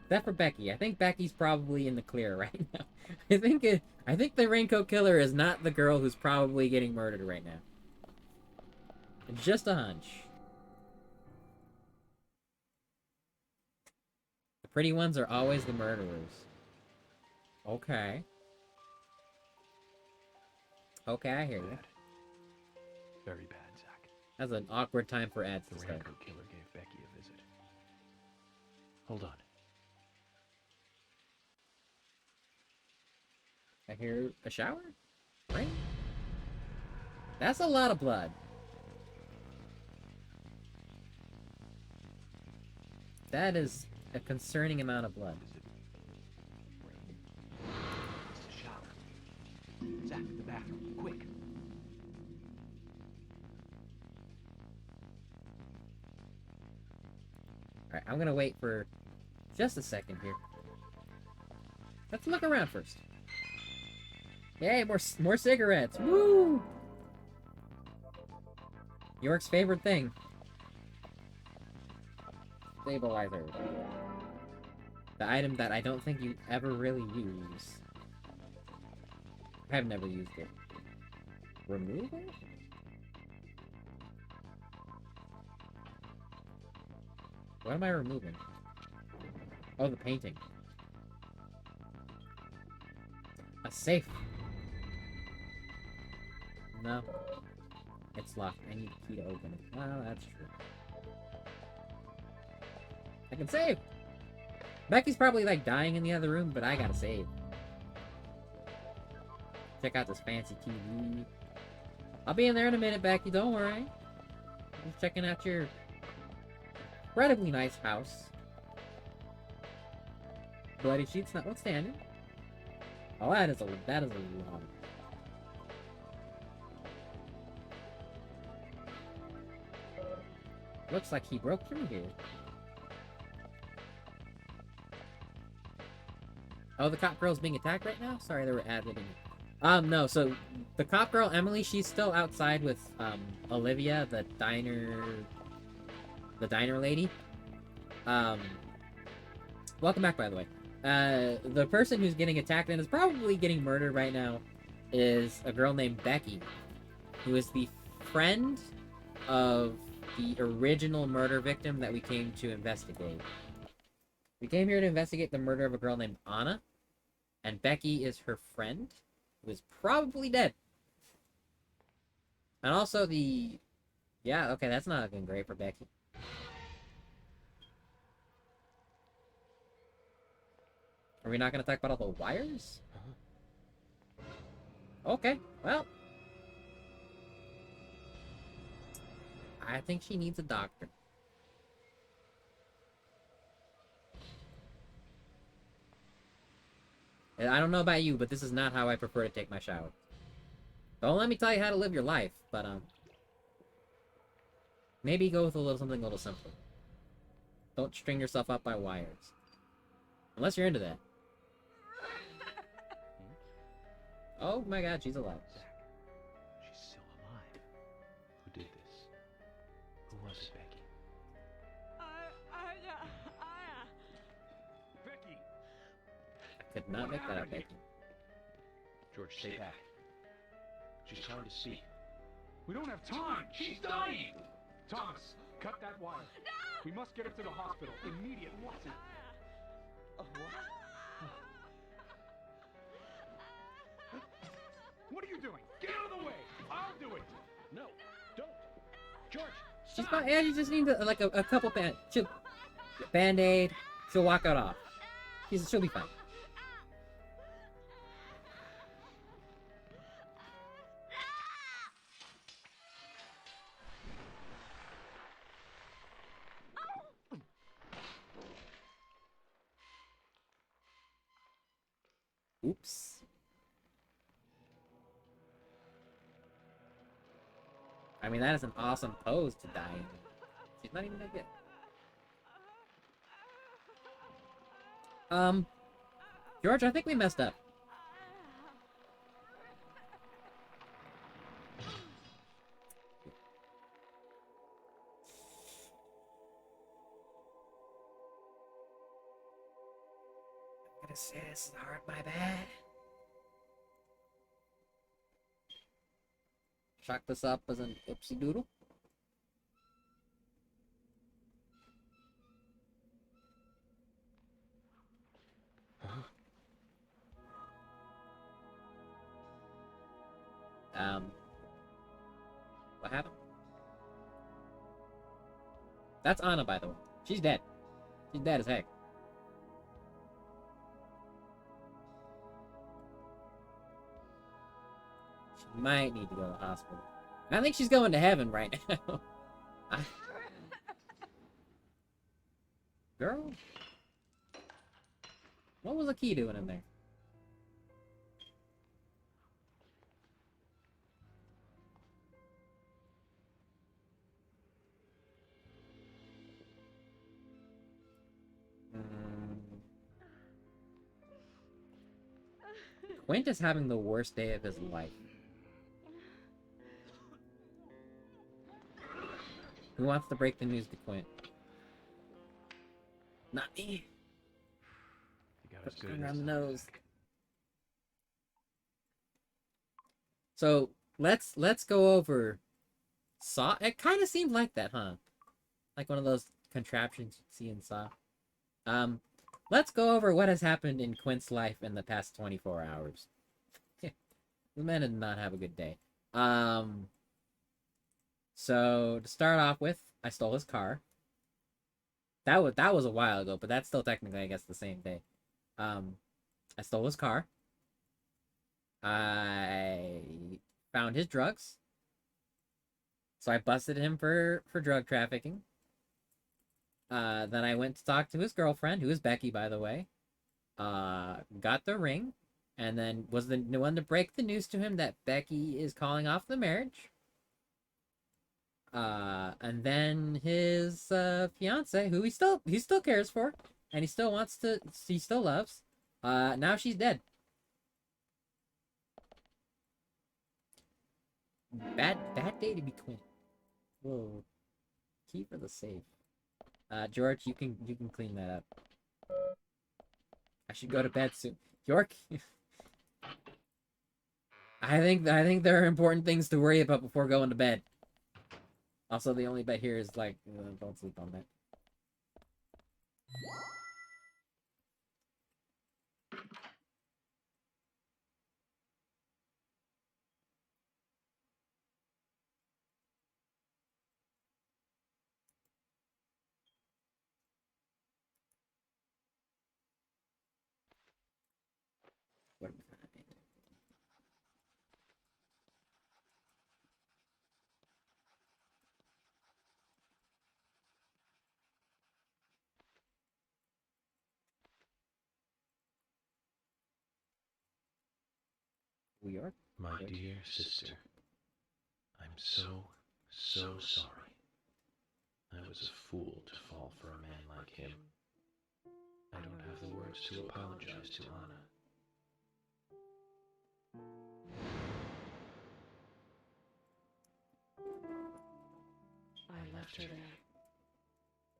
Except for Becky. I think Becky's probably in the clear right now. I think the Raincoat Killer is not the girl who's probably getting murdered right now. It's just a hunch. The pretty ones are always the murderers. Okay. Okay, I hear you. Very bad, Zach. That's an awkward time for ads to The start. Raincoat Killer gave Becky a visit. Hold on. I hear a shower? Rain? That's a lot of blood. That is a concerning amount of blood. It's the shower. Zach, the bathroom, quick. Alright, I'm gonna wait for just a second here. Let's look around first. Yay, more cigarettes! Woo! York's favorite thing. Stabilizer. The item that I don't think you ever really use. I've never used it. Removal? What am I removing? Oh, the painting. A safe. No. It's locked. I need a key to open it. Well, that's true. I can save! Becky's probably, like, dying in the other room, but I gotta save. Check out this fancy TV. I'll be in there in a minute, Becky. Don't worry. Just checking out your incredibly nice house. Bloody sheets notwithstanding. Oh, that is a lot. Looks like he broke through here. Oh, the cop girl's being attacked right now? Sorry, they were ad-libbing. No, so the cop girl, Emily, she's still outside with, Olivia, the diner lady. Welcome back, by the way. The person who's getting attacked and is probably getting murdered right now is a girl named Becky, who is the friend of the original murder victim that we came to investigate. We came here to investigate the murder of a girl named Anna, and Becky is her friend, who is probably dead. And also the... Yeah, okay, that's not looking great for Becky. Are we not going to talk about all the wires? Okay, well. I think she needs a doctor. And I don't know about you, but this is not how I prefer to take my shower. Don't let me tell you how to live your life, but, maybe go with something a little simpler. Don't string yourself up by wires. Unless you're into that. Oh my god, she's alive. Zach, she's still could not make that up, Becky. George, stay back. She's trying to speak. We don't have time. She's dying. Thomas, cut that wire. We must get her to the hospital immediately. What's it? What are you doing? Get out of the way. I'll do it. No, don't. George, She's fine. Yeah, you just need to, like a couple band-aid. She'll walk out off. She'll be fine. Oops. I mean, that is an awesome pose to die in. She's not even that good. George, I think we messed up. I'm gonna say this is hard, my bad. Chalk this up as an oopsie doodle. What happened? That's Anna, by the way. She's dead. She's dead as heck. She might need to go to the hospital. I think she's going to heaven right now. Girl? What was the key doing in there? Quint is having the worst day of his life. Who wants to break the news to Quint? Not me. You got us good Around the nose. So let's go over Saw. It kind of seemed like that, huh? Like one of those contraptions you'd see in Saw. Let's go over what has happened in Quint's life in the past 24 hours. The man did not have a good day. So to start off with, I stole his car. That was a while ago, but that's still technically, I guess, the same day. I stole his car. I found his drugs. So I busted him for drug trafficking. Then I went to talk to his girlfriend, who is Becky, by the way. Got the ring, and then was the one to break the news to him that Becky is calling off the marriage. And then his fiance, who he still cares for, and he still loves. Now she's dead. Bad day to be Quint. Whoa. Key for the safe. George, you can clean that up. I should go to bed soon. York, I think there are important things to worry about before going to bed. Also, the only bed here is like, don't sleep on that. What am I gonna do? We are? My dear sister, I'm so sorry. I was a fool to fall for a man like him. I don't have the words to apologize to Anna. I left her there.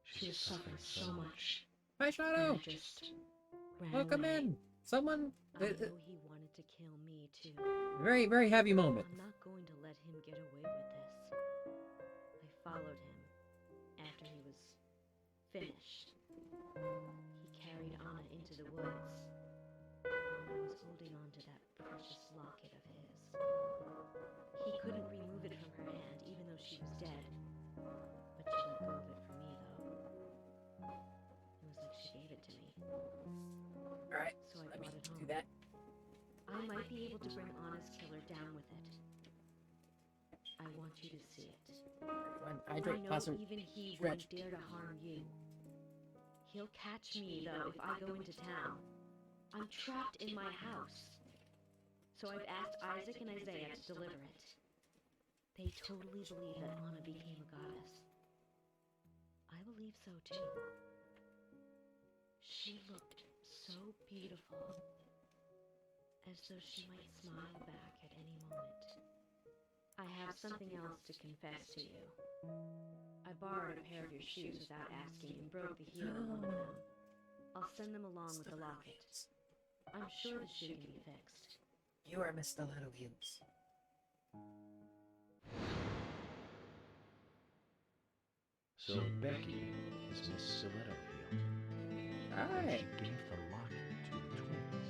She was suffering so much. Hi, Shadow! I just ran Welcome away. in! Someone... I know he wanted to kill me too. Very, very heavy moment. I'm not going to let him get away with this. I followed him after he was finished. He carried Anna into the woods. Anna was holding on to that precious locket of his. He couldn't remove it from her hand, even though she was dead. But she let go of it for me, though. It was like she gave it to me. Alright, So I let me brought it do home. that. I might be able to bring Anna's killer down with it. I want you to see it. I Hydrate, know pause, even he stretch. wouldn't dare to harm you. He'll catch me, though, if I go into town. I'm trapped in my house. So I've asked Isaac and Isaiah to deliver it. They totally believe that Anna became a goddess. I believe so, too. She looked so beautiful, as though she might smile back at any moment. I have something else to confess to you. I borrowed a pair of your shoes without asking and broke the heel of one of them. I'll send them along with the locket. I'm sure the shoe can be fixed. You are Miss Stiletto Heels. So Becky is Miss Stiletto Heel. Alright. She gave the locket to the twins.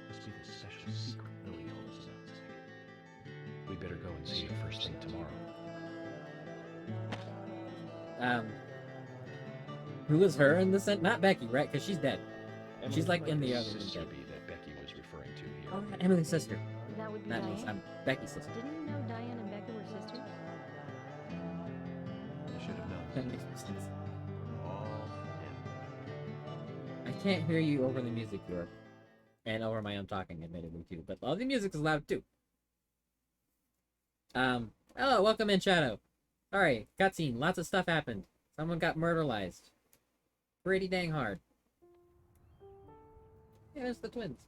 Must be the special secret Lily told us about. We better go and see her first thing tomorrow. Who was her in the scent? Not Becky, right? Because she's dead. Emily, She's like who in might the the other sister one. be that Becky was referring to here? Oh, Emily's sister. That would be Not Diane. Emily's, I'm Becky's sister. Didn't you know Diane and Becca were sisters? I should have known. That makes more sense. All I can't hear you over the music, York. And over my own talking, admittedly, too. But all the music is loud, too. Hello, welcome in, Shadow. Alright, cutscene. Lots of stuff happened. Someone got murderized. Pretty dang hard. Yeah, there's the twins.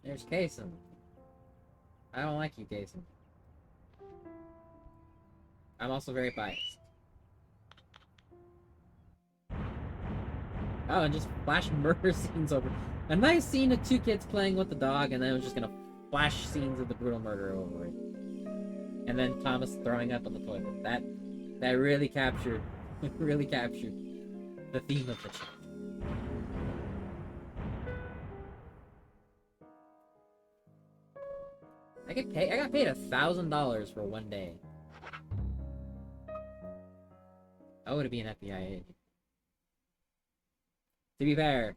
There's Kason. I don't like you, Kason. I'm also very biased. Oh, and just flash murder scenes over. A nice scene of two kids playing with the dog, and then it was just gonna flash scenes of the brutal murder over it. And then Thomas throwing up on the toilet. That really captured, really captured the theme of the show. I got paid $1,000 for one day. I would be an FBI agent. To be fair,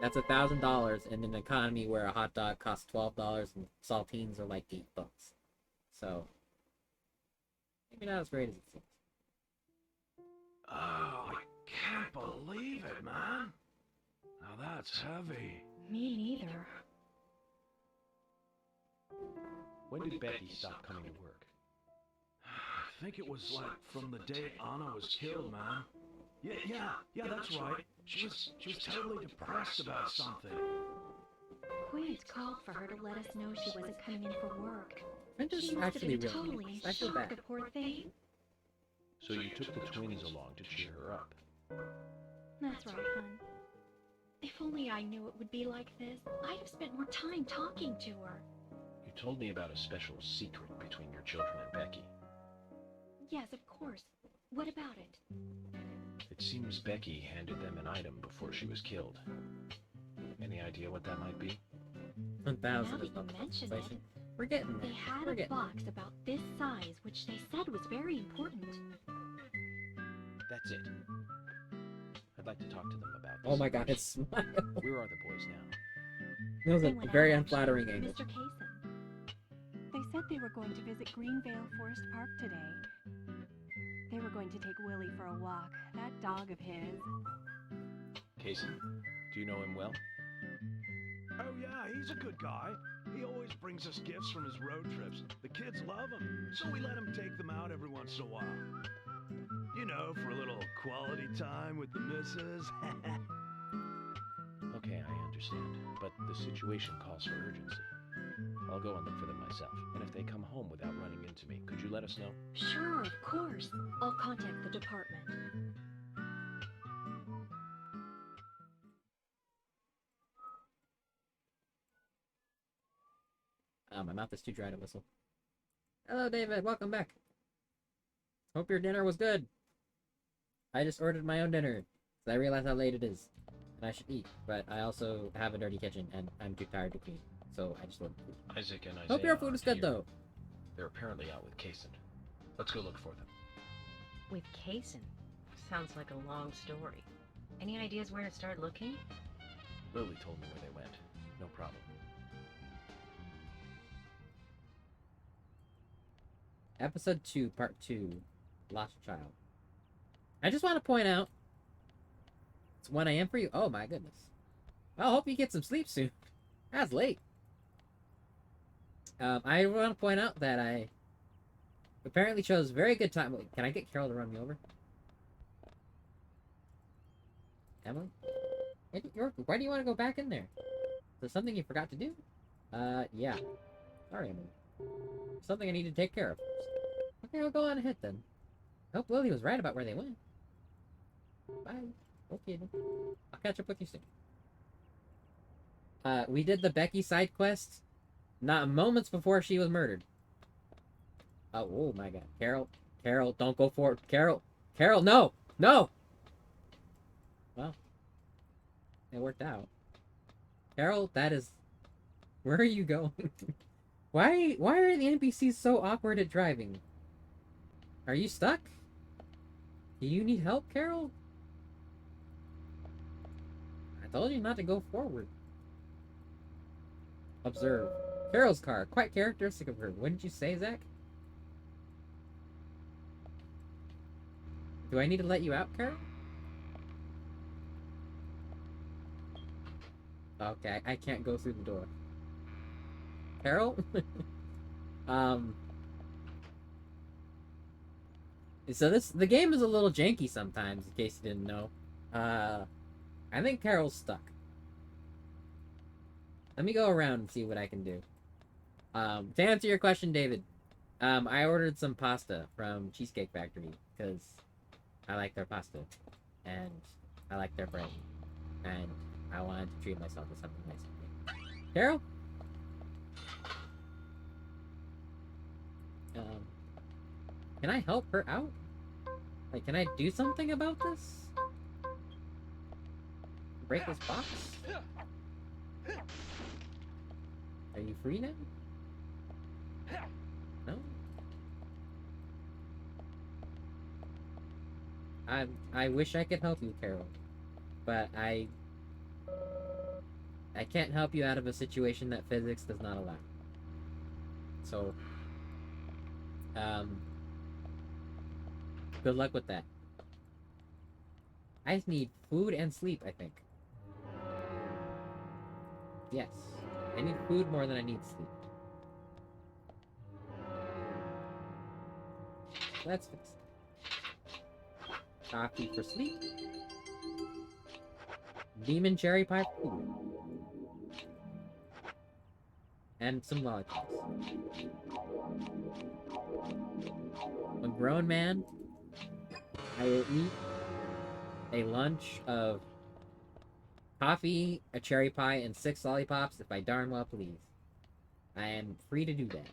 that's $1,000 in an economy where a hot dog costs $12 and saltines are like $8. So maybe not as great as it seems. Oh, I can't believe it, man. Now that's heavy. Me neither. When did Becky stop coming to work? I think it was like from the day Anna was killed, man. Yeah, that's right. She was totally depressed about something. Quint called for her to let us know she wasn't coming in for work. I'm just She must have actually been really totally in I feel shock, bad. the poor thing. So you took the twins along to cheer her up. That's right, hon. If only I knew it would be like this, I'd have spent more time talking to her. You told me about a special secret between your children and Becky. Yes, of course. What about it? It seems Becky handed them an item before she was killed. Any idea what that might be? 1,000 Now is that you not the mention inflation. it, We're getting there. they had We're a getting box about this size, which they said was very important. That's it. I'd like to talk to them about this. Oh my god, it's smile. Where are the boys now? That was They a went very out, unflattering angle. Mr. Kaysen. They said they were going to visit Greenvale Forest Park today. They were going to take Willie for a walk. That dog of his. Casey, do you know him well? Oh yeah, he's a good guy. He always brings us gifts from his road trips. The kids love him, so we let him take them out every once in a while. You know, for a little quality time with the missus. Okay, I understand, but the situation calls for urgency. I'll go and look for them myself, and if they come home without running into me, could you let us know? Sure, of course. I'll contact the department. My mouth is too dry to whistle. Hello, David. Welcome back. Hope your dinner was good. I just ordered my own dinner. Because I realize how late it is. And I should eat. But I also have a dirty kitchen, and I'm too tired to clean. So I just ordered food. Isaac and Isaiah Hope your food is good, here. though. They're apparently out with Kason. Let's go look for them. With Kason? Sounds like a long story. Any ideas where to start looking? Lily told me where they went. No problem. Episode 2, Part 2. Lost Child. I just want to point out, it's 1 a.m. for you? Oh my goodness. Well, I hope you get some sleep soon. That's late. I want to point out that I apparently chose very good time. Wait, can I get Carol to run me over? Emily? Why do you want to go back in there? Is there something you forgot to do? Yeah. Sorry, Emily. Something I need to take care of first. Okay, I'll go on ahead then. I hope Lily was right about where they went. Bye. Okay then. I'll catch up with you soon. We did the Becky side quest not moments before she was murdered. Oh my god. Carol, don't go for it. Carol, no! No! Well, it worked out. Carol, that is... Where are you going? Why are the NPCs so awkward at driving? Are you stuck? Do you need help, Carol? I told you not to go forward. Observe. Carol's car, quite characteristic of her. Wouldn't you say, Zach? Do I need to let you out, Carol? Okay, I can't go through the door. Carol? So the game is a little janky sometimes, in case you didn't know. I think Carol's stuck. Let me go around and see what I can do. To answer your question, David, I ordered some pasta from Cheesecake Factory, because I like their pasta, and I like their bread, and I wanted to treat myself to something nice. Carol? Can I help her out? Like, can I do something about this? Break this box? Are you free now? No? I wish I could help you, Carol. But I can't help you out of a situation that physics does not allow. So, good luck with that. I need food and sleep, I think. Yes. I need food more than I need sleep. Let's fix it. Coffee for sleep. Demon cherry pie for food. And some lollipops. A grown man, I will eat a lunch of coffee, a cherry pie, and 6 lollipops if I darn well please. I am free to do that.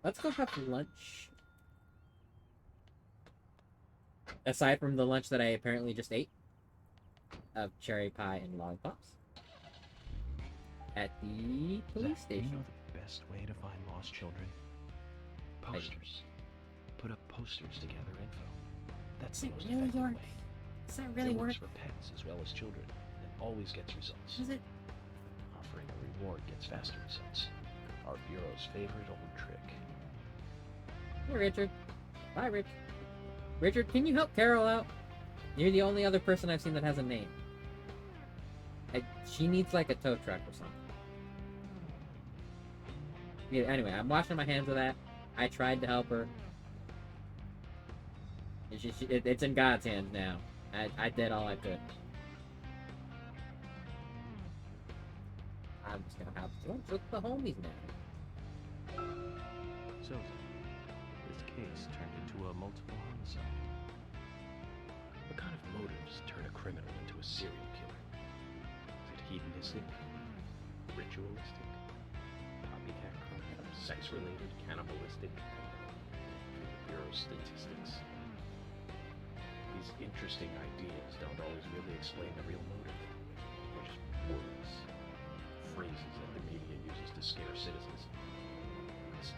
Let's go have lunch. Aside from the lunch that I apparently just ate of cherry pie and lollipops at the police Zach, station. You know the best way to find lost children? Posters. Put up posters to gather info. That's the most effective way. Does that really It work? works for pets as well as children, and always gets results. Does it? Offering a reward gets faster results. Our bureau's favorite old trick. Hey, Richard. Bye, Rich. Richard, can you help Carol out? You're the only other person I've seen that has a name. She needs like a tow truck or something. Yeah, anyway, I'm washing my hands of that. I tried to help her. It's in God's hands now. I did all I could. I'm just gonna have lunch with the homies now. So, this case turned into a multiple homicide. What kind of motives turn a criminal into a serial killer? Is it hedonistic? Ritualistic? Copycat crime? Sex-related? Cannibalistic? From the Bureau's statistics. These interesting ideas don't always really explain the real motive. They're just words, phrases that the media uses to scare citizens. This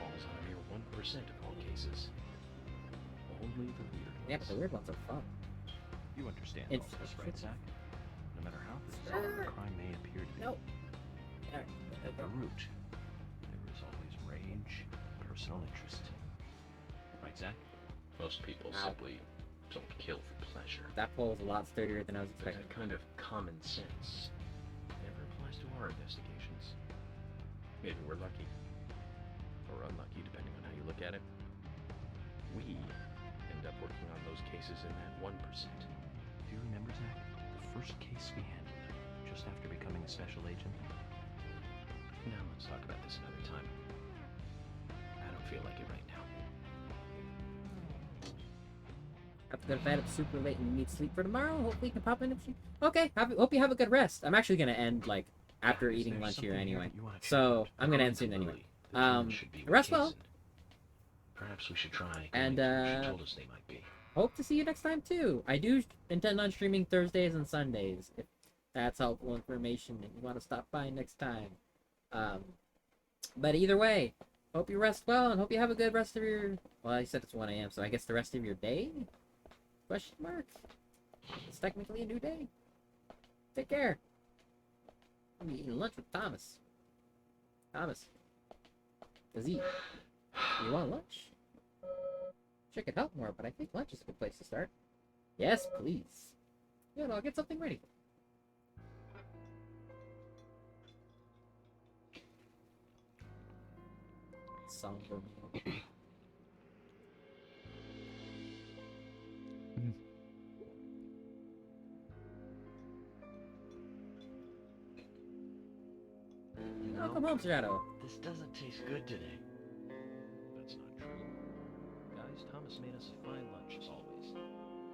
falls on a mere 1% of all cases. Only the weird ones. Yeah, but the weird ones are fun. You understand It's all this, right, Zach? No matter how bizarre the crime may appear to be, at the root, there is always rage, personal interest. Right, Zach? Most people simply don't kill for pleasure. That poll was a lot sturdier than I was But expecting. that kind of common sense never applies to our investigations. Maybe we're lucky. Or unlucky, depending on how you look at it. We end up working on those cases in that 1%. Do you remember, Zach, the first case we handled, just after becoming a special agent? Now let's talk about this another time. I don't feel like it right now. Have to go to bed. It's super late and you need sleep for tomorrow. Hopefully you can pop in if you... Okay, hope you have a good rest. I'm actually going to end, like, after Is eating there lunch here something anyway. you wanna check So, out? I'm going to end According soon to anyway. Lily, the Germans should be Rest well. Caucasian. Perhaps we should try And, going to where she told us they might be. Hope to see you next time, too. I do intend on streaming Thursdays and Sundays, if that's helpful information and you want to stop by next time. But either way, hope you rest well and hope you have a good rest of your... Well, I said it's 1 a.m., so I guess the rest of your day? Question mark? It's technically a new day. Take care. I'm eating lunch with Thomas. Thomas. Does he... You want lunch? Sure could help more, but I think lunch is a good place to start. Yes, please. Good, I'll get something ready. Somber meal. Welcome home, Shadow. This doesn't taste good today. That's not true. Guys, Thomas made us a fine lunch as always.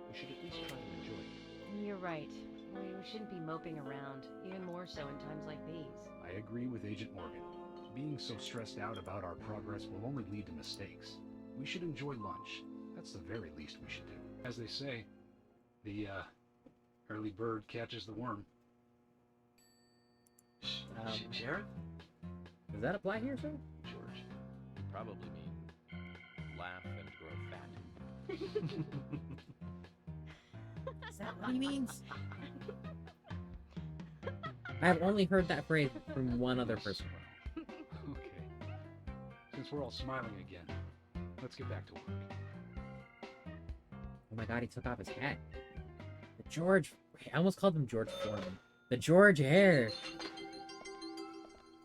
We should at least try and enjoy it. You're right. We shouldn't be moping around, even more so in times like these. I agree with Agent Morgan. Being so stressed out about our progress will only lead to mistakes. We should enjoy lunch. That's the very least we should do. As they say, the early bird catches the worm. Sheriff? Does that apply here, sir? George, you probably mean laugh and grow fat. Is that what he means? I've only heard that phrase from one other person. Okay. Since we're all smiling again, let's get back to work. Oh my god, he took off his hat. The George... I almost called him George Foreman. The George hair!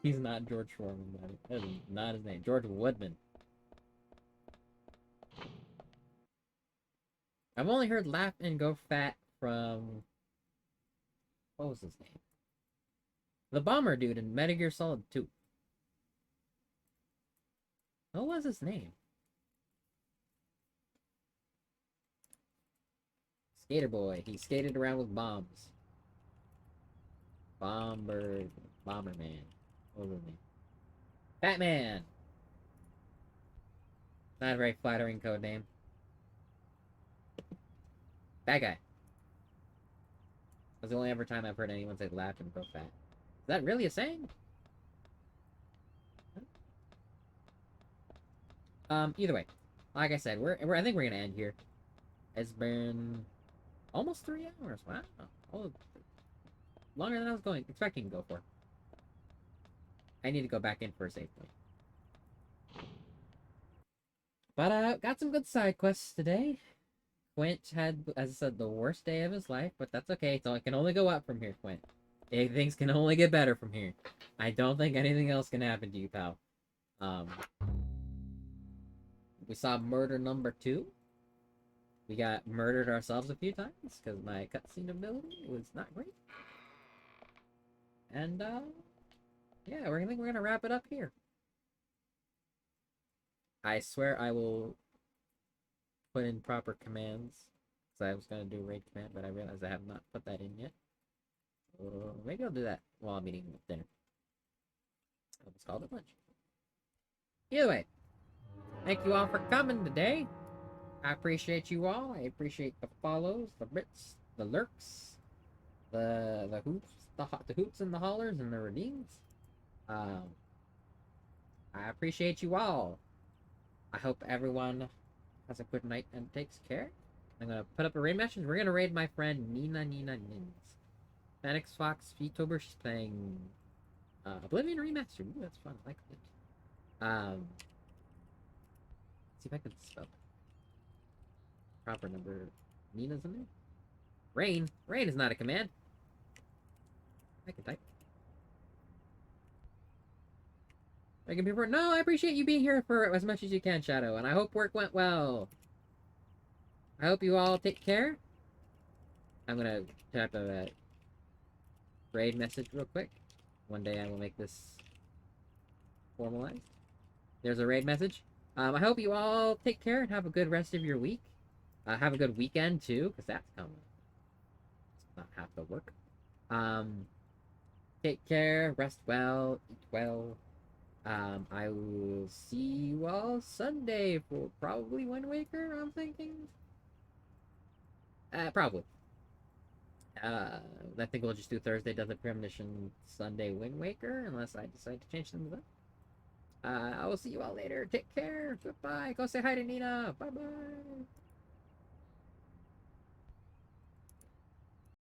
He's not George Foreman, buddy. That is not his name. George Woodman. I've only heard laugh and go fat from... What was his name? The bomber dude in Metal Gear Solid 2. What was his name? Skater boy. He skated around with bombs. Bomberman. What was his name? Batman! Not a very flattering code name. That guy. That's the only ever time I've heard anyone say laugh and go fat. Is that really a saying? Either way. Like I said, I think we're gonna end here. It's been almost 3 hours. Wow. Oh, longer than I was expecting to go for. I need to go back in for a save point. But got some good side quests today. Quint had, as I said, the worst day of his life, but that's okay. So it can only go up from here, Quint. Things can only get better from here. I don't think anything else can happen to you, pal. We saw murder number 2. We got murdered ourselves a few times because my cutscene ability was not great. And yeah, I think we're gonna wrap it up here. I swear I will put in proper commands So I was gonna do raid command, but I realized I have not put that in yet. Maybe I'll do that while I'm eating dinner. I almost called it lunch. Either way, thank you all for coming today. I appreciate you all. I appreciate the follows, the bits, the lurks, the hoops, the hoops and the hollers and the redeems. I appreciate you all. I hope everyone has a good night and takes care. I'm gonna put up a raid message. We're gonna raid my friend Nina Nins. Phoenix Fox VTuber. She's playing Oblivion Remastered. Ooh, that's fun. I like it. See if I can spell it. Proper number. Nina's in there. Rain. Rain is not a command. I can type. No, I appreciate you being here for as much as you can, Shadow, and I hope work went well. I hope you all take care. I'm gonna type a raid message real quick. One day I will make this formalized. There's a raid message. I hope you all take care and have a good rest of your week. Have a good weekend too, because that's coming. It's not half the work. Take care, rest well, eat well. I will see you all Sunday for probably Wind Waker, I'm thinking. Probably. I think we'll just do Thursday Desert Premonition, Sunday Wind Waker, unless I decide to change things up. I will see you all later. Take care. Goodbye. Go say hi to Nina. Bye-bye.